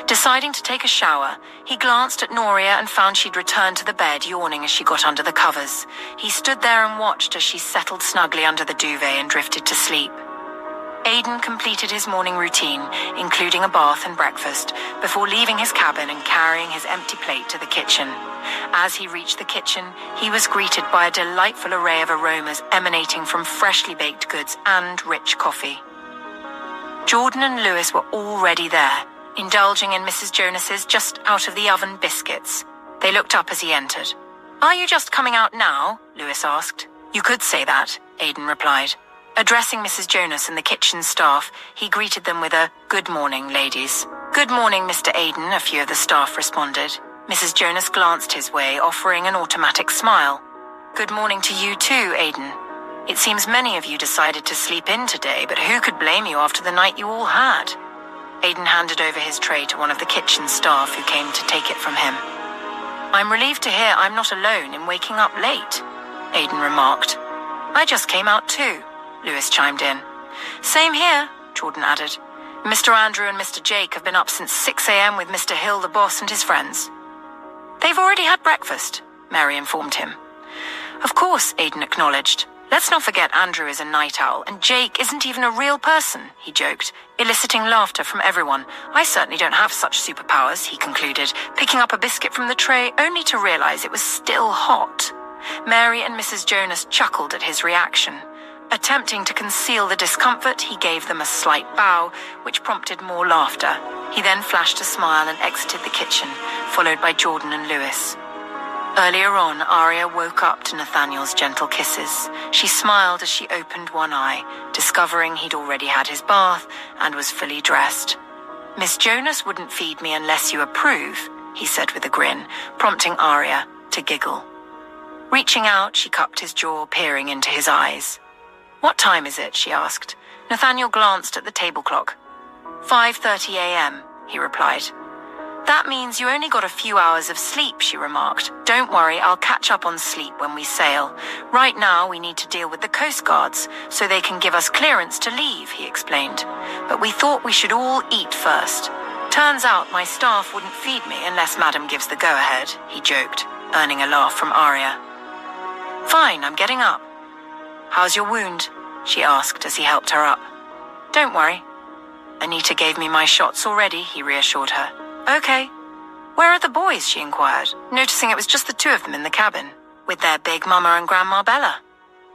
Deciding to take a shower, he glanced at Noria and found she'd returned to the bed, yawning as she got under the covers. He stood there and watched as she settled snugly under the duvet and drifted to sleep. Aiden completed his morning routine, including a bath and breakfast, before leaving his cabin and carrying his empty plate to the kitchen. As he reached the kitchen, he was greeted by a delightful array of aromas emanating from freshly baked goods and rich coffee. Jordan and Lewis were already there, indulging in Mrs. Jonas's just-out-of-the-oven biscuits. They looked up as he entered. Are you just coming out now? Lewis asked. You could say that, Aiden replied. Addressing Mrs. Jonas and the kitchen staff, he greeted them with a, Good morning, ladies. Good morning, Mr. Aiden, a few of the staff responded. Mrs. Jonas glanced his way, offering an automatic smile. Good morning to you too, Aiden. It seems many of you decided to sleep in today, but who could blame you after the night you all had? Aiden handed over his tray to one of the kitchen staff who came to take it from him. I'm relieved to hear I'm not alone in waking up late, Aiden remarked. I just came out too, Lewis chimed in. Same here, Jordan added. Mr. Andrew and Mr. Jake have been up since 6 a.m. with Mr. Hill, the boss, and his friends. They've already had breakfast, Mary informed him. Of course, Aiden acknowledged. Let's not forget Andrew is a night owl, and Jake isn't even a real person, he joked, eliciting laughter from everyone. I certainly don't have such superpowers, he concluded, picking up a biscuit from the tray only to realize it was still hot. Mary and Mrs. Jonas chuckled at his reaction. Attempting to conceal the discomfort, he gave them a slight bow, which prompted more laughter. He then flashed a smile and exited the kitchen, followed by Jordan and Lewis. Earlier on, Aria woke up to Nathaniel's gentle kisses. She smiled as she opened one eye, discovering he'd already had his bath and was fully dressed. Miss Jonas wouldn't feed me unless you approve, he said with a grin, prompting Aria to giggle. Reaching out, she cupped his jaw, peering into his eyes. What time is it? She asked. Nathaniel glanced at the table clock. 5:30 a.m., he replied. That means you only got a few hours of sleep, she remarked. Don't worry, I'll catch up on sleep when we sail. Right now, we need to deal with the Coast Guards, so they can give us clearance to leave, he explained. But we thought we should all eat first. Turns out my staff wouldn't feed me unless Madam gives the go-ahead, he joked, earning a laugh from Aria. Fine, I'm getting up. How's your wound? She asked as he helped her up. Don't worry. Anita gave me my shots already, he reassured her. Okay. Where are the boys? She inquired, noticing it was just the two of them in the cabin, with their big mama and grandma Bella.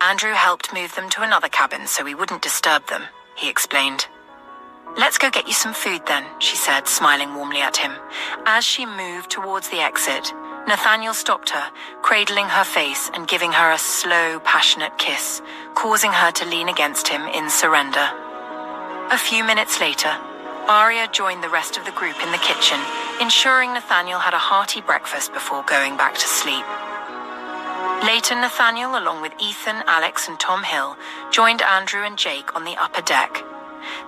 Andrew helped move them to another cabin so we wouldn't disturb them, he explained. Let's go get you some food then, she said, smiling warmly at him. As she moved towards the exit, Nathaniel stopped her, cradling her face and giving her a slow, passionate kiss, causing her to lean against him in surrender. A few minutes later, Aria joined the rest of the group in the kitchen, ensuring Nathaniel had a hearty breakfast before going back to sleep. Later, Nathaniel, along with Ethan, Alex, and Tom Hill, joined Andrew and Jake on the upper deck.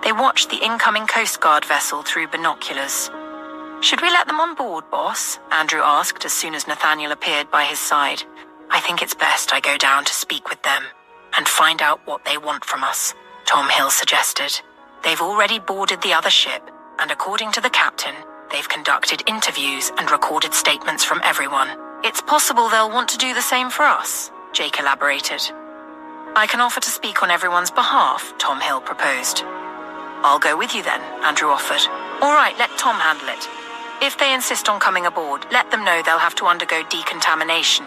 They watched the incoming Coast Guard vessel through binoculars. Should we let them on board, boss? Andrew asked as soon as Nathaniel appeared by his side. I think it's best I go down to speak with them and find out what they want from us, Tom Hill suggested. They've already boarded the other ship, and according to the captain, they've conducted interviews and recorded statements from everyone. It's possible they'll want to do the same for us, Jake elaborated. I can offer to speak on everyone's behalf, Tom Hill proposed. I'll go with you then, Andrew offered. All right, let Tom handle it. If they insist on coming aboard, let them know they'll have to undergo decontamination.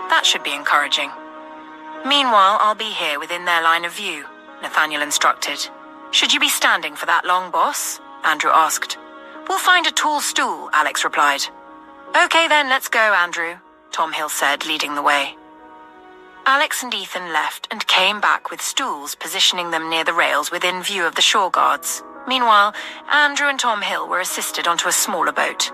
That should be encouraging. Meanwhile, I'll be here within their line of view, Nathaniel instructed. Should you be standing for that long, boss? Andrew asked. We'll find a tall stool, Alex replied. Okay then, let's go, Andrew, Tom Hill said, leading the way. Alex and Ethan left and came back with stools, positioning them near the rails within view of the shore guards. Meanwhile, Andrew and Tom Hill were assisted onto a smaller boat.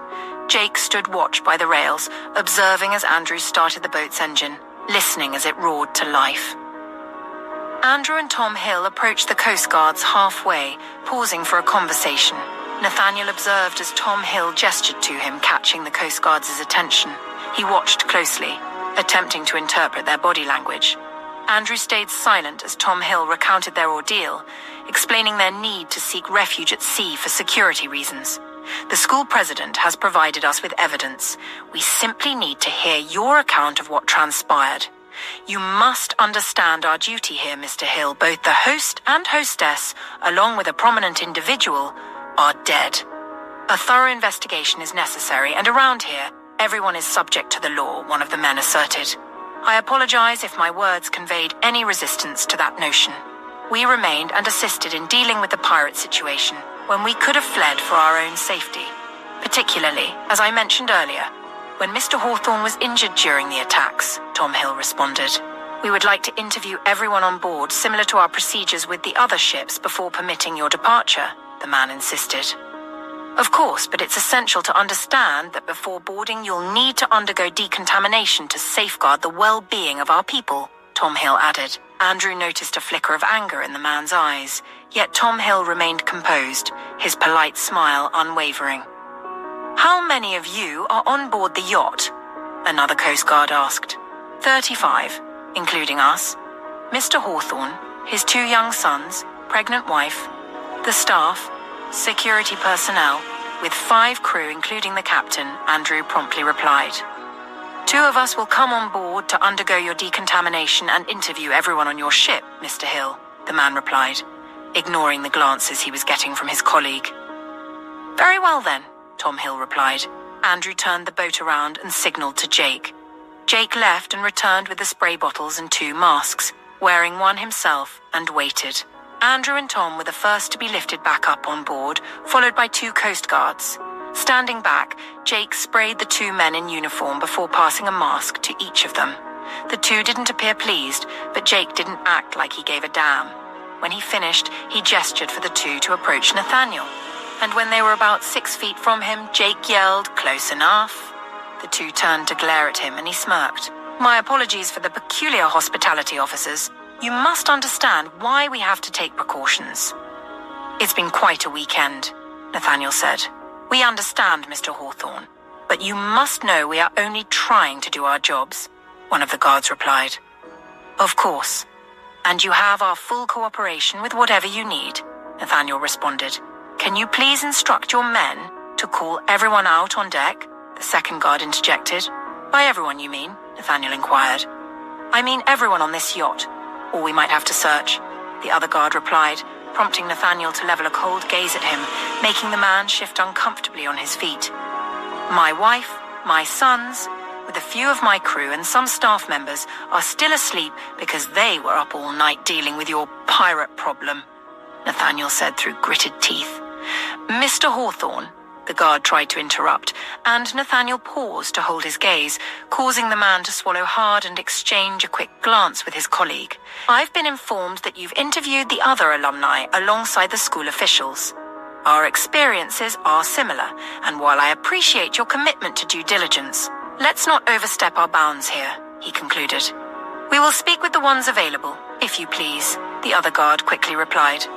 Jake stood watch by the rails, observing as Andrew started the boat's engine, listening as it roared to life. Andrew and Tom Hill approached the Coast Guards halfway, pausing for a conversation. Nathaniel observed as Tom Hill gestured to him, catching the Coast Guards' attention. He watched closely, attempting to interpret their body language. Andrew stayed silent as Tom Hill recounted their ordeal, explaining their need to seek refuge at sea for security reasons. The school president has provided us with evidence. We simply need to hear your account of what transpired. You must understand our duty here, Mr. Hill. Both the host and hostess, along with a prominent individual, are dead. A thorough investigation is necessary, and around here, everyone is subject to the law, one of the men asserted. I apologize if my words conveyed any resistance to that notion. We remained and assisted in dealing with the pirate situation when we could have fled for our own safety. Particularly, as I mentioned earlier, when Mr. Hawthorne was injured during the attacks, Tom Hill responded. We would like to interview everyone on board similar to our procedures with the other ships before permitting your departure, the man insisted. Of course, but it's essential to understand that before boarding you'll need to undergo decontamination to safeguard the well-being of our people, Tom Hill added. Andrew noticed a flicker of anger in the man's eyes, yet Tom Hill remained composed, his polite smile unwavering. How many of you are on board the yacht? Another Coast Guard asked. 35, including us. Mr. Hawthorne, his 2 young sons, pregnant wife, the staff, security personnel, with 5 crew including the captain, Andrew promptly replied. 2 of us will come on board to undergo your decontamination and interview everyone on your ship, Mr. Hill, the man replied, ignoring the glances he was getting from his colleague. Very well then, Tom Hill replied. Andrew turned the boat around and signaled to Jake. Jake left and returned with the spray bottles and 2 masks, wearing one himself, and waited. Andrew and Tom were the first to be lifted back up on board, followed by 2 Coast Guards. Standing back, Jake sprayed the 2 men in uniform before passing a mask to each of them. The 2 didn't appear pleased, but Jake didn't act like he gave a damn. When he finished, he gestured for the 2 to approach Nathaniel. And when they were about 6 feet from him, Jake yelled, "Close enough." The 2 turned to glare at him and he smirked. My apologies for the peculiar hospitality, officers. You must understand why we have to take precautions. It's been quite a weekend, Nathaniel said. "We understand, Mr. Hawthorne, but you must know we are only trying to do our jobs," one of the guards replied. "Of course, and you have our full cooperation with whatever you need," Nathaniel responded. "Can you please instruct your men to call everyone out on deck?" the second guard interjected. "By everyone, you mean?" Nathaniel inquired. "I mean everyone on this yacht, or we might have to search," the other guard replied, prompting Nathaniel to level a cold gaze at him, making the man shift uncomfortably on his feet. "My wife, my sons, with a few of my crew and some staff members are still asleep because they were up all night dealing with your pirate problem," Nathaniel said through gritted teeth. "Mr. Hawthorne," the guard tried to interrupt, and Nathaniel paused to hold his gaze, causing the man to swallow hard and exchange a quick glance with his colleague. "I've been informed that you've interviewed the other alumni alongside the school officials. Our experiences are similar, and while I appreciate your commitment to due diligence, let's not overstep our bounds here," he concluded. "We will speak with the ones available, if you please," the other guard quickly replied.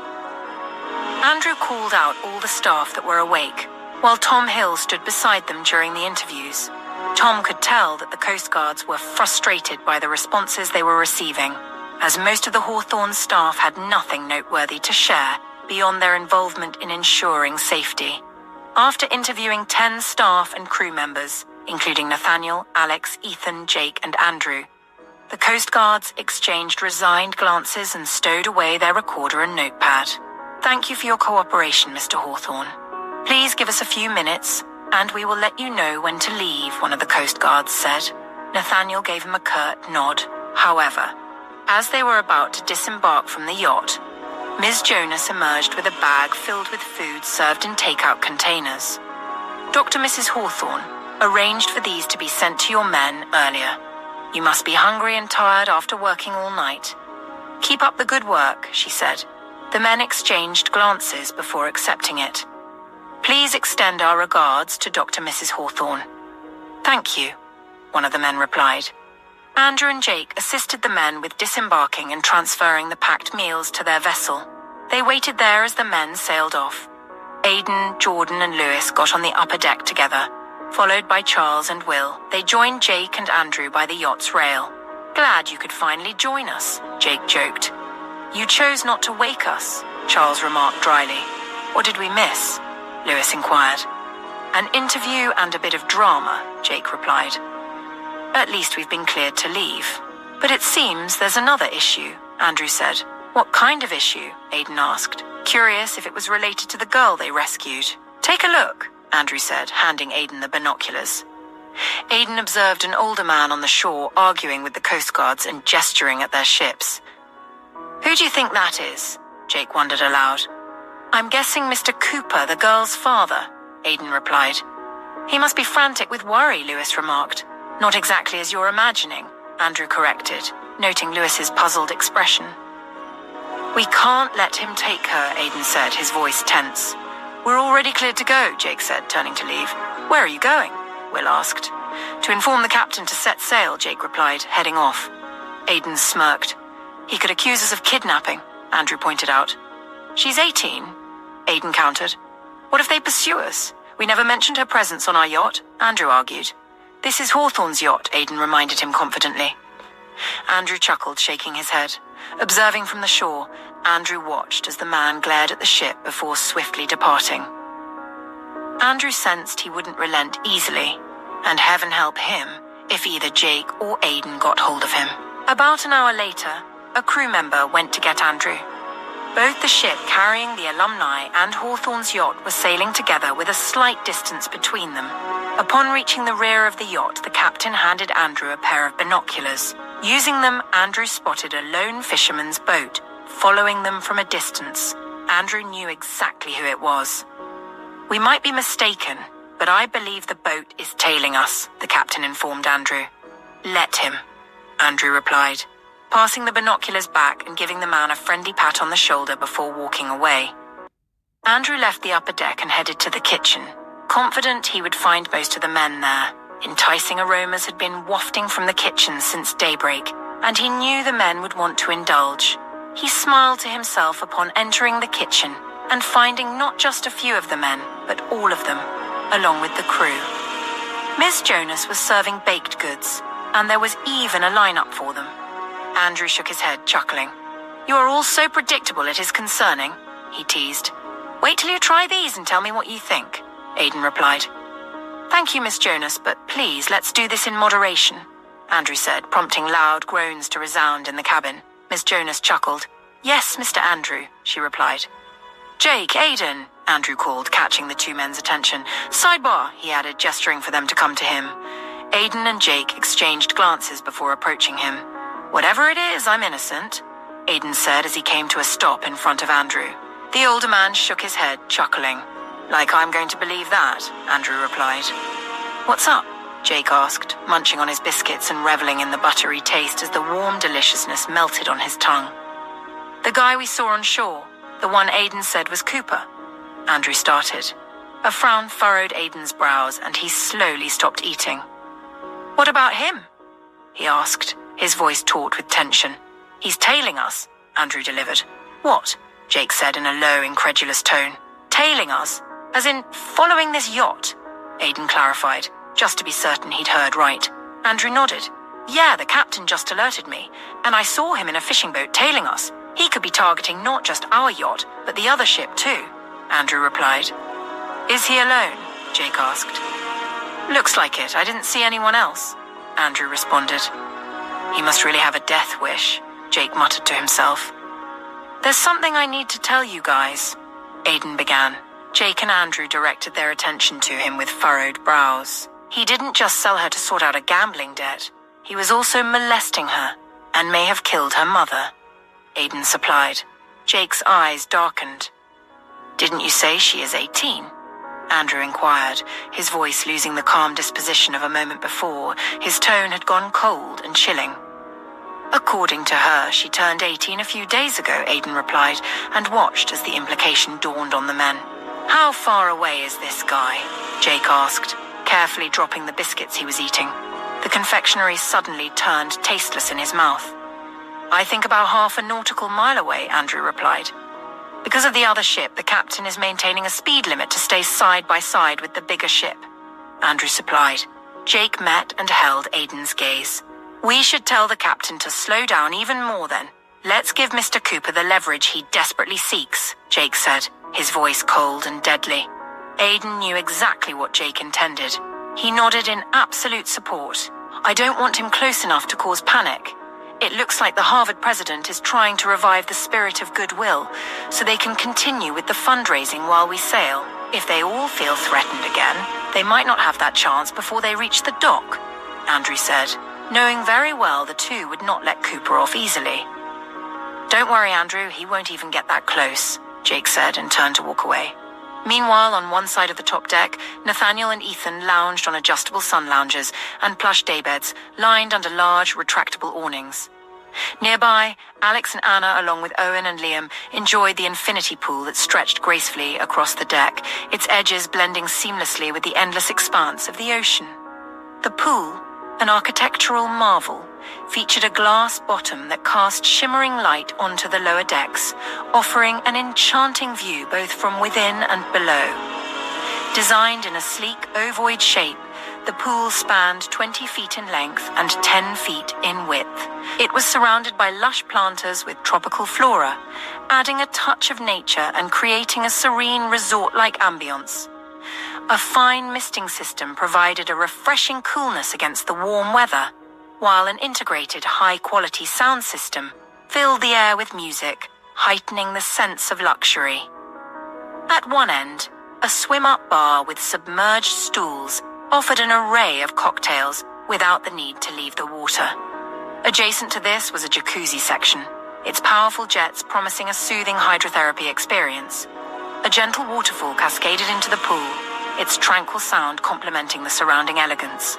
Andrew called out all the staff that were awake, while Tom Hill stood beside them during the interviews. Tom could tell that the Coast Guards were frustrated by the responses they were receiving, as most of the Hawthorne staff had nothing noteworthy to share beyond their involvement in ensuring safety. After interviewing 10 staff and crew members, including Nathaniel, Alex, Ethan, Jake, and Andrew, the Coast Guards exchanged resigned glances and stowed away their recorder and notepad. "Thank you for your cooperation, Mr. Hawthorne. Please give us a few minutes, and we will let you know when to leave," one of the Coast Guards said. Nathaniel gave him a curt nod. However, as they were about to disembark from the yacht, Ms. Jonas emerged with a bag filled with food served in takeout containers. "Dr. and Mrs. Hawthorne arranged for these to be sent to your men earlier. You must be hungry and tired after working all night. Keep up the good work," she said. The men exchanged glances before accepting it. "Please extend our regards to Dr. and Mrs. Hawthorne." "Thank you," one of the men replied. Andrew and Jake assisted the men with disembarking and transferring the packed meals to their vessel. They waited there as the men sailed off. Aidan, Jordan, and Lewis got on the upper deck together. Followed by Charles and Will, they joined Jake and Andrew by the yacht's rail. "Glad you could finally join us," Jake joked. "You chose not to wake us," Charles remarked dryly. "What did we miss?" Lewis inquired. "An interview and a bit of drama," Jake replied. "At least we've been cleared to leave." "But it seems there's another issue," Andrew said. "What kind of issue?" Aidan asked, curious if it was related to the girl they rescued. "Take a look," Andrew said, handing Aidan the binoculars. Aidan observed an older man on the shore arguing with the Coast Guards and gesturing at their ships. "Who do you think that is?" Jake wondered aloud. "I'm guessing Mr. Cooper, the girl's father," Aidan replied. "He must be frantic with worry," Lewis remarked. "Not exactly as you're imagining," Andrew corrected, noting Lewis's puzzled expression. "We can't let him take her," Aidan said, his voice tense. "We're already cleared to go," Jake said, turning to leave. "Where are you going?" Will asked. "To inform the captain to set sail," Jake replied, heading off. Aidan smirked. "He could accuse us of kidnapping," Andrew pointed out. "She's 18, Aidan countered. "What if they pursue us? We never mentioned her presence on our yacht," Andrew argued. "This is Hawthorne's yacht," Aidan reminded him confidently. Andrew chuckled, shaking his head. Observing from the shore, Andrew watched as the man glared at the ship before swiftly departing. Andrew sensed he wouldn't relent easily, and heaven help him if either Jake or Aidan got hold of him. About an hour later, a crew member went to get Andrew. Both the ship carrying the alumni and Hawthorne's yacht were sailing together with a slight distance between them. Upon reaching the rear of the yacht, the captain handed Andrew a pair of binoculars. Using them, Andrew spotted a lone fisherman's boat, following them from a distance. Andrew knew exactly who it was. "We might be mistaken, but I believe the boat is tailing us," the captain informed Andrew. "Let him," Andrew replied, passing the binoculars back and giving the man a friendly pat on the shoulder before walking away. Andrew left the upper deck and headed to the kitchen, confident he would find most of the men there. Enticing aromas had been wafting from the kitchen since daybreak, and he knew the men would want to indulge. He smiled to himself upon entering the kitchen and finding not just a few of the men, but all of them, along with the crew. Miss Jonas was serving baked goods, and there was even a lineup for them. Andrew shook his head, chuckling. "You are all so predictable it is concerning," he teased. "Wait till you try these and tell me what you think," Aidan replied. "Thank you, Miss Jonas, but please let's do this in moderation," Andrew said, prompting loud groans to resound in the cabin. Miss Jonas chuckled. "Yes, Mr. Andrew," she replied. "Jake, Aidan," Andrew called, catching the two men's attention. "Sidebar," he added, gesturing for them to come to him. Aidan and Jake exchanged glances before approaching him. "Whatever it is, I'm innocent," Aidan said as he came to a stop in front of Andrew. The older man shook his head, chuckling. "Like I'm going to believe that," Andrew replied. "What's up?" Jake asked, munching on his biscuits and reveling in the buttery taste as the warm deliciousness melted on his tongue. "The guy we saw on shore, the one Aidan said was Cooper," Andrew started. A frown furrowed Aidan's brows, and he slowly stopped eating. "What about him?" he asked, his voice taut with tension. "He's tailing us," Andrew delivered. "What?" Jake said in a low, incredulous tone. "Tailing us? As in, following this yacht?" Aidan clarified, just to be certain he'd heard right. Andrew nodded. "Yeah, the captain just alerted me, and I saw him in a fishing boat tailing us. He could be targeting not just our yacht, but the other ship too," Andrew replied. "Is he alone?" Jake asked. "Looks like it. I didn't see anyone else," Andrew responded. "He must really have a death wish," Jake muttered to himself. "There's something I need to tell you guys," Aidan began. Jake and Andrew directed their attention to him with furrowed brows. He didn't just sell her to sort out a gambling debt. He was also molesting her, and may have killed her mother, Aidan supplied. Jake's eyes darkened. "Didn't you say she is 18? Andrew inquired, his voice losing the calm disposition of a moment before. His tone had gone cold and chilling. "According to her, she turned 18 a few days ago," Aidan replied, and watched as the implication dawned on the men. "How far away is this guy?" Jake asked, carefully dropping the biscuits he was eating. The confectionery suddenly turned tasteless in his mouth. "I think about half a nautical mile away," Andrew replied. "Because of the other ship, the captain is maintaining a speed limit to stay side by side with the bigger ship," Andrew supplied. Jake met and held Aidan's gaze. "We should tell the captain to slow down even more then. Let's give Mr. Cooper the leverage he desperately seeks," Jake said, his voice cold and deadly. Aidan knew exactly what Jake intended. He nodded in absolute support. "I don't want him close enough to cause panic. It looks like the Harvard president is trying to revive the spirit of goodwill so they can continue with the fundraising while we sail. If they all feel threatened again, they might not have that chance before they reach the dock," Andrew said, knowing very well the two would not let Cooper off easily. "Don't worry, Andrew, he won't even get that close," Jake said and turned to walk away. Meanwhile, on one side of the top deck, Nathaniel and Ethan lounged on adjustable sun loungers and plush daybeds lined under large, retractable awnings. Nearby, Alex and Anna, along with Owen and Liam, enjoyed the infinity pool that stretched gracefully across the deck, its edges blending seamlessly with the endless expanse of the ocean. The pool, an architectural marvel, featured a glass bottom that cast shimmering light onto the lower decks, offering an enchanting view both from within and below. Designed in a sleek, ovoid shape, the pool spanned 20 feet in length and 10 feet in width. It was surrounded by lush planters with tropical flora, adding a touch of nature and creating a serene resort-like ambience. A fine misting system provided a refreshing coolness against the warm weather, while an integrated high-quality sound system filled the air with music, heightening the sense of luxury. At one end, a swim-up bar with submerged stools offered an array of cocktails without the need to leave the water. Adjacent to this was a jacuzzi section, its powerful jets promising a soothing hydrotherapy experience. A gentle waterfall cascaded into the pool, its tranquil sound complementing the surrounding elegance.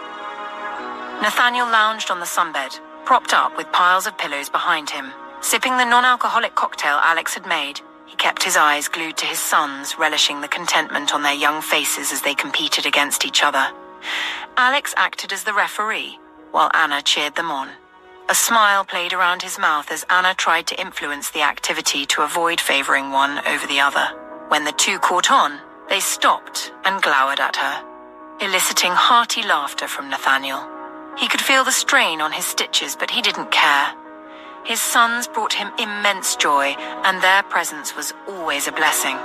Nathaniel lounged on the sunbed, propped up with piles of pillows behind him. Sipping the non-alcoholic cocktail Alex had made, he kept his eyes glued to his sons, relishing the contentment on their young faces as they competed against each other. Alex acted as the referee, while Anna cheered them on. A smile played around his mouth as Anna tried to influence the activity to avoid favoring one over the other. When the two caught on, They stopped and glowered at her, eliciting hearty laughter from Nathaniel. He could feel the strain on his stitches, but he didn't care. His sons brought him immense joy, and their presence was always a blessing.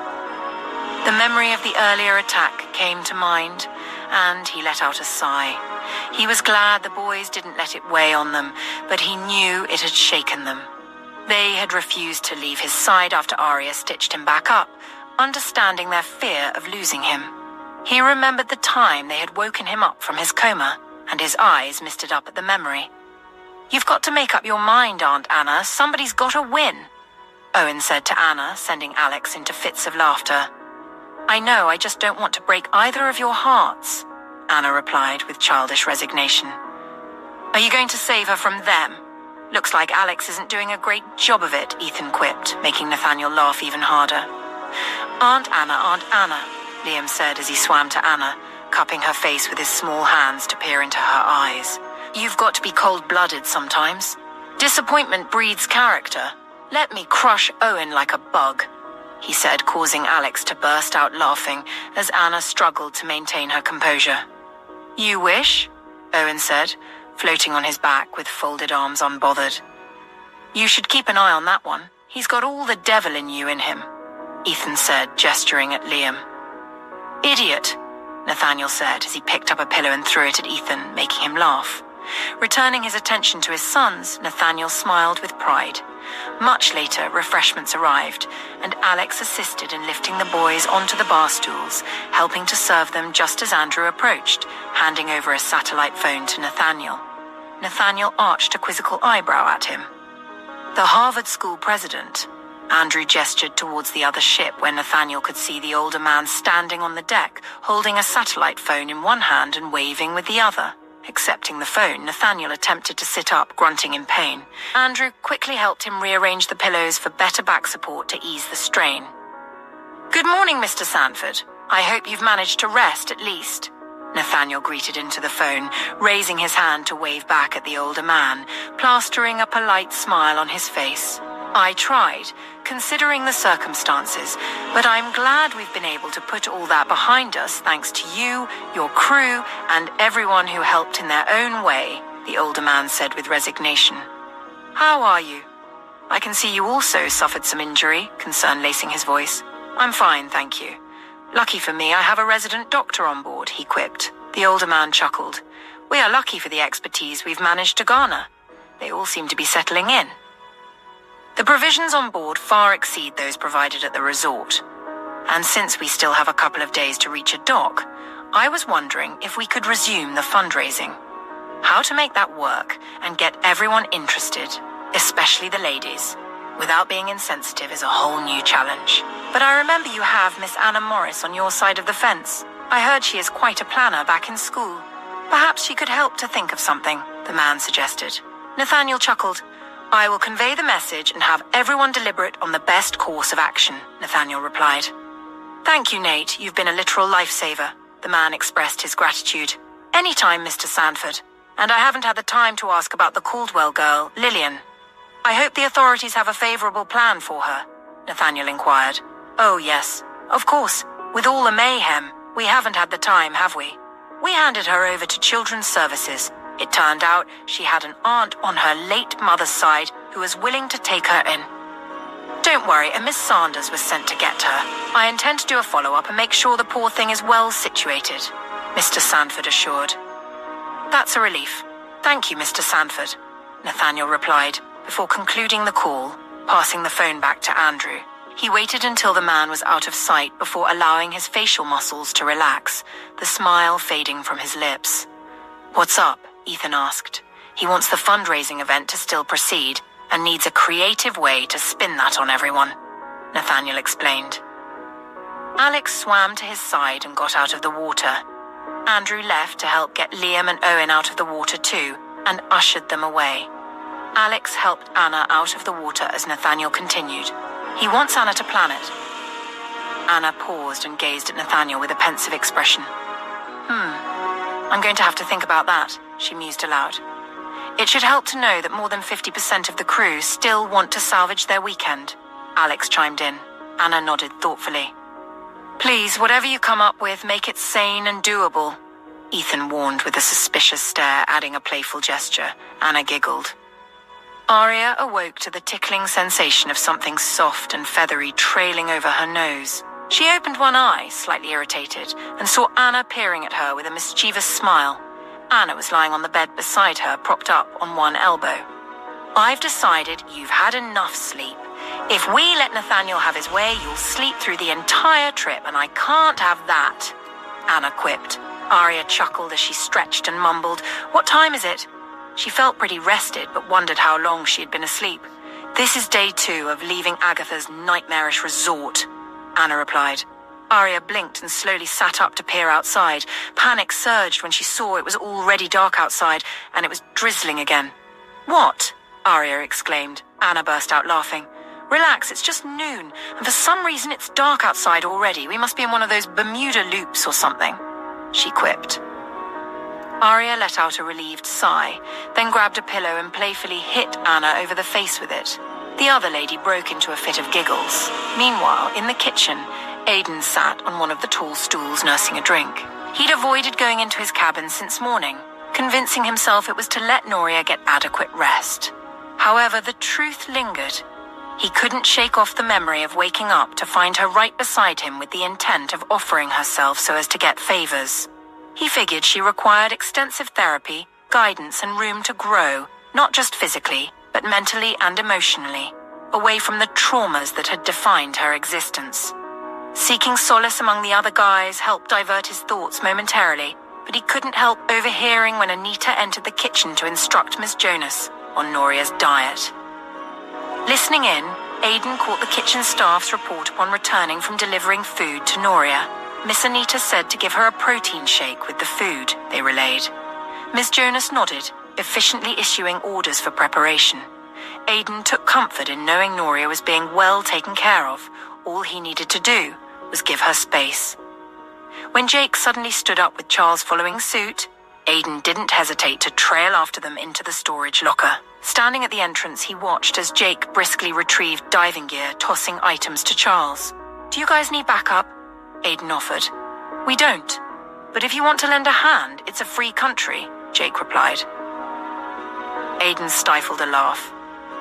The memory of the earlier attack came to mind, and he let out a sigh. He was glad the boys didn't let it weigh on them, but he knew it had shaken them. They had refused to leave his side after Arya stitched him back up, understanding their fear of losing him. He remembered the time they had woken him up from his coma, and his eyes misted up at the memory. "You've got to make up your mind, Aunt Anna. Somebody's got to win," Owen said to Anna, sending Alex into fits of laughter. "I know, I just don't want to break either of your hearts," Anna replied with childish resignation. "Are you going to save her from them? Looks like Alex isn't doing a great job of it," Ethan quipped, making Nathaniel laugh even harder. Aunt Anna," Liam said as he swam to Anna, cupping her face with his small hands to peer into her eyes. "You've got to be cold-blooded sometimes. Disappointment breeds character. Let me crush Owen like a bug," he said, causing Alex to burst out laughing as Anna struggled to maintain her composure. "You wish?" Owen said, floating on his back with folded arms unbothered. "You should keep an eye on that one. He's got all the devil in you in him," Ethan said, gesturing at Liam. "Idiot," Nathaniel said as he picked up a pillow and threw it at Ethan, making him laugh. Returning his attention to his sons, Nathaniel smiled with pride. Much later, refreshments arrived, and Alex assisted in lifting the boys onto the bar stools, helping to serve them just as Andrew approached, handing over a satellite phone to Nathaniel. Nathaniel arched a quizzical eyebrow at him. "The Harvard School president," Andrew gestured towards the other ship where Nathaniel could see the older man standing on the deck, holding a satellite phone in one hand and waving with the other. Accepting the phone, Nathaniel attempted to sit up, grunting in pain. Andrew quickly helped him rearrange the pillows for better back support to ease the strain. "Good morning, Mr. Sanford. I hope you've managed to rest at least," Nathaniel greeted into the phone, raising his hand to wave back at the older man, plastering a polite smile on his face. "I tried, considering the circumstances, but I'm glad we've been able to put all that behind us thanks to you, your crew, and everyone who helped in their own way," the older man said with resignation. "How are you? I can see you also suffered some injury," concern lacing his voice. "I'm fine, thank you. Lucky for me, I have a resident doctor on board," he quipped. The older man chuckled. "We are lucky for the expertise we've managed to garner. They all seem to be settling in. The provisions on board far exceed those provided at the resort. And since we still have a couple of days to reach a dock, I was wondering if we could resume the fundraising. How to make that work and get everyone interested, especially the ladies, without being insensitive is a whole new challenge. But I remember you have Miss Anna Morris on your side of the fence. I heard she is quite a planner back in school. Perhaps she could help to think of something," the man suggested. Nathaniel chuckled. "I will convey the message and have everyone deliberate on the best course of action," Nathaniel replied. "Thank you, Nate. You've been a literal lifesaver," the man expressed his gratitude. "Anytime, Mr. Sanford. And I haven't had the time to ask about the Caldwell girl, Lillian. I hope the authorities have a favorable plan for her," Nathaniel inquired. "Oh, yes. Of course. With all the mayhem, we haven't had the time, have we? We handed her over to Children's Services. It turned out she had an aunt on her late mother's side who was willing to take her in. Don't worry, a Miss Sanders was sent to get her. I intend to do a follow-up and make sure the poor thing is well situated," Mr. Sanford assured. "That's a relief. Thank you, Mr. Sanford," Nathaniel replied, before concluding the call, passing the phone back to Andrew. He waited until the man was out of sight before allowing his facial muscles to relax, the smile fading from his lips. "What's up?" Ethan asked. He wants the fundraising event to still proceed and needs a creative way to spin that on everyone, Nathaniel explained. Alex swam to his side and got out of the water. Andrew left to help get Liam and Owen out of the water too and ushered them away. Alex helped Anna out of the water as Nathaniel continued. He wants Anna to plan it. Anna paused and gazed at Nathaniel with a pensive expression. I'm going to have to think about that, she mused aloud. It should help to know that more than 50% of the crew still want to salvage their weekend. Alex chimed in. Anna nodded thoughtfully. Please, whatever you come up with, make it sane and doable, Ethan warned with a suspicious stare, adding a playful gesture. Anna giggled. Aria awoke to the tickling sensation of something soft and feathery trailing over her nose. She opened one eye, slightly irritated, and saw Anna peering at her with a mischievous smile. Anna was lying on the bed beside her, propped up on one elbow. I've decided you've had enough sleep. If we let Nathaniel have his way, you'll sleep through the entire trip, and I can't have that, Anna quipped. Aria chuckled as she stretched and mumbled, "What time is it?" She felt pretty rested, but wondered how long she had been asleep. "This is day 2 of leaving Agatha's nightmarish resort," Anna replied. Aria blinked and slowly sat up to peer outside. Panic surged when she saw it was already dark outside, and it was drizzling again. "What?" Aria exclaimed. Anna burst out laughing. "Relax, it's just noon, and for some reason it's dark outside already. We must be in one of those Bermuda loops or something," she quipped. Aria let out a relieved sigh, then grabbed a pillow and playfully hit Anna over the face with it. The other lady broke into a fit of giggles. Meanwhile, in the kitchen, Aidan sat on one of the tall stools nursing a drink. He'd avoided going into his cabin since morning, convincing himself it was to let Noria get adequate rest. However, the truth lingered. He couldn't shake off the memory of waking up to find her right beside him with the intent of offering herself so as to get favors. He figured she required extensive therapy, guidance, and room to grow, not just physically, but mentally and emotionally, away from the traumas that had defined her existence. Seeking solace among the other guys helped divert his thoughts momentarily, but he couldn't help overhearing when Anita entered the kitchen to instruct Miss Jonas on Noria's diet. Listening in, Aidan caught the kitchen staff's report upon returning from delivering food to Noria. Miss Anita said to give her a protein shake with the food they relayed. Miss Jonas nodded, efficiently issuing orders for preparation. Aidan took comfort in knowing Noria was being well taken care of. All he needed to do was give her space. When Jake suddenly stood up with Charles following suit, Aidan didn't hesitate to trail after them into the storage locker. Standing at the entrance, he watched as Jake briskly retrieved diving gear, tossing items to Charles. "Do you guys need backup?" Aidan offered. "We don't. But if you want to lend a hand, it's a free country," Jake replied. Aidan stifled a laugh.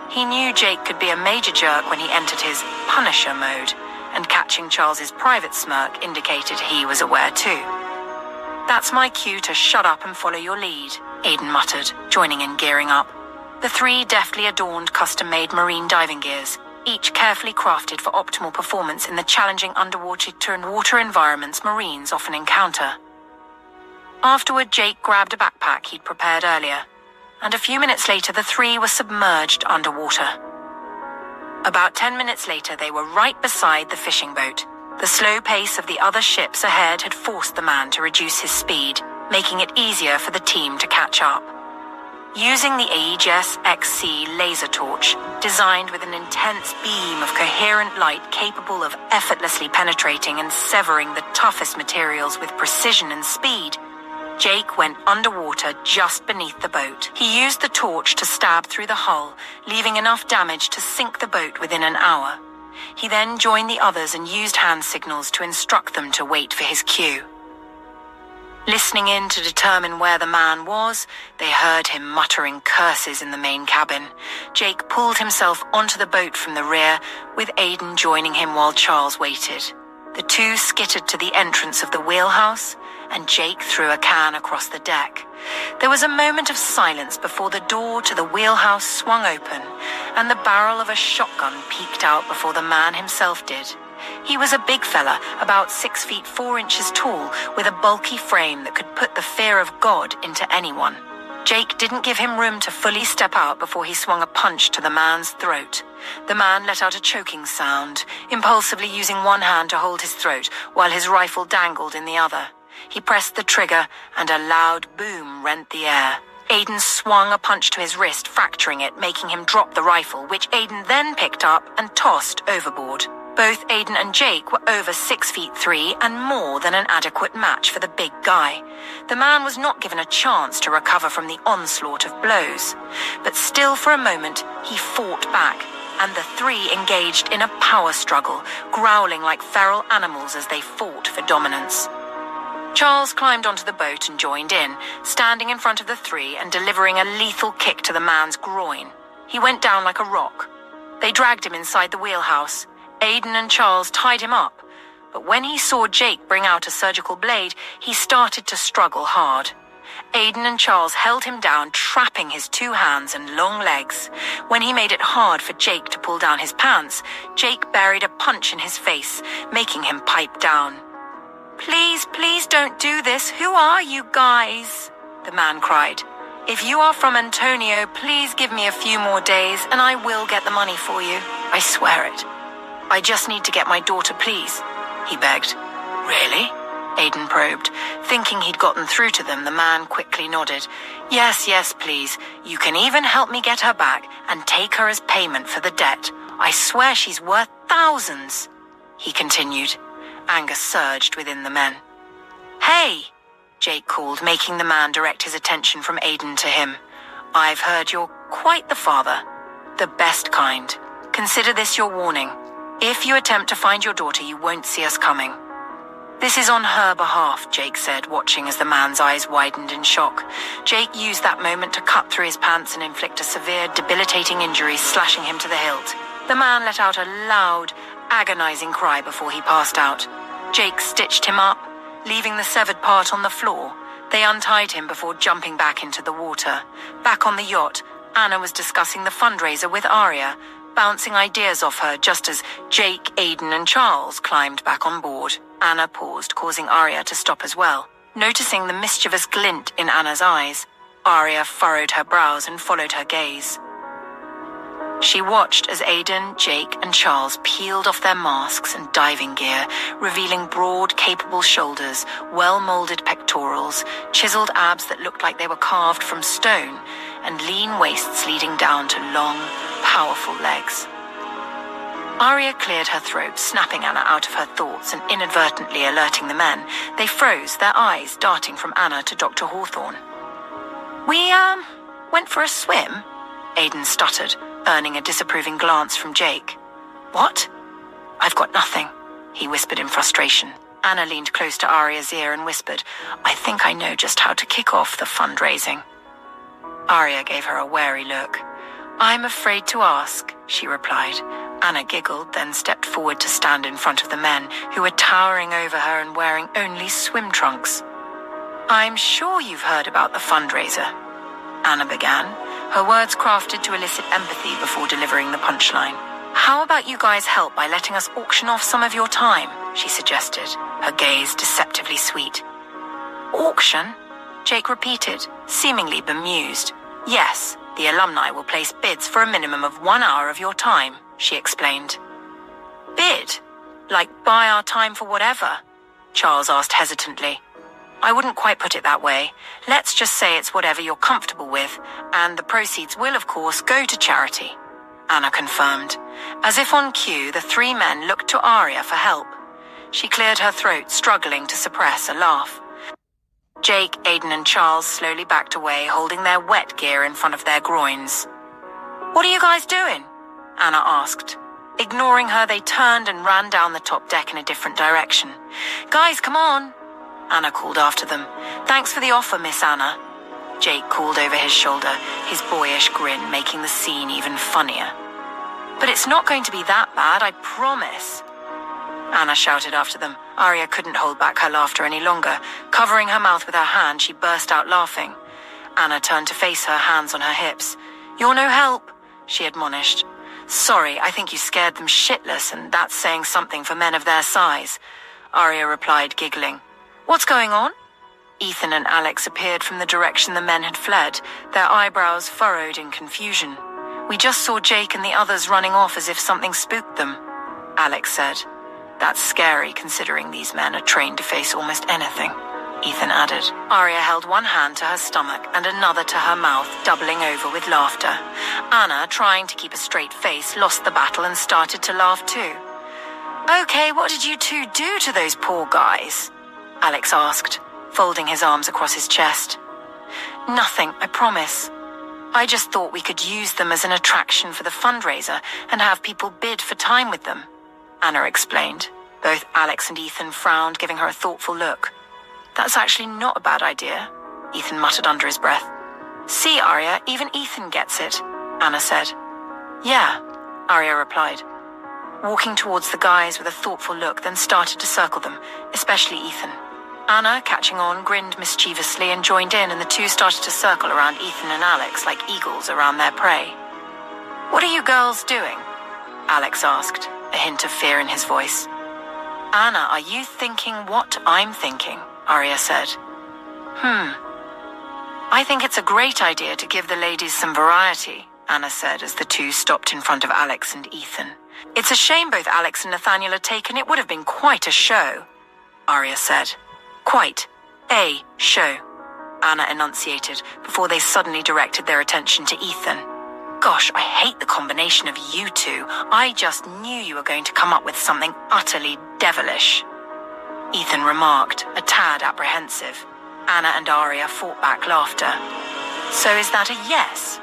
He knew Jake could be a major jerk when he entered his Punisher mode, and catching Charles's private smirk indicated he was aware too. "That's my cue to shut up and follow your lead," Aidan muttered, joining in gearing up. The 3 deftly adorned custom-made marine diving gears, each carefully crafted for optimal performance in the challenging underwater and water environments Marines often encounter. Afterward, Jake grabbed a backpack he'd prepared earlier, and a few minutes later the 3 were submerged underwater. About 10 minutes later, they were right beside the fishing boat. The slow pace of the other ships ahead had forced the man to reduce his speed, making it easier for the team to catch up. Using the Aegis XC laser torch, designed with an intense beam of coherent light capable of effortlessly penetrating and severing the toughest materials with precision and speed, Jake went underwater just beneath the boat. He used the torch to stab through the hull, leaving enough damage to sink the boat within an hour. He then joined the others and used hand signals to instruct them to wait for his cue. Listening in to determine where the man was, they heard him muttering curses in the main cabin. Jake pulled himself onto the boat from the rear, with Aidan joining him while Charles waited. The 2 skittered to the entrance of the wheelhouse, and Jake threw a can across the deck. There was a moment of silence before the door to the wheelhouse swung open, and the barrel of a shotgun peeked out before the man himself did. He was a big fella, about 6 feet 4 inches tall, with a bulky frame that could put the fear of God into anyone. Jake didn't give him room to fully step out before he swung a punch to the man's throat. The man let out a choking sound, impulsively using one hand to hold his throat while his rifle dangled in the other. He pressed the trigger, and a loud boom rent the air. Aidan swung a punch to his wrist, fracturing it, making him drop the rifle, which Aidan then picked up and tossed overboard. Both Aidan and Jake were over 6 feet 3 and more than an adequate match for the big guy. The man was not given a chance to recover from the onslaught of blows, but still for a moment he fought back, and the three engaged in a power struggle, growling like feral animals as they fought for dominance. Charles climbed onto the boat and joined in, standing in front of the three and delivering a lethal kick to the man's groin. He went down like a rock. They dragged him inside the wheelhouse. Aidan and Charles tied him up, but when he saw Jake bring out a surgical blade, he started to struggle hard. Aidan and Charles held him down, trapping his two hands and long legs. When he made it hard for Jake to pull down his pants, Jake buried a punch in his face, making him pipe down. "Please, please don't do this. Who are you guys?" the man cried. "If you are from Antonio, please give me a few more days and I will get the money for you. I swear it. I just need to get my daughter, please," he begged. "Really?" Aidan probed. Thinking he'd gotten through to them, the man quickly nodded. Yes, please. You can even help me get her back and take her as payment for the debt. I swear she's worth thousands," he continued. Anger surged within the men. "Hey," Jake called, making the man direct his attention from Aidan to him. "I've heard you're quite the father. The best kind. Consider this your warning. If you attempt to find your daughter, you won't see us coming." "This is on her behalf," Jake said, watching as the man's eyes widened in shock. Jake used that moment to cut through his pants and inflict a severe, debilitating injury, slashing him to the hilt. The man let out a loud, agonizing cry before he passed out. Jake stitched him up, leaving the severed part on the floor. They untied him before jumping back into the water. Back on the yacht, Anna was discussing the fundraiser with Aria, bouncing ideas off her just as Jake, Aidan, and Charles climbed back on board. Anna paused, causing Aria to stop as well. Noticing the mischievous glint in Anna's eyes, Aria furrowed her brows and followed her gaze. She watched as Aidan, Jake, and Charles peeled off their masks and diving gear, revealing broad, capable shoulders, well-molded pectorals, chiseled abs that looked like they were carved from stone, and lean waists leading down to long, powerful legs. Aria cleared her throat, snapping Anna out of her thoughts and inadvertently alerting the men. They froze, their eyes darting from Anna to Dr. Hawthorne. "We, went for a swim?" Aidan stuttered, earning a disapproving glance from Jake. "What?" "I've got nothing," he whispered in frustration. Anna leaned close to Aria's ear and whispered, "I think I know just how to kick off the fundraising." Aria gave her a wary look. "I'm afraid to ask," she replied. Anna giggled, then stepped forward to stand in front of the men, who were towering over her and wearing only swim trunks. "I'm sure you've heard about the fundraiser," Anna began, her words crafted to elicit empathy before delivering the punchline. "How about you guys help by letting us auction off some of your time?" she suggested, her gaze deceptively sweet. "Auction?" Jake repeated, seemingly bemused. "Yes, the alumni will place bids for a minimum of 1 hour of your time," she explained. "Bid? Like buy our time for whatever?" Charles asked hesitantly. "I wouldn't quite put it that way. Let's just say it's whatever you're comfortable with, and the proceeds will, of course, go to charity," Anna confirmed. As if on cue, the three men looked to Aria for help. She cleared her throat, struggling to suppress a laugh. Jake, Aidan, and Charles slowly backed away, holding their wet gear in front of their groins. "What are you guys doing?" Anna asked. Ignoring her, they turned and ran down the top deck in a different direction. "Guys, come on," Anna called after them. "Thanks for the offer, Miss Anna," Jake called over his shoulder, his boyish grin making the scene even funnier. "But it's not going to be that bad, I promise," Anna shouted after them. Aria couldn't hold back her laughter any longer. Covering her mouth with her hand, she burst out laughing. Anna turned to face her, hands on her hips. "You're no help," she admonished. "Sorry, I think you scared them shitless, and that's saying something for men of their size," Aria replied, giggling. "What's going on?" Ethan and Alex appeared from the direction the men had fled, their eyebrows furrowed in confusion. "We just saw Jake and the others running off as if something spooked them," Alex said. "That's scary, considering these men are trained to face almost anything," Ethan added. Aria held one hand to her stomach and another to her mouth, doubling over with laughter. Anna, trying to keep a straight face, lost the battle and started to laugh too. "Okay, what did you two do to those poor guys?" Alex asked, folding his arms across his chest. "Nothing, I promise." I just thought we could use them as an attraction for the fundraiser and have people bid for time with them, Anna explained. Both Alex and Ethan frowned, giving her a thoughtful look. That's actually not a bad idea, Ethan muttered under his breath. See, Arya, even Ethan gets it, Anna said. Yeah, Arya replied, walking towards the guys with a thoughtful look, then started to circle them, especially Ethan. Anna, catching on, grinned mischievously and joined in, and the two started to circle around Ethan and Alex like eagles around their prey. What are you girls doing? Alex asked, a hint of fear in his voice. Anna, are you thinking what I'm thinking? Arya said. I think it's a great idea to give the ladies some variety, Anna said as the two stopped in front of Alex and Ethan. It's a shame both Alex and Nathaniel are taken. It would have been quite a show, Arya said. Quite a show, Anna enunciated before they suddenly directed their attention to Ethan. Gosh, I hate the combination of you two. I just knew you were going to come up with something utterly devilish, Ethan remarked, a tad apprehensive. Anna and Arya fought back laughter. So is that a yes?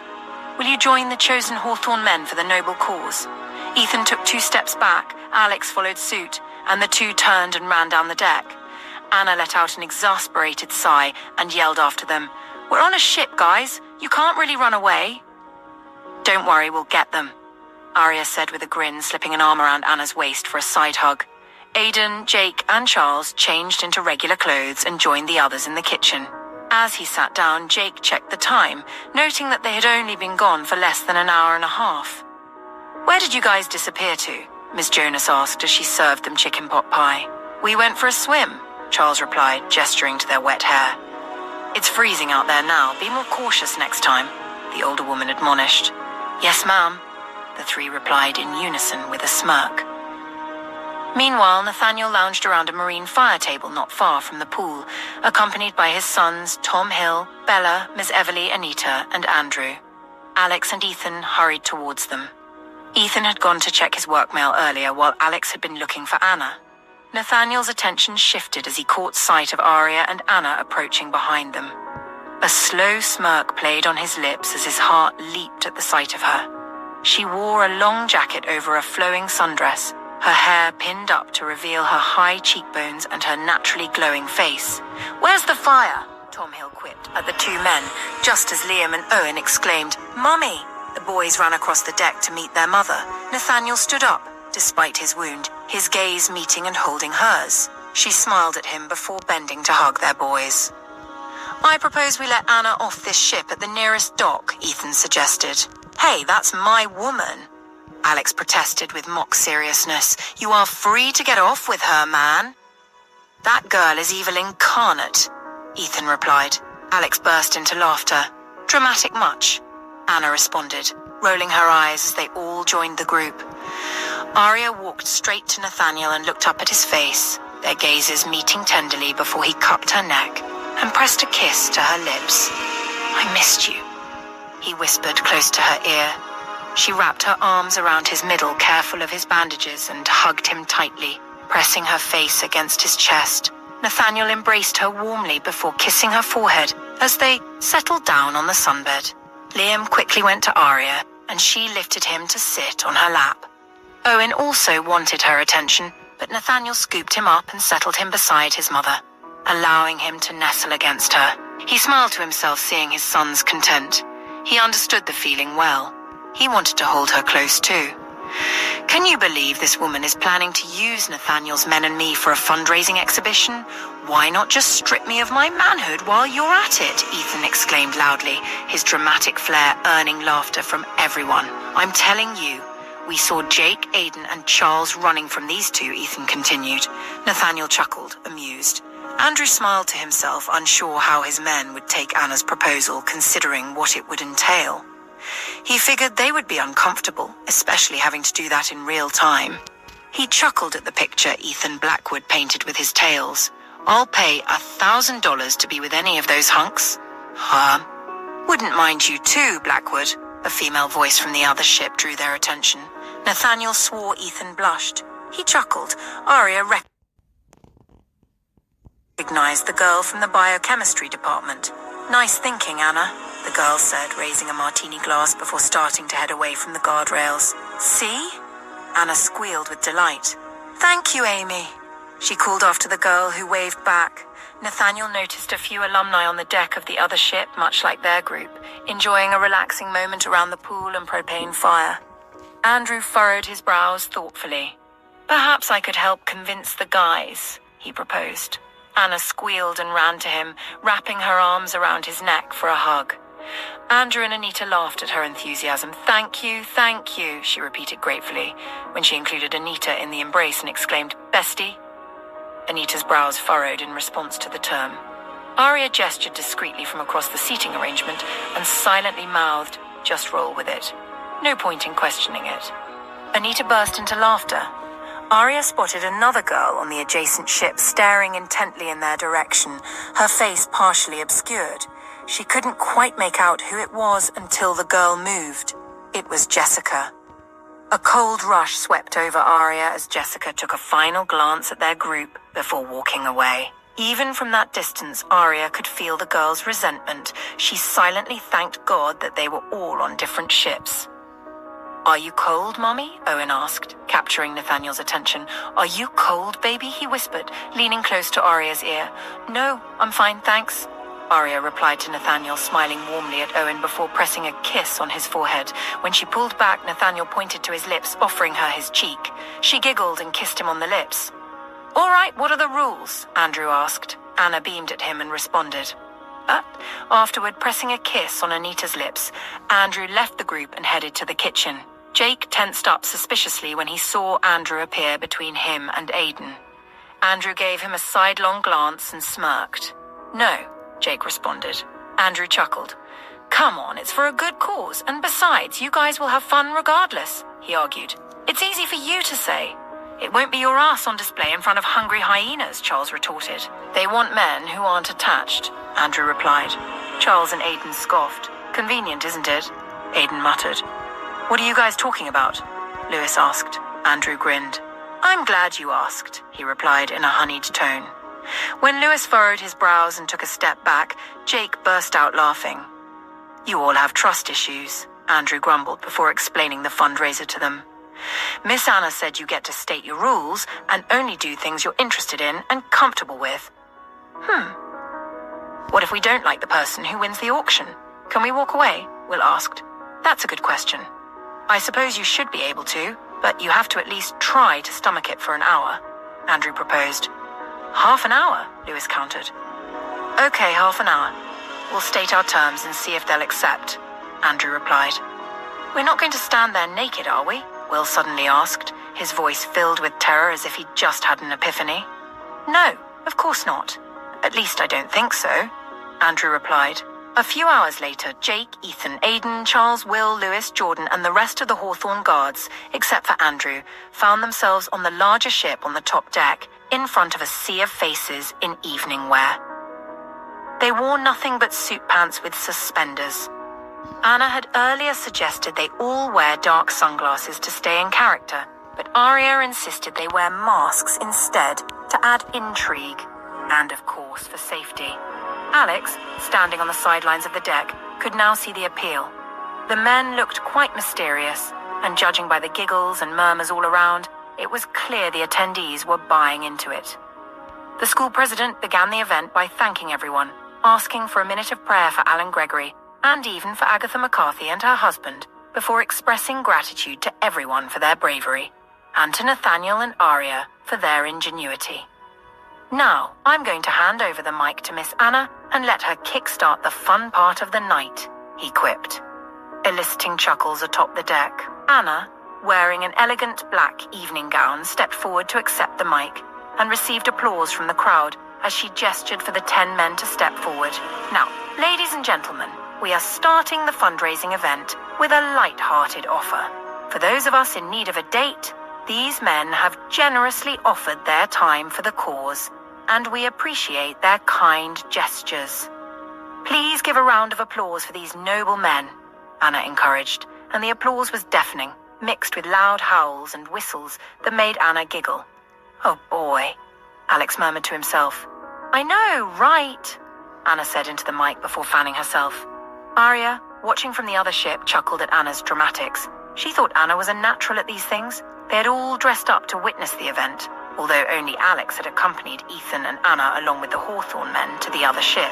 Will you join the chosen Hawthorne men for the noble cause? Ethan took 2 steps back, Alex followed suit, and the two turned and ran down the deck. Anna let out an exasperated sigh and yelled after them, We're on a ship, guys. You can't really run away. Don't worry, we'll get them, Arya said with a grin, slipping an arm around Anna's waist for a side hug. Aidan, Jake, and Charles changed into regular clothes and joined the others in the kitchen. As he sat down, Jake checked the time, noting that they had only been gone for less than an hour and a half. Where did you guys disappear to? Miss Jonas asked as she served them chicken pot pie. We went for a swim, Charles replied, gesturing to their wet hair. It's freezing out there now. Be more cautious next time, the older woman admonished. Yes, ma'am, the three replied in unison with a smirk. Meanwhile, Nathaniel lounged around a marine fire table not far from the pool, accompanied by his sons Tom Hill, Bella, Miss Everly, Anita, and Andrew. Alex and Ethan hurried towards them. Ethan had gone to check his work mail earlier while Alex had been looking for Anna. Nathaniel's attention shifted as he caught sight of Arya and Anna approaching behind them. A slow smirk played on his lips as his heart leaped at the sight of her. She wore a long jacket over a flowing sundress, her hair pinned up to reveal her high cheekbones and her naturally glowing face. Where's the fire? Tom Hill quipped at the two men, just as Liam and Owen exclaimed, Mummy! The boys ran across the deck to meet their mother. Nathaniel stood up, despite his wound, his gaze meeting and holding hers. She smiled at him before bending to hug their boys. I propose we let Anna off this ship at the nearest dock, Ethan suggested. Hey, that's my woman, Alex protested with mock seriousness. You are free to get off with her, man. That girl is evil incarnate, Ethan replied. Alex burst into laughter. Dramatic much? Anna responded, rolling her eyes as they all joined the group. Arya walked straight to Nathaniel and looked up at his face, their gazes meeting tenderly before he cupped her neck and pressed a kiss to her lips. I missed you, he whispered close to her ear. She wrapped her arms around his middle, careful of his bandages, and hugged him tightly, pressing her face against his chest. Nathaniel embraced her warmly before kissing her forehead as they settled down on the sunbed. Liam quickly went to Arya, and she lifted him to sit on her lap. Owen also wanted her attention, but Nathaniel scooped him up and settled him beside his mother, allowing him to nestle against her. He smiled to himself, seeing his son's content. He understood the feeling well. He wanted to hold her close too. Can you believe this woman is planning to use Nathaniel's men and me for a fundraising exhibition? Why not just strip me of my manhood while you're at it? Ethan exclaimed loudly, his dramatic flair earning laughter from everyone. I'm telling you, we saw Jake, Aidan, and Charles running from these two, Ethan continued. Nathaniel chuckled, amused. Andrew smiled to himself, unsure how his men would take Anna's proposal, considering what it would entail. He figured they would be uncomfortable, especially having to do that in real time. He chuckled at the picture Ethan Blackwood painted with his tails. I'll pay $1,000 to be with any of those hunks. Wouldn't mind you too, Blackwood. A female voice from the other ship drew their attention. Nathaniel swore Ethan blushed. He chuckled. Arya recognized the girl from the biochemistry department. Nice thinking, Anna. the girl said, raising a martini glass before starting to head away from the guardrails. See? Anna squealed with delight. Thank you, Amy. She called after the girl, who waved back. Nathaniel noticed a few alumni on the deck of the other ship, much like their group, enjoying a relaxing moment around the pool and propane fire. Andrew furrowed his brows thoughtfully. Perhaps I could help convince the guys, he proposed. Anna squealed and ran to him, wrapping her arms around his neck for a hug. Andrew and Anita laughed at her enthusiasm. Thank you, she repeated gratefully, when she included Anita in the embrace and exclaimed, Bestie? Anita's brows furrowed in response to the term. Aria gestured discreetly from across the seating arrangement and silently mouthed, just roll with it. No point in questioning it. Anita burst into laughter. Aria spotted another girl on the adjacent ship staring intently in their direction, her face partially obscured. She couldn't quite make out who it was until the girl moved. It was Jessica. A cold rush swept over Aria as Jessica took a final glance at their group before walking away. Even from that distance, Aria could feel the girl's resentment. She silently thanked God that they were all on different ships. Are you cold, Mommy? Owen asked, capturing Nathaniel's attention. Are you cold, baby? He whispered, leaning close to Aria's ear. No, I'm fine, thanks. Aria replied to Nathaniel, smiling warmly at Owen before pressing a kiss on his forehead. When she pulled back, Nathaniel pointed to his lips, offering her his cheek. She giggled and kissed him on the lips. All right, what are the rules? Andrew asked. Anna beamed at him and responded. But afterward, pressing a kiss on Anita's lips, Andrew left the group and headed to the kitchen. Jake tensed up suspiciously when he saw Andrew appear between him and Aiden. Andrew gave him a sidelong glance and smirked. No, Jake responded. Andrew chuckled. Come on, it's for a good cause, and besides, you guys will have fun regardless, he argued. It's easy for you to say. It won't be your ass on display in front of hungry hyenas, Charles retorted. They want men who aren't attached, Andrew replied. Charles and Aiden scoffed. Convenient, isn't it? Aiden muttered. What are you guys talking about? Lewis asked. Andrew grinned. I'm glad you asked, he replied in a honeyed tone. When Lewis furrowed his brows and took a step back, Jake burst out laughing. You all have trust issues, Andrew grumbled before explaining the fundraiser to them. Miss Anna said you get to state your rules and only do things you're interested in and comfortable with. What if we don't like the person who wins the auction? Can we walk away? Will asked. That's a good question. I suppose you should be able to, but you have to at least try to stomach it for an hour, Andrew proposed. Half an hour, Lewis countered. Okay, half an hour. We'll state our terms and see if they'll accept, Andrew replied. We're not going to stand there naked, are we? Will suddenly asked, his voice filled with terror as if he'd just had an epiphany. No, of course not. At least I don't think so, Andrew replied. A few hours later, Jake, Ethan, Aiden, Charles, Will, Lewis, Jordan, and the rest of the Hawthorne guards, except for Andrew, found themselves on the larger ship on the top deck, in front of a sea of faces in evening wear. They wore nothing but suit pants with suspenders. Anna had earlier suggested they all wear dark sunglasses to stay in character, but Aria insisted they wear masks instead to add intrigue, and of course for safety. Alex, standing on the sidelines of the deck, could now see the appeal. The men looked quite mysterious, and judging by the giggles and murmurs all around, it was clear the attendees were buying into it. The school president began the event by thanking everyone, asking for a minute of prayer for Alan Gregory, and even for Agatha McCarthy and her husband, before expressing gratitude to everyone for their bravery, and to Nathaniel and Aria for their ingenuity. Now, I'm going to hand over the mic to Miss Anna and let her kickstart the fun part of the night, he quipped, eliciting chuckles atop the deck. Anna, wearing an elegant black evening gown, stepped forward to accept the mic and received applause from the crowd as she gestured for the 10 men to step forward. Now, ladies and gentlemen, we are starting the fundraising event with a light-hearted offer. For those of us in need of a date, these men have generously offered their time for the cause, and we appreciate their kind gestures. Please give a round of applause for these noble men, Anna encouraged, and the applause was deafening, mixed with loud howls and whistles that made Anna giggle. Oh boy, Alex murmured to himself. I know, right? Anna said into the mic before fanning herself. Arya, watching from the other ship, chuckled at Anna's dramatics. She thought Anna was a natural at these things. They had all dressed up to witness the event, although only Alex had accompanied Ethan and Anna along with the Hawthorne men to the other ship.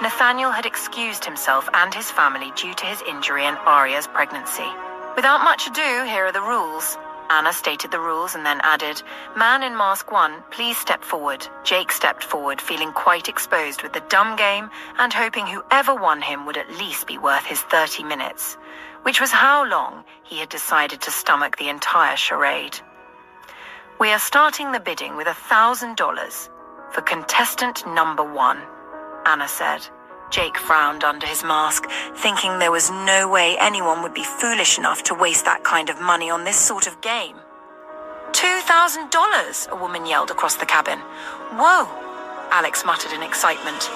Nathaniel had excused himself and his family due to his injury and Arya's pregnancy. Without much ado, here are the rules. Anna stated the rules and then added, "Man in Mask 1, please step forward." Jake stepped forward, feeling quite exposed with the dumb game and hoping whoever won him would at least be worth his 30 minutes, which was how long he had decided to stomach the entire charade. "We are starting the bidding with $1,000 for contestant number 1, Anna said. Jake frowned under his mask, thinking there was no way anyone would be foolish enough to waste that kind of money on this sort of game. $2,000, a woman yelled across the cabin. "Whoa," Alex muttered in excitement.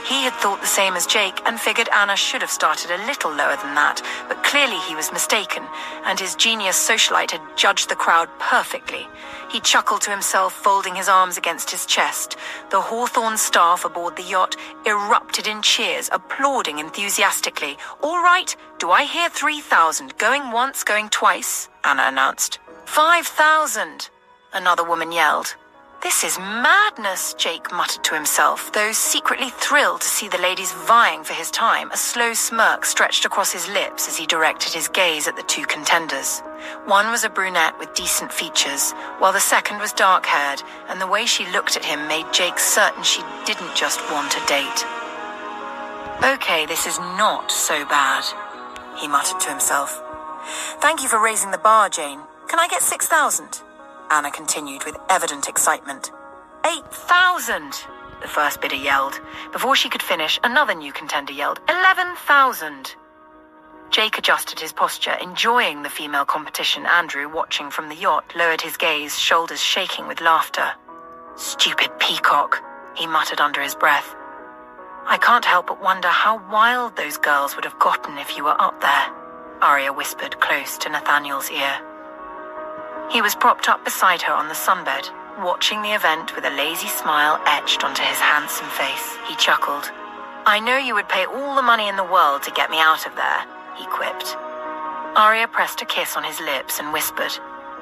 He had thought the same as Jake and figured Anna should have started a little lower than that, but clearly he was mistaken, and his genius socialite had judged the crowd perfectly. He chuckled to himself, folding his arms against his chest. The Hawthorne staff aboard the yacht erupted in cheers, applauding enthusiastically. "All right, do I hear 3,000? Going once, going twice," Anna announced. 5,000, another woman yelled. "This is madness," Jake muttered to himself, though secretly thrilled to see the ladies vying for his time. A slow smirk stretched across his lips as he directed his gaze at the two contenders. One was a brunette with decent features, while the second was dark-haired, and the way she looked at him made Jake certain she didn't just want a date. "Okay, this is not so bad," he muttered to himself. "Thank you for raising the bar, Jane. Can I get 6,000? Anna continued with evident excitement. 8,000, the first bidder yelled. Before she could finish, another new contender yelled, 11,000. Jake adjusted his posture, enjoying the female competition. Andrew, watching from the yacht, lowered his gaze, shoulders shaking with laughter. "Stupid peacock," he muttered under his breath. "I can't help but wonder how wild those girls would have gotten if you were up there," Arya whispered close to Nathaniel's ear. He was propped up beside her on the sunbed, watching the event with a lazy smile etched onto his handsome face. He chuckled. "I know you would pay all the money in the world to get me out of there," he quipped. Arya pressed a kiss on his lips and whispered,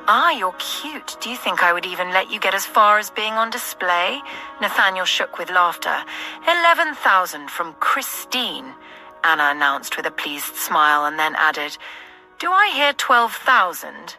"Ah, you're cute. Do you think I would even let you get as far as being on display?" Nathaniel shook with laughter. 11,000 from Christine, Anna announced with a pleased smile and then added, "Do I hear 12,000?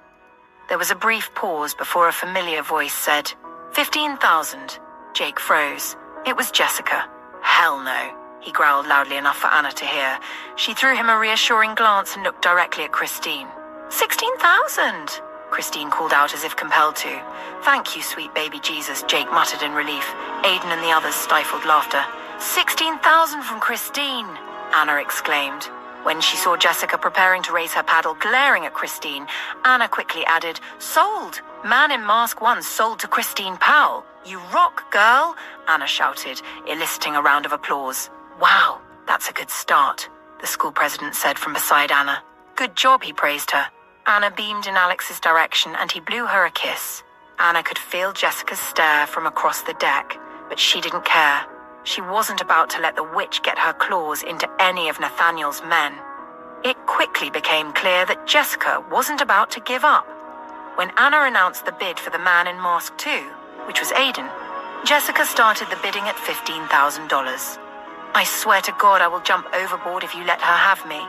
There was a brief pause before a familiar voice said, 15,000. Jake froze. It was Jessica. "Hell no," he growled loudly enough for Anna to hear. She threw him a reassuring glance and looked directly at Christine. 16,000, Christine called out as if compelled to. "Thank you, sweet baby Jesus," Jake muttered in relief. Aiden and the others stifled laughter. 16,000 from Christine, Anna exclaimed. When she saw Jessica preparing to raise her paddle, glaring at Christine, Anna quickly added, "Sold! Man in Mask 1 sold to Christine Powell. You rock, girl!" Anna shouted, eliciting a round of applause. "Wow, that's a good start," the school president said from beside Anna. "Good job," he praised her. Anna beamed in Alex's direction and he blew her a kiss. Anna could feel Jessica's stare from across the deck, but she didn't care. She wasn't about to let the witch get her claws into any of Nathaniel's men. It quickly became clear that Jessica wasn't about to give up. When Anna announced the bid for the man in Mask 2, which was Aiden, Jessica started the bidding at $15,000. "I swear to God I will jump overboard if you let her have me,"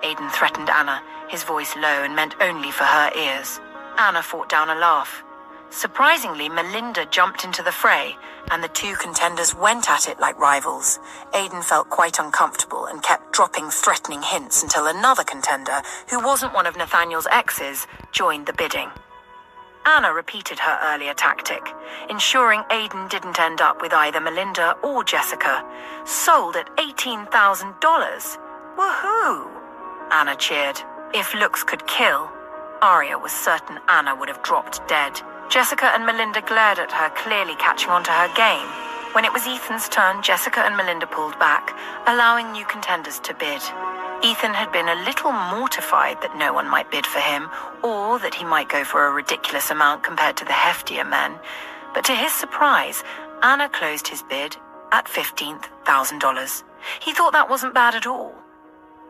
Aiden threatened Anna, his voice low and meant only for her ears. Anna fought down a laugh. Surprisingly, Melinda jumped into the fray, and the two contenders went at it like rivals. Aiden felt quite uncomfortable and kept dropping threatening hints until another contender, who wasn't one of Nathaniel's exes, joined the bidding. Anna repeated her earlier tactic, ensuring Aiden didn't end up with either Melinda or Jessica. "Sold at $18,000. Woohoo!" Anna cheered. If looks could kill, Arya was certain Anna would have dropped dead. Jessica and Melinda glared at her, clearly catching on to her game. When it was Ethan's turn, Jessica and Melinda pulled back, allowing new contenders to bid. Ethan had been a little mortified that no one might bid for him, or that he might go for a ridiculous amount compared to the heftier men. But to his surprise, Anna closed his bid at $15,000. He thought that wasn't bad at all.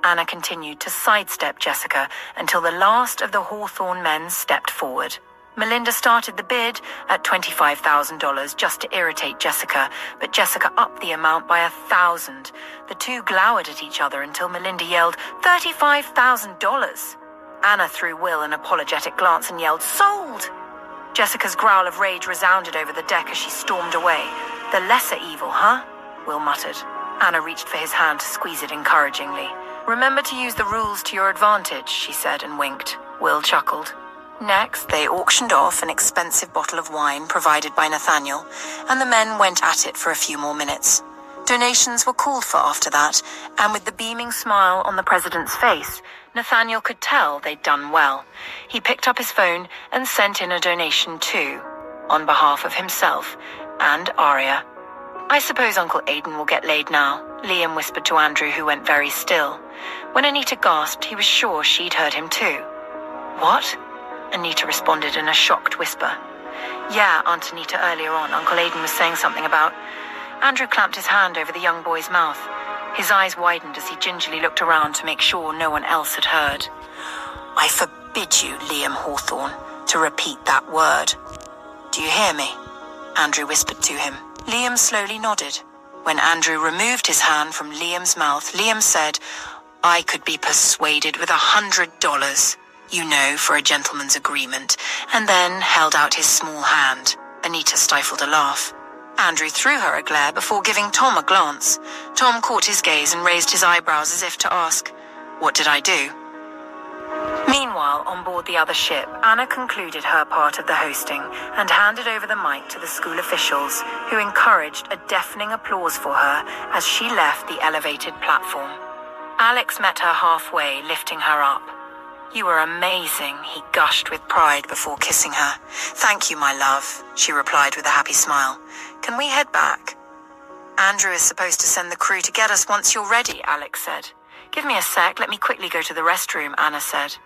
Anna continued to sidestep Jessica until the last of the Hawthorne men stepped forward. Melinda started the bid at $25,000 just to irritate Jessica, but Jessica upped the amount by 1,000. The two glowered at each other until Melinda yelled, $35,000! Anna threw Will an apologetic glance and yelled, "Sold!" Jessica's growl of rage resounded over the deck as she stormed away. "The lesser evil, huh?" Will muttered. Anna reached for his hand to squeeze it encouragingly. "Remember to use the rules to your advantage," she said and winked. Will chuckled. Next, they auctioned off an expensive bottle of wine provided by Nathaniel, and the men went at it for a few more minutes. Donations were called for after that, and with the beaming smile on the president's face, Nathaniel could tell they'd done well. He picked up his phone and sent in a donation too, on behalf of himself and Aria. "I suppose Uncle Aidan will get laid now," Liam whispered to Andrew, who went very still. When Anita gasped, he was sure she'd heard him too. "What?" Anita responded in a shocked whisper. "Yeah, Aunt Anita, earlier on, Uncle Aidan was saying something about..." Andrew clamped his hand over the young boy's mouth. His eyes widened as he gingerly looked around to make sure no one else had heard. "I forbid you, Liam Hawthorne, to repeat that word. Do you hear me?" Andrew whispered to him. Liam slowly nodded. When Andrew removed his hand from Liam's mouth, Liam said, "I could be persuaded with $100, you know, for a gentleman's agreement," and then held out his small hand. Anita stifled a laugh. Andrew threw her a glare before giving Tom a glance. Tom caught his gaze and raised his eyebrows as if to ask, "What did I do?" Meanwhile, on board the other ship, Anna concluded her part of the hosting and handed over the mic to the school officials, who encouraged a deafening applause for her as she left the elevated platform. Alex met her halfway, lifting her up. "You were amazing," he gushed with pride before kissing her. "Thank you, my love," she replied with a happy smile. "Can we head back?" "Andrew is supposed to send the crew to get us once you're ready," Alex said. "Give me a sec, let me quickly go to the restroom," Anna said.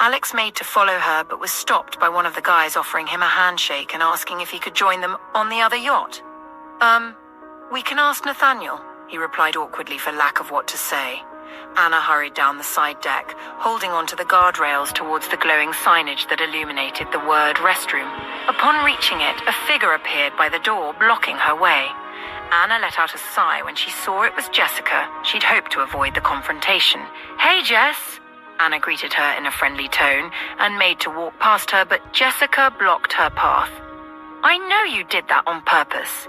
Alex made to follow her, but was stopped by one of the guys offering him a handshake and asking if he could join them on the other yacht. We can ask Nathaniel," he replied awkwardly for lack of what to say. Anna hurried down the side deck, holding onto the guardrails towards the glowing signage that illuminated the word restroom. Upon reaching it, a figure appeared by the door, blocking her way. Anna let out a sigh when she saw it was Jessica. She'd hoped to avoid the confrontation. "Hey, Jess!" Anna greeted her in a friendly tone and made to walk past her, but Jessica blocked her path. "I know you did that on purpose.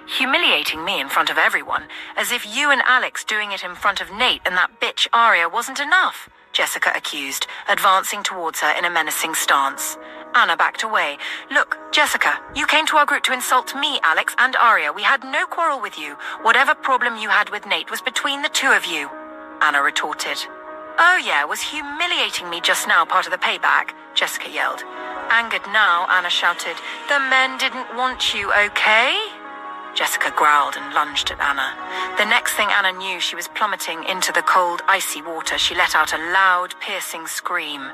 Humiliating me in front of everyone, as if you and Alex doing it in front of Nate and that bitch Aria wasn't enough," Jessica accused, advancing towards her in a menacing stance. Anna backed away. "Look, Jessica, you came to our group to insult me, Alex, and Aria. We had no quarrel with you. Whatever problem you had with Nate was between the two of you," Anna retorted. "Oh yeah, was humiliating me just now part of the payback?" Jessica yelled. Angered now, Anna shouted, "The men didn't want you, okay?" Jessica growled and lunged at Anna. The next thing Anna knew, she was plummeting into the cold, icy water. She let out a loud, piercing scream.